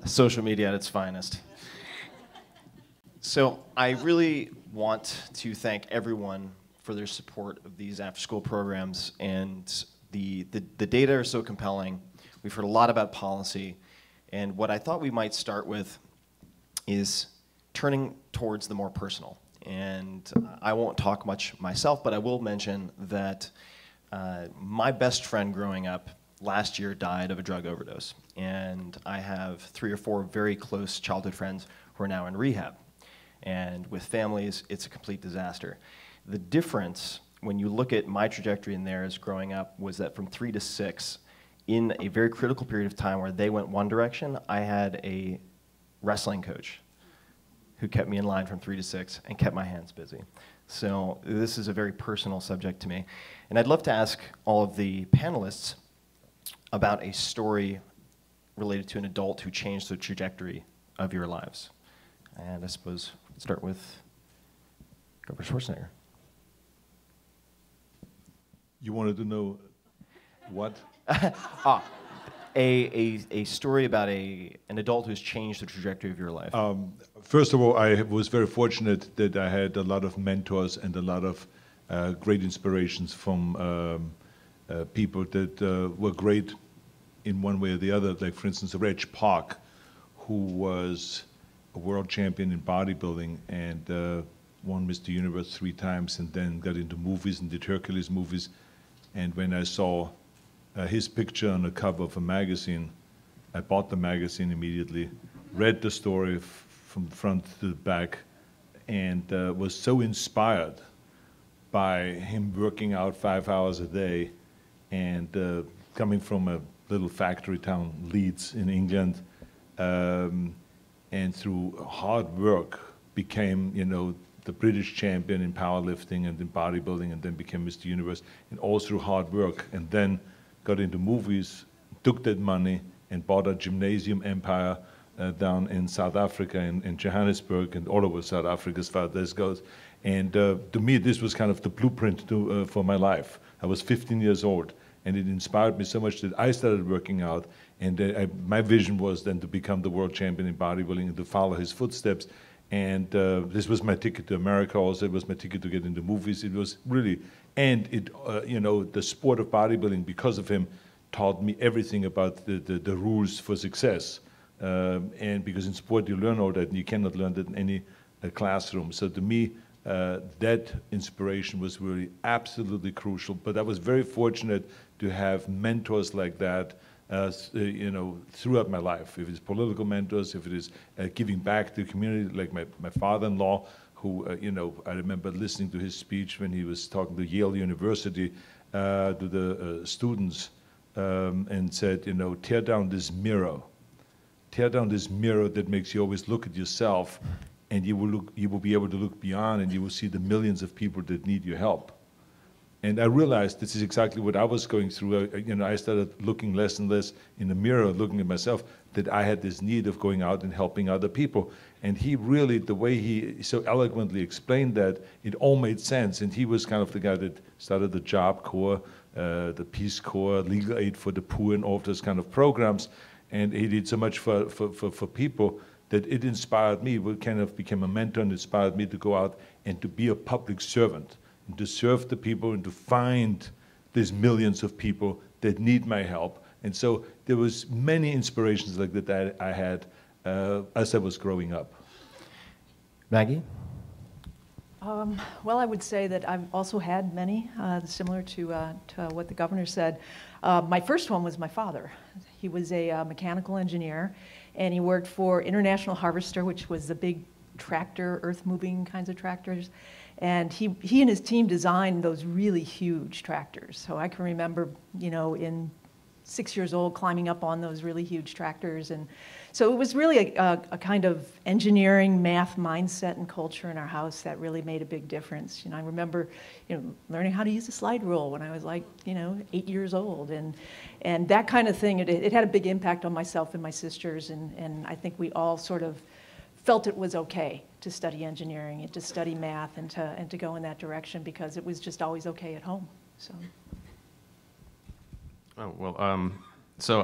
Social media at its finest. So I really want to thank everyone for their support of these after-school programs, and the data are so compelling. We've heard a lot about policy, and what I thought we might start with is turning towards the more personal. And I won't talk much myself, but I will mention that my best friend growing up last year died of a drug overdose. And I have 3 or 4 very close childhood friends who are now in rehab. And with families, it's a complete disaster. The difference, when you look at my trajectory and theirs growing up, was that from 3 to 6, in a very critical period of time where they went one direction, I had a wrestling coach who kept me in line from 3 to 6 and kept my hands busy. So this is a very personal subject to me. And I'd love to ask all of the panelists about a story related to an adult who changed the trajectory of your lives. And I suppose we'll start with Governor Schwarzenegger. You wanted to know what? A story about an adult who's changed the trajectory of your life. First of all, I was very fortunate that I had a lot of mentors and a lot of great inspirations from people that were great in one way or the other. Like, for instance, Reg Park, who was a world champion in bodybuilding and won Mr. Universe 3 times, and then got into movies and did Hercules movies. And when I saw his picture on the cover of a magazine, I bought the magazine immediately, read the story from front to the back, and was so inspired by him working out 5 hours a day and coming from a little factory town, Leeds in England, and through hard work became, you know, the British champion in powerlifting and in bodybuilding, and then became Mr. Universe, and all through hard work, and then got into movies, took that money and bought a gymnasium empire down in South Africa, in Johannesburg, and all over South Africa as far as this goes. And to me, this was kind of the blueprint for my life. I was 15 years old, and it inspired me so much that I started working out, and my vision was then to become the world champion in bodybuilding and to follow his footsteps. And this was my ticket to America also. It was my ticket to get into movies. It was really, and it, you know, the sport of bodybuilding, because of him, taught me everything about the rules for success. And because in sport you learn all that, and you cannot learn that in any classroom. So to me, that inspiration was really absolutely crucial. But I was very fortunate to have mentors like that, you know, throughout my life. If it's political mentors, if it is giving back to the community, like my father-in-law, who, you know, I remember listening to his speech when he was talking to Yale University to the students, and said, you know, tear down this mirror. Tear down this mirror that makes you always look at yourself, and you will be able to look beyond, and you will see the millions of people that need your help. And I realized this is exactly what I was going through. You know, I started looking less and less in the mirror, looking at myself, that I had this need of going out and helping other people. And he really, the way he so eloquently explained that, it all made sense. And he was kind of the guy that started the Job Corps, the Peace Corps, Legal Aid for the Poor, and all of those kind of programs. And he did so much for people that it inspired me. It kind of became a mentor and inspired me to go out and to be a public servant, and to serve the people and to find these millions of people that need my help. And so there was many inspirations like that I had as I was growing up. Maggie? Well, I would say that I've also had many, similar to what the governor said. My first one was my father. He was a mechanical engineer, and he worked for International Harvester, which was the big tractor, earth-moving kinds of tractors. And he and his team designed those really huge tractors. So I can remember, you know, in 6 years old, climbing up on those really huge tractors. And so it was really a kind of engineering, math mindset and culture in our house that really made a big difference. You know, I remember, you know, learning how to use a slide rule when I was like, you know, 8 years old. And that kind of thing, it had a big impact on myself and my sisters. And I think we all sort of felt it was okay to study engineering and to study math and to go in that direction, because it was just always okay at home. So. Oh, well, so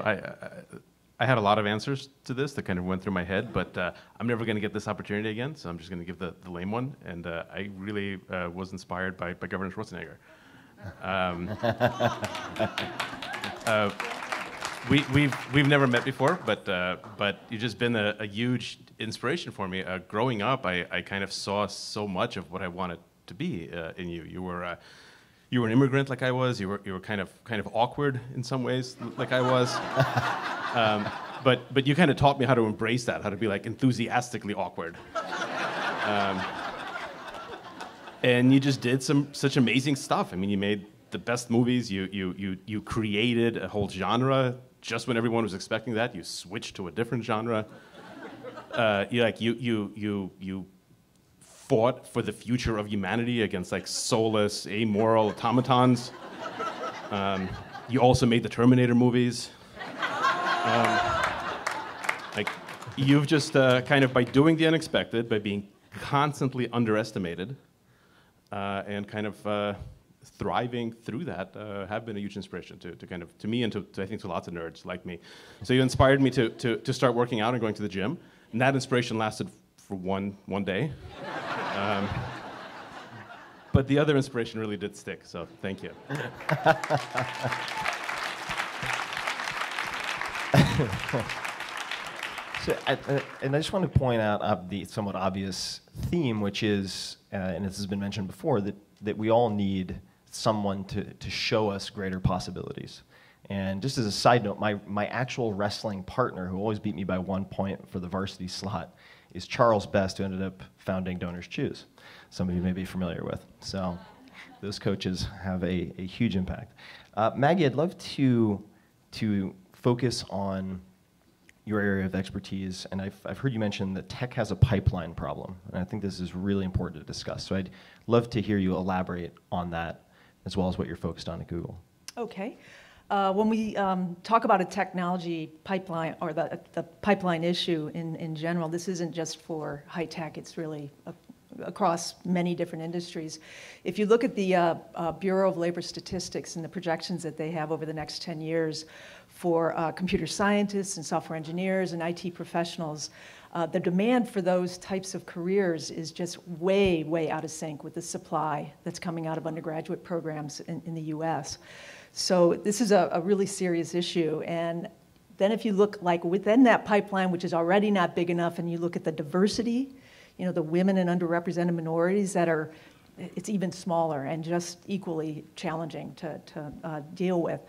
I had a lot of answers to this that kind of went through my head, but I'm never going to get this opportunity again, so I'm just going to give the lame one. And I really was inspired by Governor Schwarzenegger. we've never met before, but you've just been a huge inspiration for me. Growing up, I kind of saw so much of what I wanted to be in you. You were an immigrant like I was. You were kind of awkward in some ways like I was. But you kind of taught me how to embrace that, how to be like enthusiastically awkward. And you just did such amazing stuff. I mean, you made the best movies. You created a whole genre just when everyone was expecting that. You switched to a different genre. You fought for the future of humanity against like soulless, amoral automatons. You also made the Terminator movies. Like you've just kind of by doing the unexpected, by being constantly underestimated, and kind of thriving through that, have been a huge inspiration to me and to I think to lots of nerds like me. So you inspired me to start working out and going to the gym, and that inspiration lasted for one day. But the other inspiration really did stick, so thank you. And I just want to point out the somewhat obvious theme, which is, and this has been mentioned before, that we all need someone to show us greater possibilities. And just as a side note, my actual wrestling partner, who always beat me by 1 point for the varsity slot, is Charles Best, who ended up founding Donors Choose. Some of you may be familiar with. So those coaches have a huge impact. Maggie, I'd love to focus on your area of expertise, and I've heard you mention that tech has a pipeline problem, and I think this is really important to discuss. So I'd love to hear you elaborate on that, as well as what you're focused on at Google. Okay. When we talk about a technology pipeline, or the pipeline issue in general, this isn't just for high tech, it's really across many different industries. If you look at the Bureau of Labor Statistics and the projections that they have over the next 10 years for computer scientists and software engineers and IT professionals, the demand for those types of careers is just way, way out of sync with the supply that's coming out of undergraduate programs in the US. So this is a really serious issue. And then if you look like within that pipeline, which is already not big enough, and you look at the diversity, the women and underrepresented minorities it's even smaller and just equally challenging to deal with.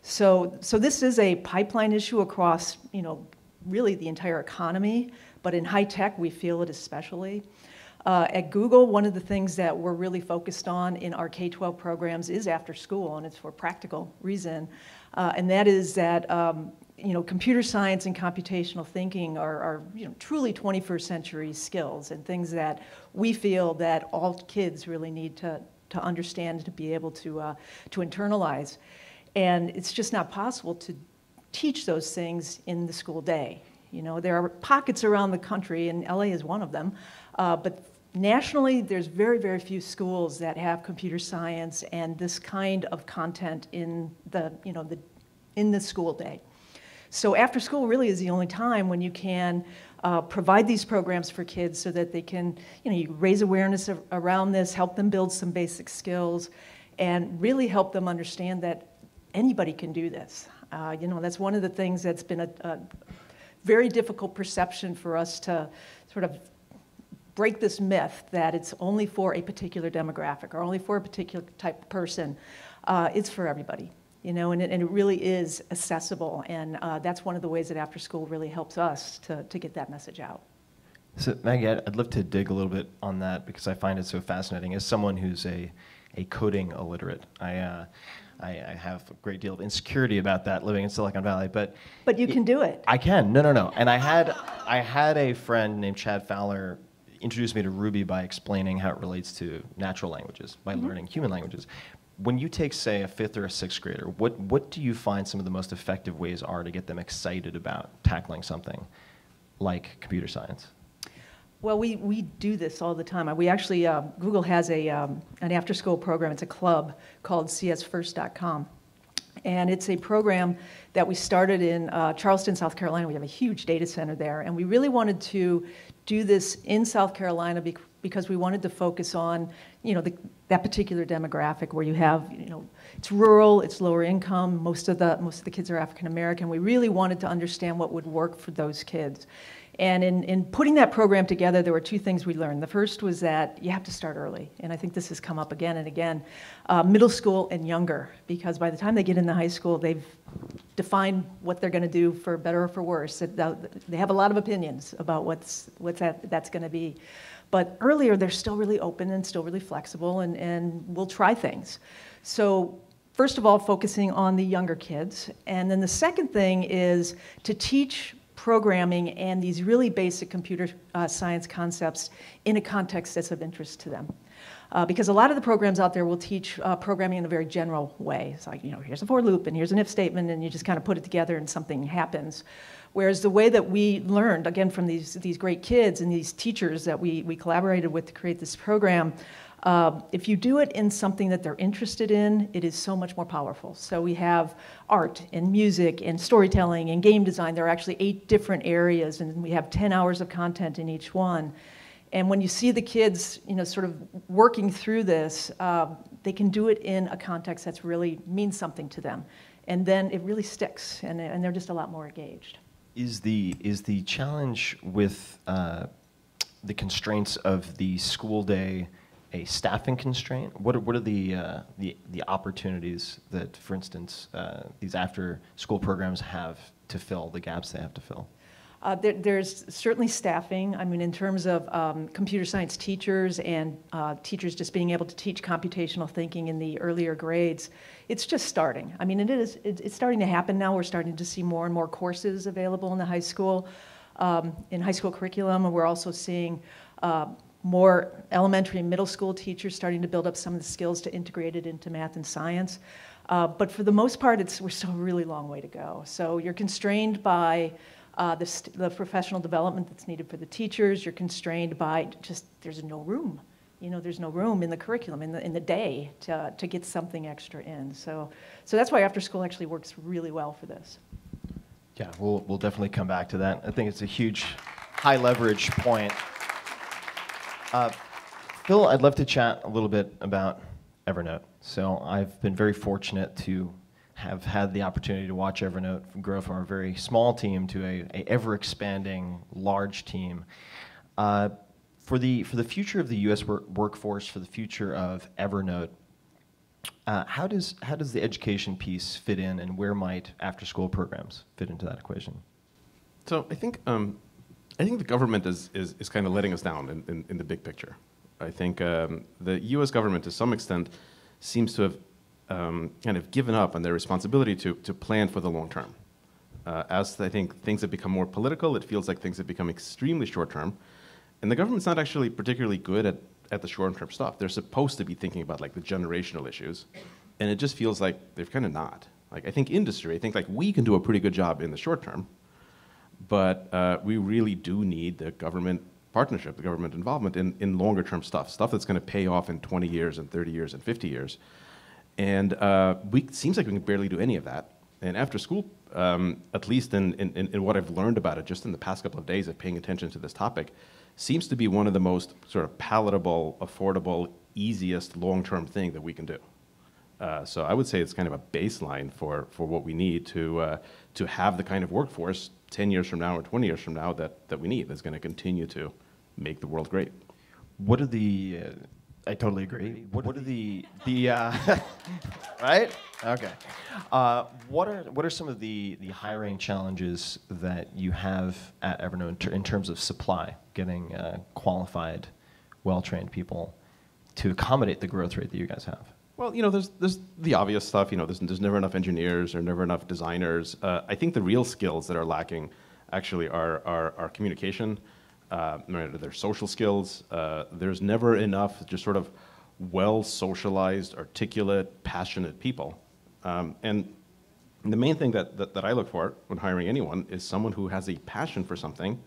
So this is a pipeline issue across, really the entire economy, but in high tech, we feel it especially. At Google, one of the things that we're really focused on in our K-12 programs is after school, and it's for practical reason, and that is that computer science and computational thinking are truly 21st century skills and things that we feel that all kids really need to understand, to be able to internalize. And it's just not possible to teach those things in the school day. There are pockets around the country, and LA is one of them, but nationally, there's very, very few schools that have computer science and this kind of content in the school day. So after school really is the only time when you can provide these programs for kids so that they can, you raise awareness around this, help them build some basic skills, and really help them understand that anybody can do this. That's one of the things that's been a very difficult perception for us to sort of break this myth that it's only for a particular demographic or only for a particular type of person. It's for everybody, and it really is accessible, and that's one of the ways that after school really helps us to get that message out. So Maggie, I'd love to dig a little bit on that because I find it so fascinating. As someone who's a coding illiterate, I have a great deal of insecurity about that living in Silicon Valley, but you can do it. I can. No. And I had a friend named Chad Fowler introduced me to Ruby by explaining how it relates to natural languages, by learning human languages. When you take, say, a 5th or a 6th grader, what do you find some of the most effective ways are to get them excited about tackling something like computer science? Well, we do this all the time. We actually, Google has an after-school program. It's a club called csfirst.com. And it's a program that we started in Charleston, South Carolina. We have a huge data center there. And we really wanted to do this in South Carolina because we wanted to focus on, that particular demographic where you have, it's rural, it's lower income, most of the kids are African American. We really wanted to understand what would work for those kids. And in putting that program together, there were two things we learned. The first was that you have to start early, and I think this has come up again and again, middle school and younger, because by the time they get into high school, they've defined what they're going to do for better or for worse. They have a lot of opinions about what's that's going to be. But earlier, they're still really open and still really flexible, and will try things. So first of all, focusing on the younger kids. And then the second thing is to teach programming and these really basic computer science concepts in a context that's of interest to them. Because a lot of the programs out there will teach programming in a very general way. It's like, here's a for loop and here's an if statement, and you just kind of put it together and something happens. Whereas the way that we learned, again, from these great kids and these teachers that we collaborated with to create this program, if you do it in something that they're interested in, it is so much more powerful. So we have art and music and storytelling and game design. There are actually 8 different areas, and we have 10 hours of content in each one. And when you see the kids, sort of working through this, they can do it in a context that's really means something to them. And then it really sticks, and they're just a lot more engaged. Is the challenge with the constraints of the school day a staffing constraint? What are the opportunities that, for instance, these after-school programs have to fill the gaps they have to fill? There's certainly staffing. I mean, in terms of computer science teachers and teachers just being able to teach computational thinking in the earlier grades, it's just starting. I mean, it's starting to happen now. We're starting to see more and more courses available in the high school, in high school curriculum, and we're also seeing more elementary and middle school teachers starting to build up some of the skills to integrate it into math and science. But for the most part, we're still a really long way to go. So you're constrained by the professional development that's needed for the teachers. You're constrained by just, there's no room. There's no room in the curriculum, in the day, to get something extra in. So that's why after school actually works really well for this. Yeah, we'll definitely come back to that. I think it's a huge high leverage point. Phil, I'd love to chat a little bit about Evernote. So I've been very fortunate to have had the opportunity to watch Evernote grow from a very small team to a ever-expanding large team. For the future of the U.S. workforce, for the future of Evernote, how does the education piece fit in, and where might after-school programs fit into that equation? So I think the government is kind of letting us down in the big picture. I think the U.S. government, to some extent, seems to have kind of given up on their responsibility to plan for the long term. As I think things have become more political, it feels like things have become extremely short term, and the government's not actually particularly good at the short term stuff. They're supposed to be thinking about like the generational issues, and it just feels like they're kind of not. Like I think like we can do a pretty good job in the short term, but we really do need the government partnership, the government involvement in longer term stuff that's going to pay off in 20 years and 30 years and 50 years. And it seems like we can barely do any of that. And after school, at least in what I've learned about it just in the past couple of days of paying attention to this topic, seems to be one of the most sort of palatable, affordable, easiest long-term thing that we can do. So I would say it's kind of a baseline for what we need to have the kind of workforce 10 years from now or 20 years from now that we need, that's going to continue to make the world great. What are the... I totally agree. What are the right? Okay. What are some of the hiring challenges that you have at Evernote in terms of supply, getting qualified, well-trained people to accommodate the growth rate that you guys have? Well, there's the obvious stuff. There's never enough engineers or never enough designers. I think the real skills that are lacking actually are communication. Their social skills. There's never enough just sort of well-socialized, articulate, passionate people. And the main thing that I look for when hiring anyone is someone who has a passion for something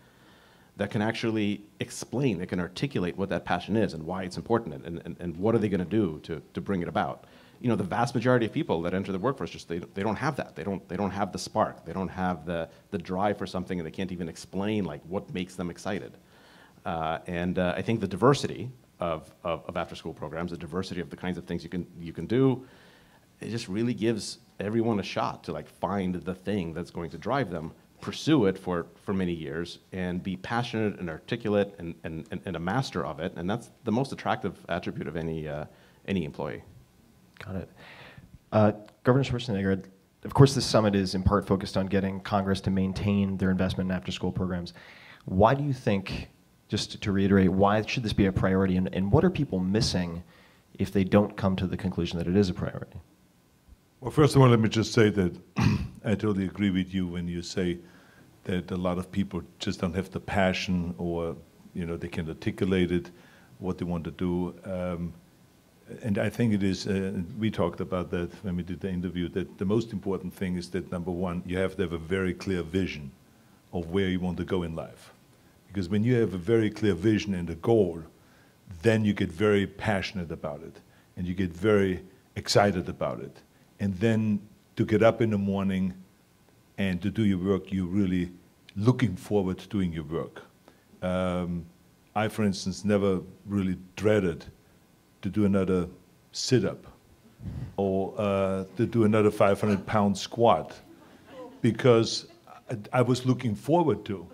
that can actually explain, that can articulate what that passion is and why it's important and what are they going to do to bring it about. you know, the vast majority of people that enter the workforce just they don't have that. They don't have the spark. They don't have the drive for something, and they can't even explain like what makes them excited. And I think the diversity of after-school programs, the diversity of the kinds of things you can do, it just really gives everyone a shot to like find the thing that's going to drive them, pursue it for many years, and be passionate and articulate and a master of it. And that's the most attractive attribute of any employee. Got it. Governor Schwarzenegger, of course this summit is in part focused on getting Congress to maintain their investment in after-school programs. Why do you think, just to reiterate, why should this be a priority, and what are people missing if they don't come to the conclusion that it is a priority? Well, first of all, let me just say that I totally agree with you when you say that a lot of people just don't have the passion, or you know, they can articulate it, what they want to do. And I think it is, we talked about that when we did the interview, that the most important thing is that, number one, you have to have a very clear vision of where you want to go in life. Because when you have a very clear vision and a goal, then you get very passionate about it, and you get very excited about it. And then to get up in the morning and to do your work, you're really looking forward to doing your work. I, for instance, never really dreaded to do another sit-up or to do another 500-pound squat, because I was looking forward to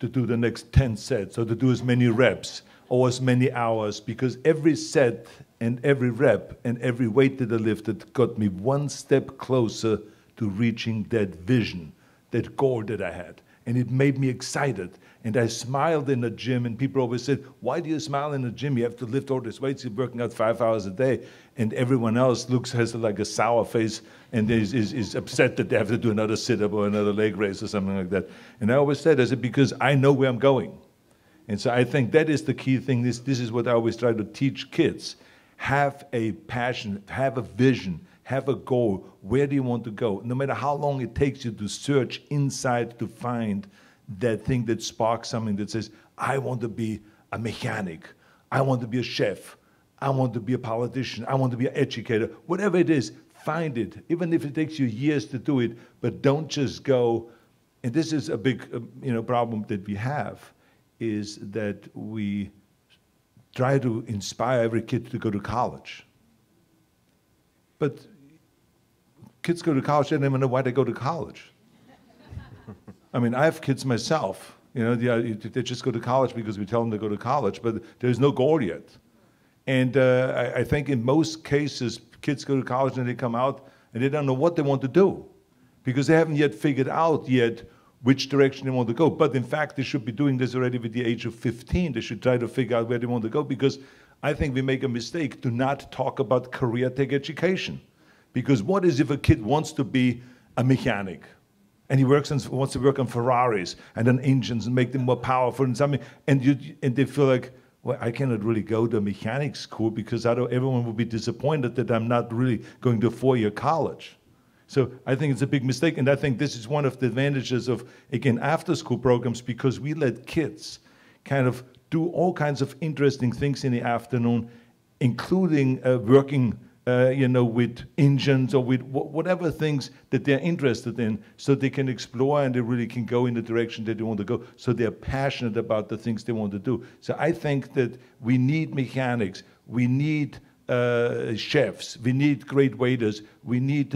do the next 10 sets, or to do as many reps or as many hours, because every set and every rep and every weight that I lifted got me one step closer to reaching that vision, that goal that I had. And it made me excited. And I smiled in the gym, and people always said, why do you smile in the gym? You have to lift all these weights, you're working out 5 hours a day. And everyone else has like a sour face and is upset that they have to do another sit-up or another leg raise or something like that. And I always said, because I know where I'm going. And so I think that is the key thing. This is what I always try to teach kids. Have a passion, have a vision, have a goal. Where do you want to go? No matter how long it takes you to search inside to find that thing that sparks something that says, I want to be a mechanic, I want to be a chef, I want to be a politician, I want to be an educator. Whatever it is, find it, even if it takes you years to do it, but don't just go. And this is a big problem that we have, is that we try to inspire every kid to go to college. But kids go to college, they don't even know why they go to college. I mean, I have kids myself. They just go to college because we tell them to go to college, but there's no goal yet. And I think in most cases, kids go to college and they come out and they don't know what they want to do, because they haven't yet figured out which direction they want to go. But in fact, they should be doing this already with the age of 15. They should try to figure out where they want to go, because I think we make a mistake to not talk about career tech education. Because what is if a kid wants to be a mechanic, and he wants to work on Ferraris and on engines and make them more powerful and something, and they feel like, well, I cannot really go to a mechanics school because everyone will be disappointed that I'm not really going to a 4-year college. So I think it's a big mistake, and I think this is one of the advantages of, again, after-school programs, because we let kids kind of do all kinds of interesting things in the afternoon, including working with engines or with whatever things that they're interested in, so they can explore and they really can go in the direction that they want to go, so they're passionate about the things they want to do. So I think that we need mechanics, we need chefs, we need great waiters, we need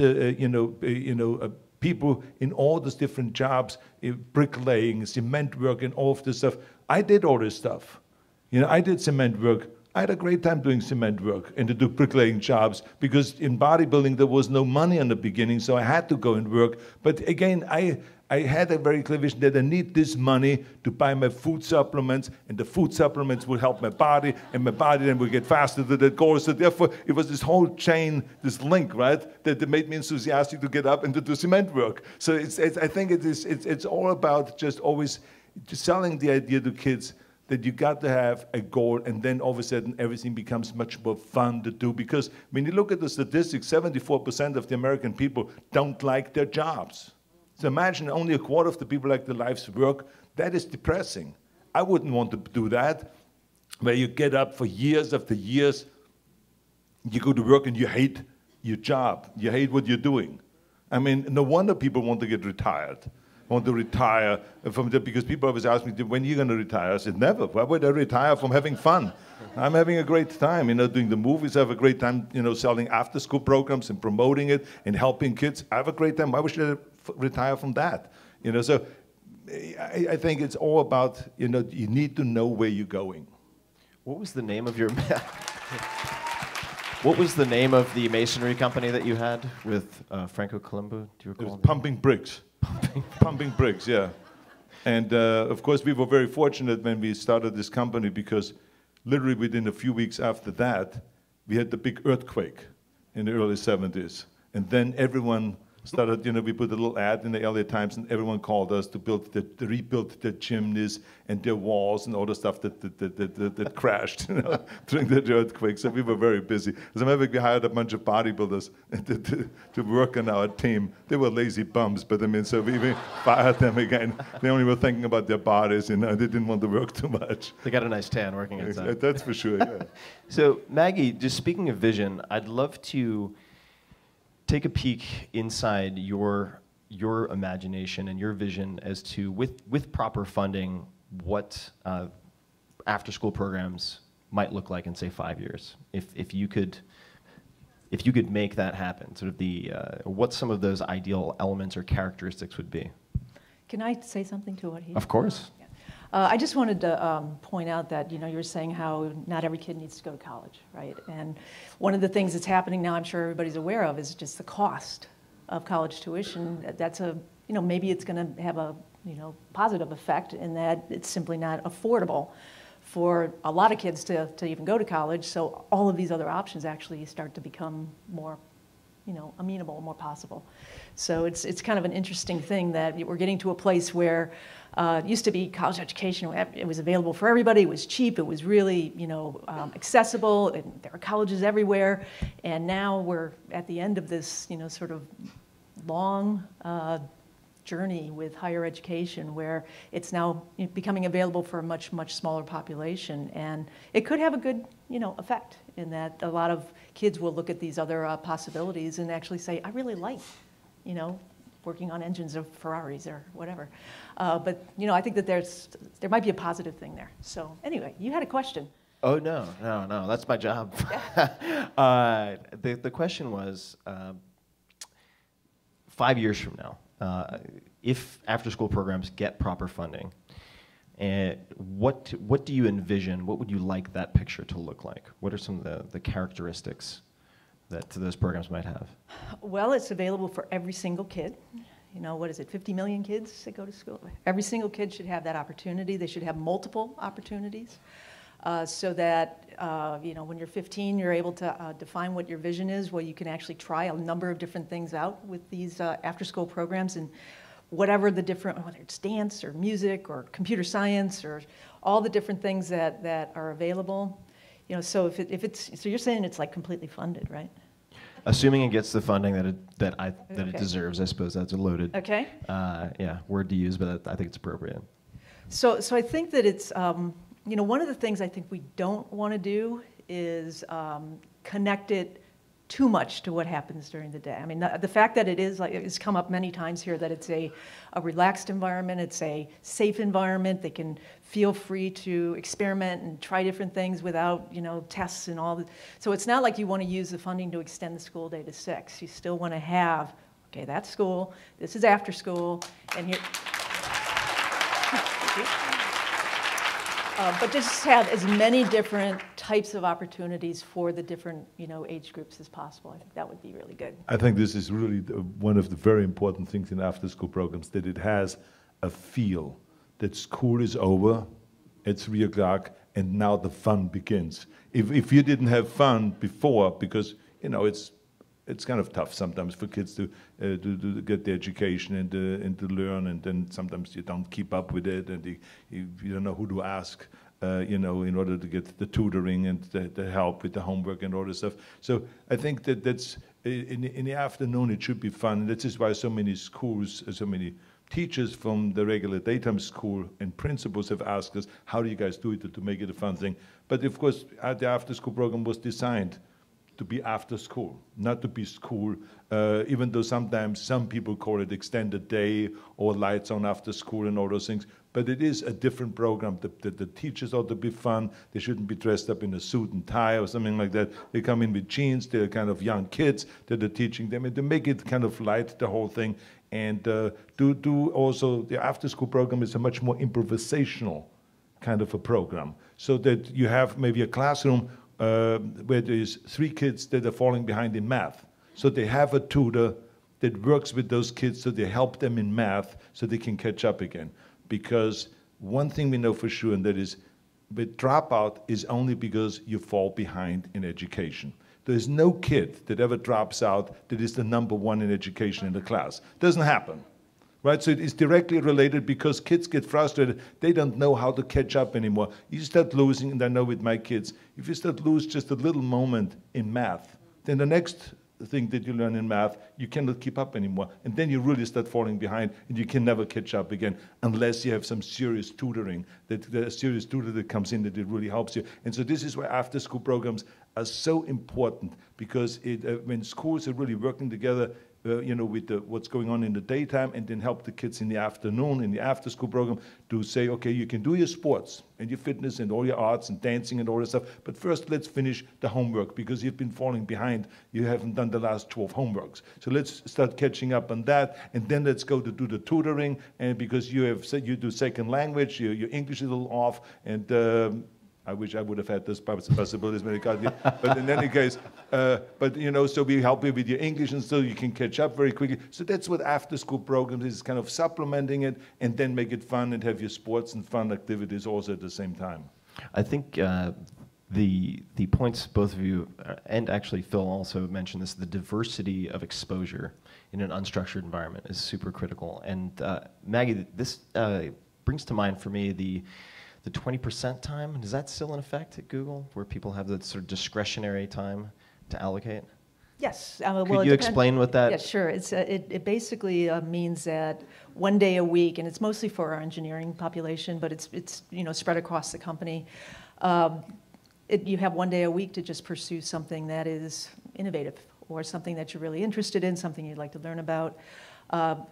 people in all these different jobs, bricklaying, cement work, and all of this stuff. I did all this stuff. I did cement work. I had a great time doing cement work and to do bricklaying jobs, because in bodybuilding there was no money in the beginning, so I had to go and work. But again, I had a very clear vision that I need this money to buy my food supplements, and the food supplements will help my body, and my body then will get faster to that goal. So therefore, it was this whole chain, this link, right, that made me enthusiastic to get up and to do cement work. So I think it's all about just always selling the idea to kids that you got to have a goal, and then all of a sudden everything becomes much more fun to do. Because when you look at the statistics, 74% of the American people don't like their jobs. So imagine only a quarter of the people like their life's work. That is depressing. I wouldn't want to do that, where you get up for years after years, you go to work and you hate your job. You hate what you're doing. I mean, no wonder people want to get retired. Want to retire from the, because people always ask me, when are you going to retire? I said, never. Why would I retire from having fun? I'm having a great time, doing the movies. I have a great time, selling after-school programs and promoting it and helping kids. I have a great time. Why would I retire from that? So I think it's all about, you need to know where you're going. What was the name of your... What was the name of the masonry company that you had with Franco Columbu? Do you recall? It was Pumping Bricks. Pumping Bricks, yeah. And of course, we were very fortunate when we started this company because literally within a few weeks after that, we had the big earthquake in the early 70s. And then everyone started, we put a little ad in the LA Times and everyone called us to rebuild the chimneys and their walls and all the stuff that crashed during the earthquake. So we were very busy. As a matter of fact, we hired a bunch of bodybuilders to work on our team. They were lazy bums, but so we fired them again. They only were thinking about their bodies, they didn't want to work too much. They got a nice tan working outside. That's for sure, yeah. So Maggie, just speaking of vision, I'd love to take a peek inside your imagination and your vision as to, with proper funding, what after-school programs might look like in, say, 5 years. If you could make that happen, sort of what some of those ideal elements or characteristics would be. Can I say something to what he? Of course. Yeah. I just wanted to point out that, you were saying how not every kid needs to go to college, right? And one of the things that's happening now, I'm sure everybody's aware of, is just the cost of college tuition. That's maybe it's going to have a, positive effect in that it's simply not affordable for a lot of kids to even go to college. So all of these other options actually start to become more, amenable, more possible. So it's kind of an interesting thing that we're getting to a place where it used to be college education, it was available for everybody, it was cheap, it was really, accessible, and there are colleges everywhere. And now we're at the end of this, sort of long journey with higher education where it's now becoming available for a much, much smaller population. And it could have a good, effect in that a lot of kids will look at these other possibilities and actually say, I really like, working on engines of Ferraris or whatever. But, I think that there might be a positive thing there. So anyway, you had a question. Oh, no, that's my job. The question was, 5 years from now, if after-school programs get proper funding, what do you envision, what would you like that picture to look like? What are some of the characteristics that those programs might have? Well, it's available for every single kid. What is it, 50 million kids that go to school? Every single kid should have that opportunity. They should have multiple opportunities so that, when you're 15, you're able to define what your vision is. Well, you can actually try a number of different things out with these after-school programs and whatever the different, whether it's dance or music or computer science or all the different things that are available. So if it's, so you're saying it's like completely funded, right? Assuming it gets the funding that it deserves, I suppose that's loaded. Okay. Yeah, word to use, but I think it's appropriate. So I think that it's, one of the things I think we don't want to do is connect it too much to what happens during the day. I mean, the fact that it is, like it's come up many times here, that it's a relaxed environment, it's a safe environment, they can feel free to experiment and try different things without, tests and all. So it's not like you want to use the funding to extend the school day to 6. You still want to have, okay, that's school, this is after school, and here. But just have as many different types of opportunities for the different, age groups as possible. I think that would be really good. I think this is really one of the very important things in after-school programs, that it has a feel that school is over at 3 o'clock and now the fun begins. If you didn't have fun before, because, it's kind of tough sometimes for kids to get the education and to learn, and then sometimes you don't keep up with it, and you don't know who to ask, in order to get the tutoring and the help with the homework and all this stuff. So I think that's in the afternoon it should be fun. And this is why so many schools, so many teachers from the regular daytime school and principals have asked us, how do you guys do it to make it a fun thing? But of course, the after-school program was designed to be after school, not to be school, even though sometimes some people call it extended day or lights on after school and all those things. But it is a different program. The teachers ought to be fun. They shouldn't be dressed up in a suit and tie or something like that. They come in with jeans. They're kind of young kids that are teaching them. And to make it kind of light, the whole thing. And do also, the after-school program is a much more improvisational kind of a program. So that you have maybe a classroom where there's 3 kids that are falling behind in math. So they have a tutor that works with those kids so they help them in math so they can catch up again. Because one thing we know for sure, and that is, the dropout is only because you fall behind in education. There's no kid that ever drops out that is the #1 in education in the class. Doesn't happen, right? So it is directly related because kids get frustrated. They don't know how to catch up anymore. You start losing, and I know with my kids, if you start lose just a little moment in math, then the next thing that you learn in math, you cannot keep up anymore. And then you really start falling behind, and you can never catch up again unless you have some serious tutoring, a serious tutor that comes in that it really helps you. And so this is why after-school programs are so important, because when schools are really working together, with what's going on in the daytime, and then help the kids in the afternoon, in the after-school program, to say, okay, you can do your sports and your fitness and all your arts and dancing and all that stuff, but first let's finish the homework, because you've been falling behind. You haven't done the last 12 homeworks. So let's start catching up on that, and then let's go to do the tutoring, and because you do second language, your English is a little off, and I wish I would have had those possibilities when it got here. But in any case, so we help you with your English, and so you can catch up very quickly. So that's what after-school programs is, kind of supplementing it, and then make it fun and have your sports and fun activities also at the same time. I think the points both of you, and actually Phil also mentioned this, the diversity of exposure in an unstructured environment is super critical. And Maggie, this brings to mind for me the 20% time. Is that still in effect at Google, where people have the sort of discretionary time to allocate? Yes. Could you explain what that? Yeah, sure. It basically means that 1 day a week, and it's mostly for our engineering population, but it's spread across the company. You have 1 day a week to just pursue something that is innovative, or something that you're really interested in, something you'd like to learn about.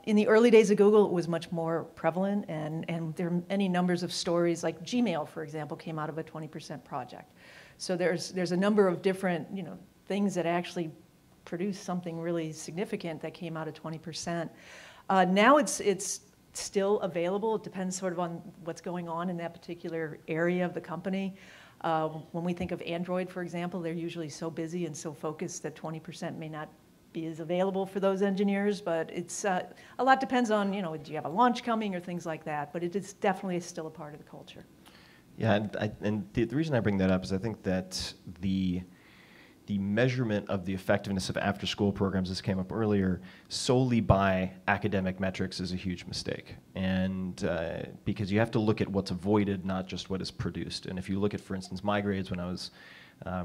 In the early days of Google, it was much more prevalent, and there are any numbers of stories, like Gmail, for example, came out of a 20% project. So there's a number of different things that actually produced something really significant that came out of 20%. Now it's still available. It depends sort of on what's going on in that particular area of the company. When we think of Android, for example, they're usually so busy and so focused that 20% may not be as available for those engineers, but it's a lot depends on, do you have a launch coming or things like that, but it is definitely still a part of the culture. Yeah, and the reason I bring that up is I think that the measurement of the effectiveness of after-school programs, this came up earlier, solely by academic metrics is a huge mistake. And because you have to look at what's avoided, not just what is produced. And if you look at, for instance, my grades when I was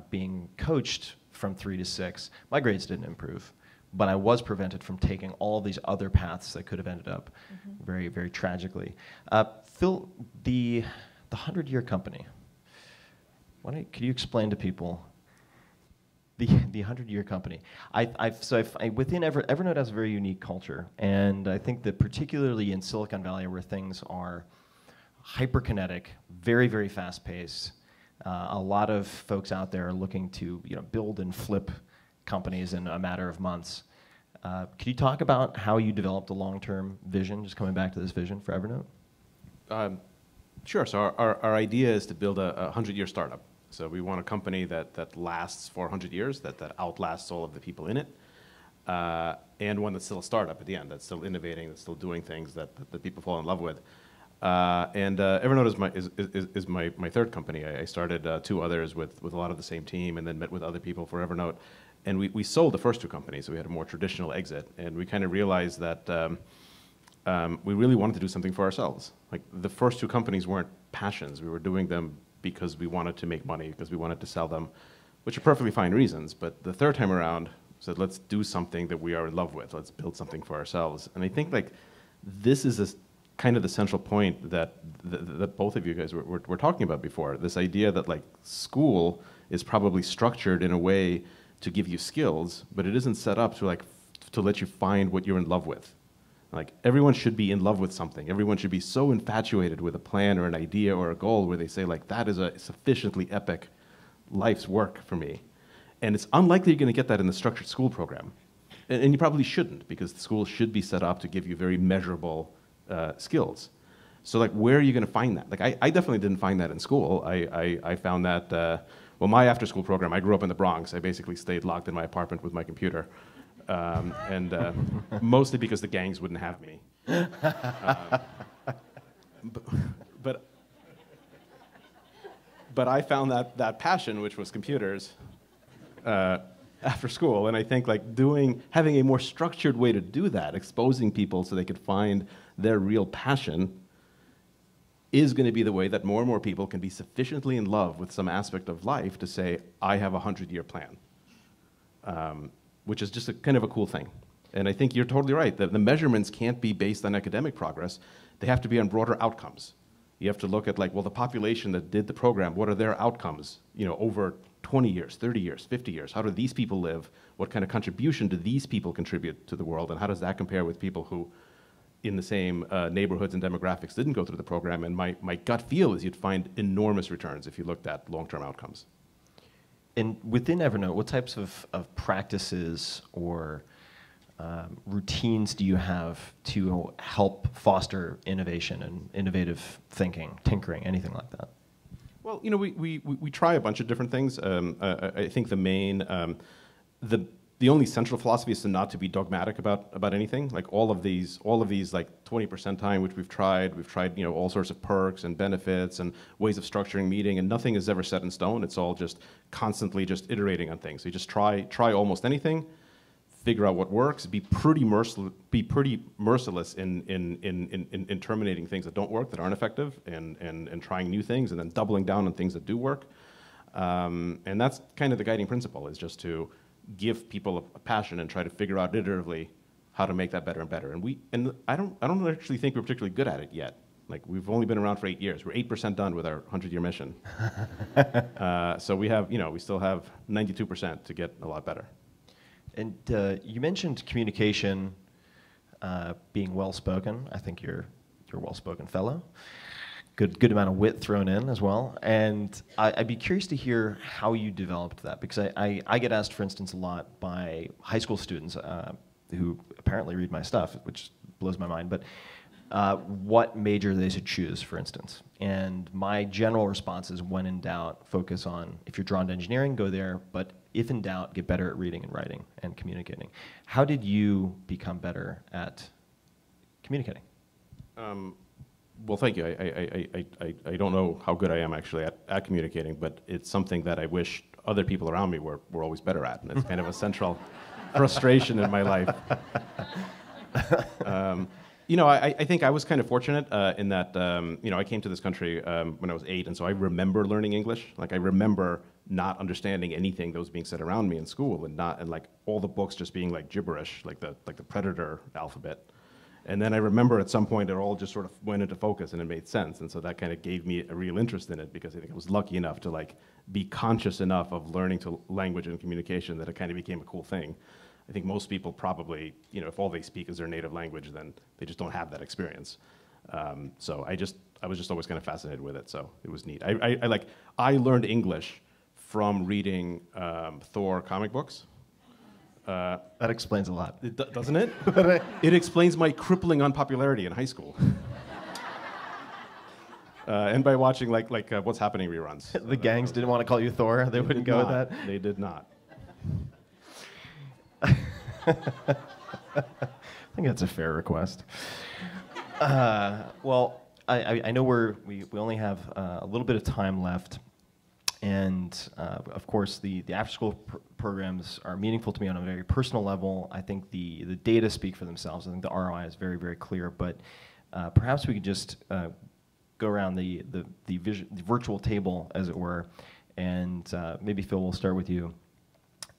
being coached from 3 to 6, my grades didn't improve. But I was prevented from taking all these other paths that could have ended up very, very tragically. Phil, the 100-year company, could you explain to people the 100-year company? Within Evernote has a very unique culture, and I think that particularly in Silicon Valley, where things are hyperkinetic, very, very fast-paced, a lot of folks out there are looking to build and flip companies in a matter of months. Could you talk about how you developed a long-term vision, just coming back to this vision for Evernote? Sure. So our idea is to build a 100-year startup. So we want a company that lasts for 100 years, that outlasts all of the people in it, and one that's still a startup at the end, that's still innovating, that's still doing things that people fall in love with. And Evernote is my third company. I started 2 others with a lot of the same team, and then met with other people for Evernote. And we sold the first 2 companies, so we had a more traditional exit. And we kind of realized that we really wanted to do something for ourselves. Like, the first 2 companies weren't passions. We were doing them because we wanted to make money, because we wanted to sell them, which are perfectly fine reasons. But the third time around, said, let's do something that we are in love with. Let's build something for ourselves. And I think this is kind of the central point that both of you guys were talking about before. This idea that school is probably structured in a way to give you skills, but it isn't set up to to let you find what you're in love with. Like, everyone should be in love with something. Everyone should be so infatuated with a plan or an idea or a goal where they say, like, that is a sufficiently epic life's work for me. And it's unlikely you're going to get that in the structured school program. And you probably shouldn't, because the school should be set up to give you very measurable skills. So, like, where are you going to find that? Like, I definitely didn't find that in school. I found that, well, my after-school program, I grew up in the Bronx. I basically stayed locked in my apartment with my computer. Mostly because the gangs wouldn't have me. But I found that passion, which was computers, after school, and I think like having a more structured way to do that, exposing people so they could find their real passion, is going to be the way that more and more people can be sufficiently in love with some aspect of life to say, I have a 100-year plan, which is just kind of a cool thing. And I think you're totally right. The measurements can't be based on academic progress. They have to be on broader outcomes. You have to look at, like, well, the population that did the program, what are their outcomes, over 20 years, 30 years, 50 years? How do these people live? What kind of contribution do these people contribute to the world? And how does that compare with people who, in the same neighborhoods and demographics, didn't go through the program? And my gut feel is you'd find enormous returns if you looked at long-term outcomes. And within Evernote, what types of practices or routines do you have to help foster innovation and innovative thinking, tinkering, anything like that? Well, we try a bunch of different things. I think the main, the only central philosophy is to not to be dogmatic about anything. Like all of these like 20% time, which we've tried all sorts of perks and benefits and ways of structuring meeting, and nothing is ever set in stone. It's all just constantly just iterating on things. So you just try almost anything, figure out what works, be pretty merciless in terminating things that don't work, that aren't effective, and trying new things, and then doubling down on things that do work. And that's kind of the guiding principle, is just to give people a passion and try to figure out iteratively how to make that better and better. And I don't actually think we're particularly good at it yet. Like, we've only been around for 8 years. We're 8% done with our 100-year mission. So we have, we still have 92% to get a lot better. And you mentioned communication being well-spoken. I think you're a well-spoken fellow. Good amount of wit thrown in as well. And I'd be curious to hear how you developed that, because I get asked, for instance, a lot by high school students who apparently read my stuff, which blows my mind, but what major they should choose, for instance. And my general response is, when in doubt, focus on, if you're drawn to engineering, go there, but if in doubt, get better at reading and writing and communicating. How did you become better at communicating? Well, thank you. I don't know how good I am actually at communicating, but it's something that I wish other people around me were always better at, and it's kind of a central frustration in my life. I think I was kind of fortunate in that, I came to this country when I was 8, and so I remember learning English. Like, I remember not understanding anything that was being said around me in school, and like all the books just being like gibberish, like the predator alphabet. And then I remember at some point it all just sort of went into focus and it made sense, and so that kind of gave me a real interest in it, because I think I was lucky enough to like be conscious enough of learning to language and communication that it kind of became a cool thing. I think most people probably, if all they speak is their native language, then they just don't have that experience. So I was just always kind of fascinated with it, so it was neat. I learned English from reading Thor comic books. That explains a lot. Doesn't it? It explains my crippling unpopularity in high school. And by watching like What's Happening reruns. The gangs didn't want to call you Thor? They wouldn't go with that? They did not. I think that's a fair request. Well, I know we only have a little bit of time left, and of course the after-school programs are meaningful to me on a very personal level. I think the data speak for themselves. I think the ROI is very, very clear, but perhaps we could just go around the virtual table, as it were, and maybe Phil, we'll start with you,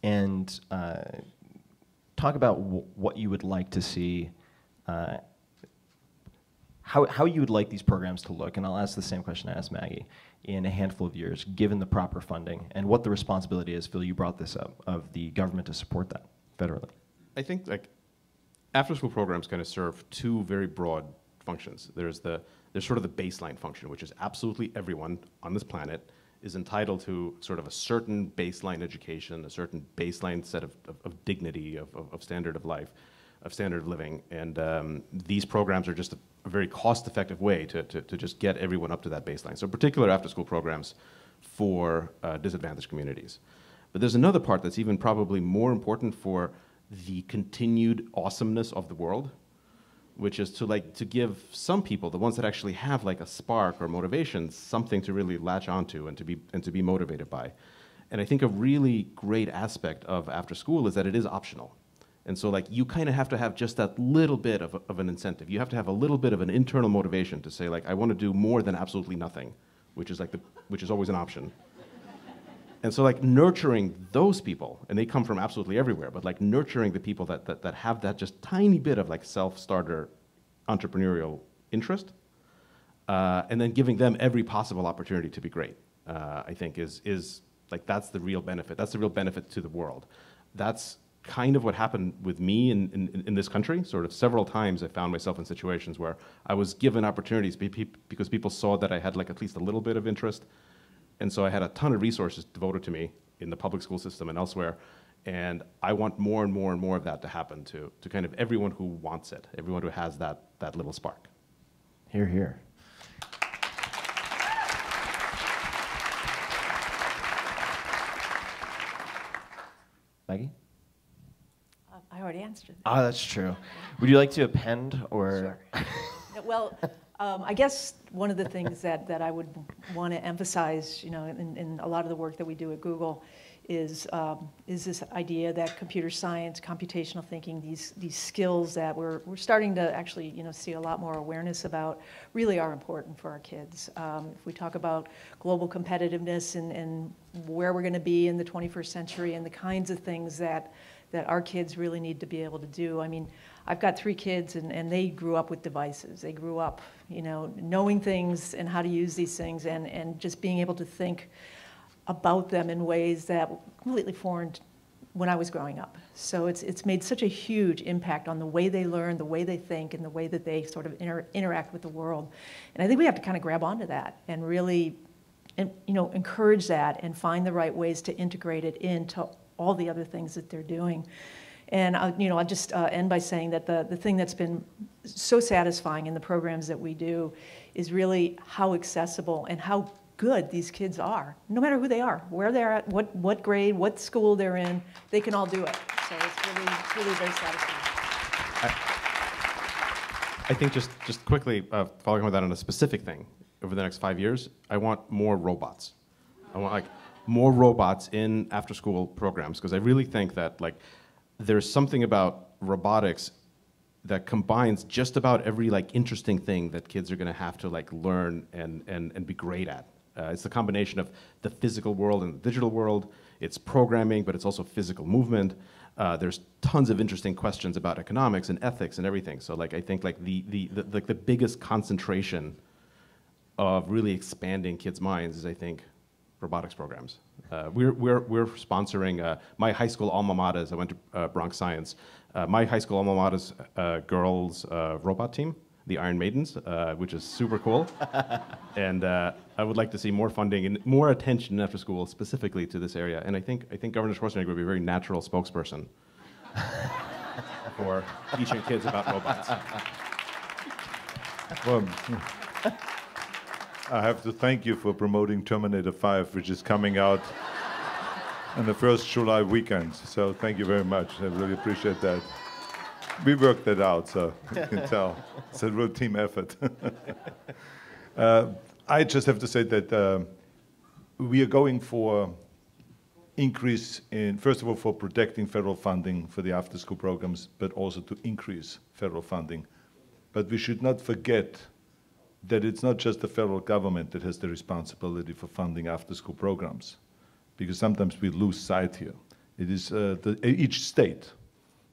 and talk about what you would like to see. how you would like these programs to look, and I'll ask the same question I asked Maggie, in a handful of years, given the proper funding, and what the responsibility is, Phil, you brought this up, of the government to support that federally. I think like after-school programs kind of serve two very broad functions. There's sort of the baseline function, which is absolutely everyone on this planet is entitled to sort of a certain baseline education, a certain baseline set of dignity, of standard of life, of standard of living. And these programs are just a very cost-effective way to just get everyone up to that baseline. So particular after-school programs for disadvantaged communities. But there's another part that's even probably more important for the continued awesomeness of the world, which is to give some people, the ones that actually have like a spark or motivation, something to really latch onto and to be motivated by. And I think a really great aspect of after school is that it is optional. And so like you kind of have to have just that little bit of an incentive. You have to have a little bit of an internal motivation to say like, I want to do more than absolutely nothing, which is always an option. And so like nurturing those people, and they come from absolutely everywhere, but like nurturing the people that have that just tiny bit of like self-starter entrepreneurial interest, and then giving them every possible opportunity to be great, I think is like, that's the real benefit. That's the real benefit to the world. That's kind of what happened with me in this country. Sort of several times I found myself in situations where I was given opportunities because people saw that I had like at least a little bit of interest. And so I had a ton of resources devoted to me in the public school system and elsewhere. And I want more and more and more of that to happen to kind of everyone who wants it, everyone who has that little spark. Hear, hear. Maggie? I already answered. Ah, that's true. Would you like to append or? Sure. Well, I guess one of the things that I would want to emphasize, you know, in a lot of the work that we do at Google, is this idea that computer science, computational thinking, these skills that we're starting to actually, you know, see a lot more awareness about, really are important for our kids. If we talk about global competitiveness and where we're going to be in the 21st century and the kinds of things that our kids really need to be able to do. I mean, I've got 3 kids, and they grew up with devices. They grew up, you know, knowing things and how to use these things, and just being able to think about them in ways that were completely foreign when I was growing up. So it's made such a huge impact on the way they learn, the way they think, and the way that they sort of interact with the world. And I think we have to kind of grab onto that and really, you know, encourage that and find the right ways to integrate it into all the other things that they're doing. And you know, I'll just end by saying that the thing that's been so satisfying in the programs that we do is really how accessible and how good these kids are, no matter who they are, where they're at, what grade, what school they're in, they can all do it. So it's really very satisfying. I think just quickly, following with that on a specific thing, over the next 5 years, I want more robots. I want like more robots in after-school programs, because I really think that like there's something about robotics that combines just about every like interesting thing that kids are going to have to like learn and be great at. It's the combination of the physical world and the digital world. It's programming, but it's also physical movement. There's tons of interesting questions about economics and ethics and everything. So like I think like the biggest concentration of really expanding kids' minds is, I think, robotics programs. We're sponsoring my high school alma mater's. I went to Bronx Science. My high school alma mater's girls robot team, the Iron Maidens, which is super cool. And I would like to see more funding and more attention after school specifically to this area. And I think Governor Schwarzenegger would be a very natural spokesperson for teaching kids about robots. Well, I have to thank you for promoting Terminator 5, which is coming out on the first July weekend. So thank you very much. I really appreciate that. We worked that out, so you can tell. It's a real team effort. I just have to say that we are going for increase in, first of all, for protecting federal funding for the after-school programs, but also to increase federal funding. But we should not forget that it's not just the federal government that has the responsibility for funding after-school programs, because sometimes we lose sight here. It is each state.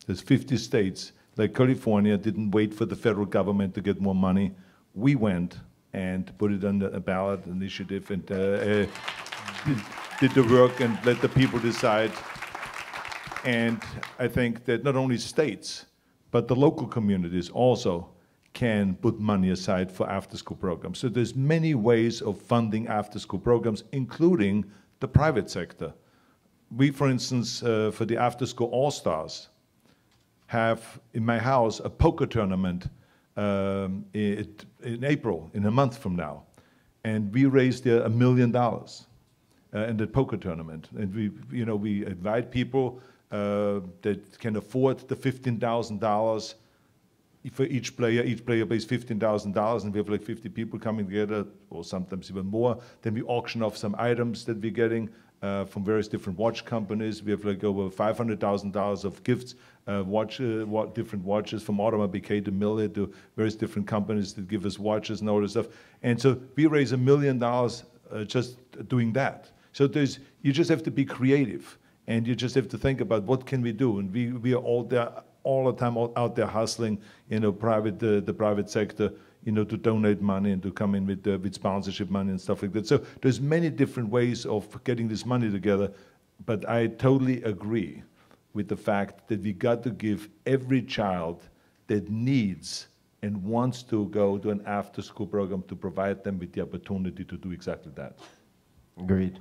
There's 50 states, like California, didn't wait for the federal government to get more money. We went and put it on a ballot initiative and did the work and let the people decide. And I think that not only states, but the local communities also can put money aside for after-school programs. So there's many ways of funding after-school programs, including the private sector. We, for instance, for the after-school All-Stars, have in my house a poker tournament in April, in a month from now. And we raised $1 million in the poker tournament. And we invite people that can afford the $15,000 for each player. Each player pays $15,000, and we have like 50 people coming together, or sometimes even more. Then we auction off some items that we're getting from various different watch companies. We have like over $500,000 of gifts, different watches from Audemars Piguet to Miller to various different companies that give us watches and all this stuff. And so we raise $1 million just doing that. So you just have to be creative, and you just have to think about what can we do. And we are all there all the time, out there hustling, the private sector, to donate money and to come in with sponsorship money and stuff like that. So there's many different ways of getting this money together, but I totally agree with the fact that we got to give every child that needs and wants to go to an after-school program to provide them with the opportunity to do exactly that. Agreed.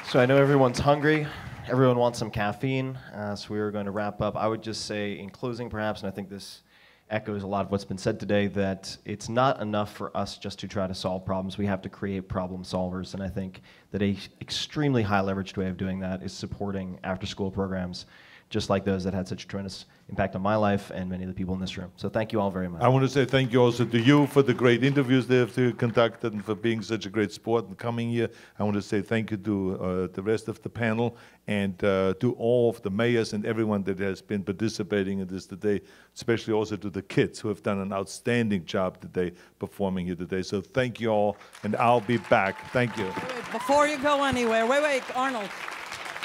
So I know everyone's hungry. Everyone wants some caffeine, so we are going to wrap up. I would just say in closing perhaps, and I think this echoes a lot of what's been said today, that it's not enough for us just to try to solve problems. We have to create problem solvers, and I think that an extremely high leveraged way of doing that is supporting after-school programs, just like those that had such a tremendous impact on my life and many of the people in this room. So thank you all very much. I want to say thank you also to you for the great interviews they have conducted and for being such a great sport and coming here. I want to say thank you to the rest of the panel and to all of the mayors and everyone that has been participating in this today, especially also to the kids who have done an outstanding job today performing here today. So thank you all, and I'll be back. Thank you. Wait, before you go anywhere, wait, Arnold.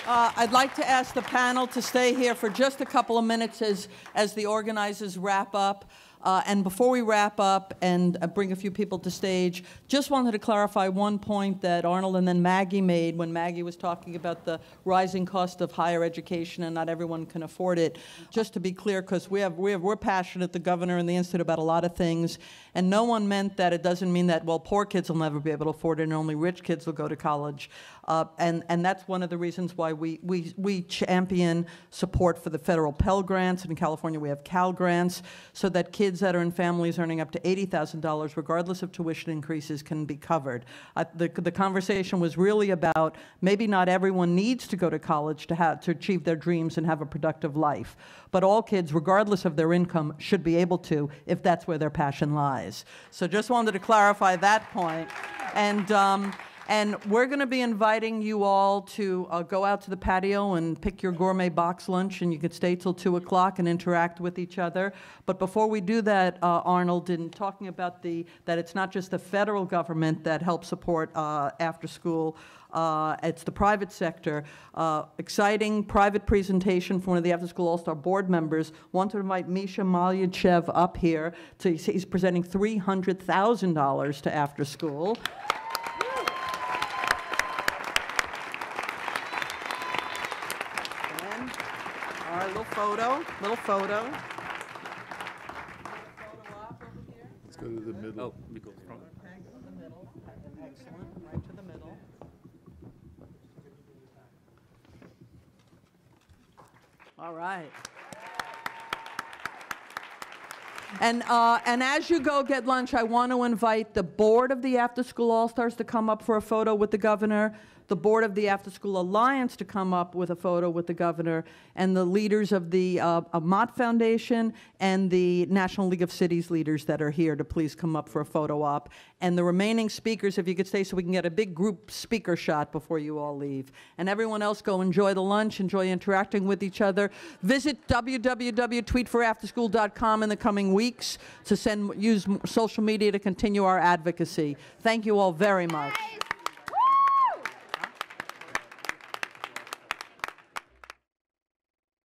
I'd like to ask the panel to stay here for just a couple of minutes as the organizers wrap up. And before we wrap up and bring a few people to stage, just wanted to clarify one point that Arnold and then Maggie made when Maggie was talking about the rising cost of higher education and not everyone can afford it. Just to be clear, because we're passionate, the governor and the institute, about a lot of things, and no one meant that. It doesn't mean that, well, poor kids will never be able to afford it and only rich kids will go to college. And that's one of the reasons why we champion support for the federal Pell Grants. In California, we have Cal Grants, so that kids that are in families earning up to $80,000, regardless of tuition increases, can be covered. The conversation was really about maybe not everyone needs to go to college to achieve their dreams and have a productive life, but all kids, regardless of their income, should be able to if that's where their passion lies. So just wanted to clarify that point. And we're going to be inviting you all to go out to the patio and pick your gourmet box lunch, and you could stay till 2 o'clock and interact with each other. But before we do that, Arnold, in talking about that it's not just the federal government that helps support after school, it's the private sector. Exciting private presentation from one of the After School All-Star board members. Want to invite Misha Malyachev up here. He's presenting $300,000 to after school. Little photo. Let's go to the middle. Oh, we go from Okay, go to the middle. Excellent. Right to the middle. All right. And as you go get lunch, I want to invite the board of the After School All-Stars to come up for a photo with the governor, the board of the After School Alliance to come up with a photo with the governor, and the leaders of the Mott Foundation and the National League of Cities leaders that are here to please come up for a photo op. And the remaining speakers, if you could stay so we can get a big group speaker shot before you all leave. And everyone else, go enjoy the lunch, enjoy interacting with each other. Visit www.tweetforafterschool.com in the coming weeks to use social media to continue our advocacy. Thank you all very much.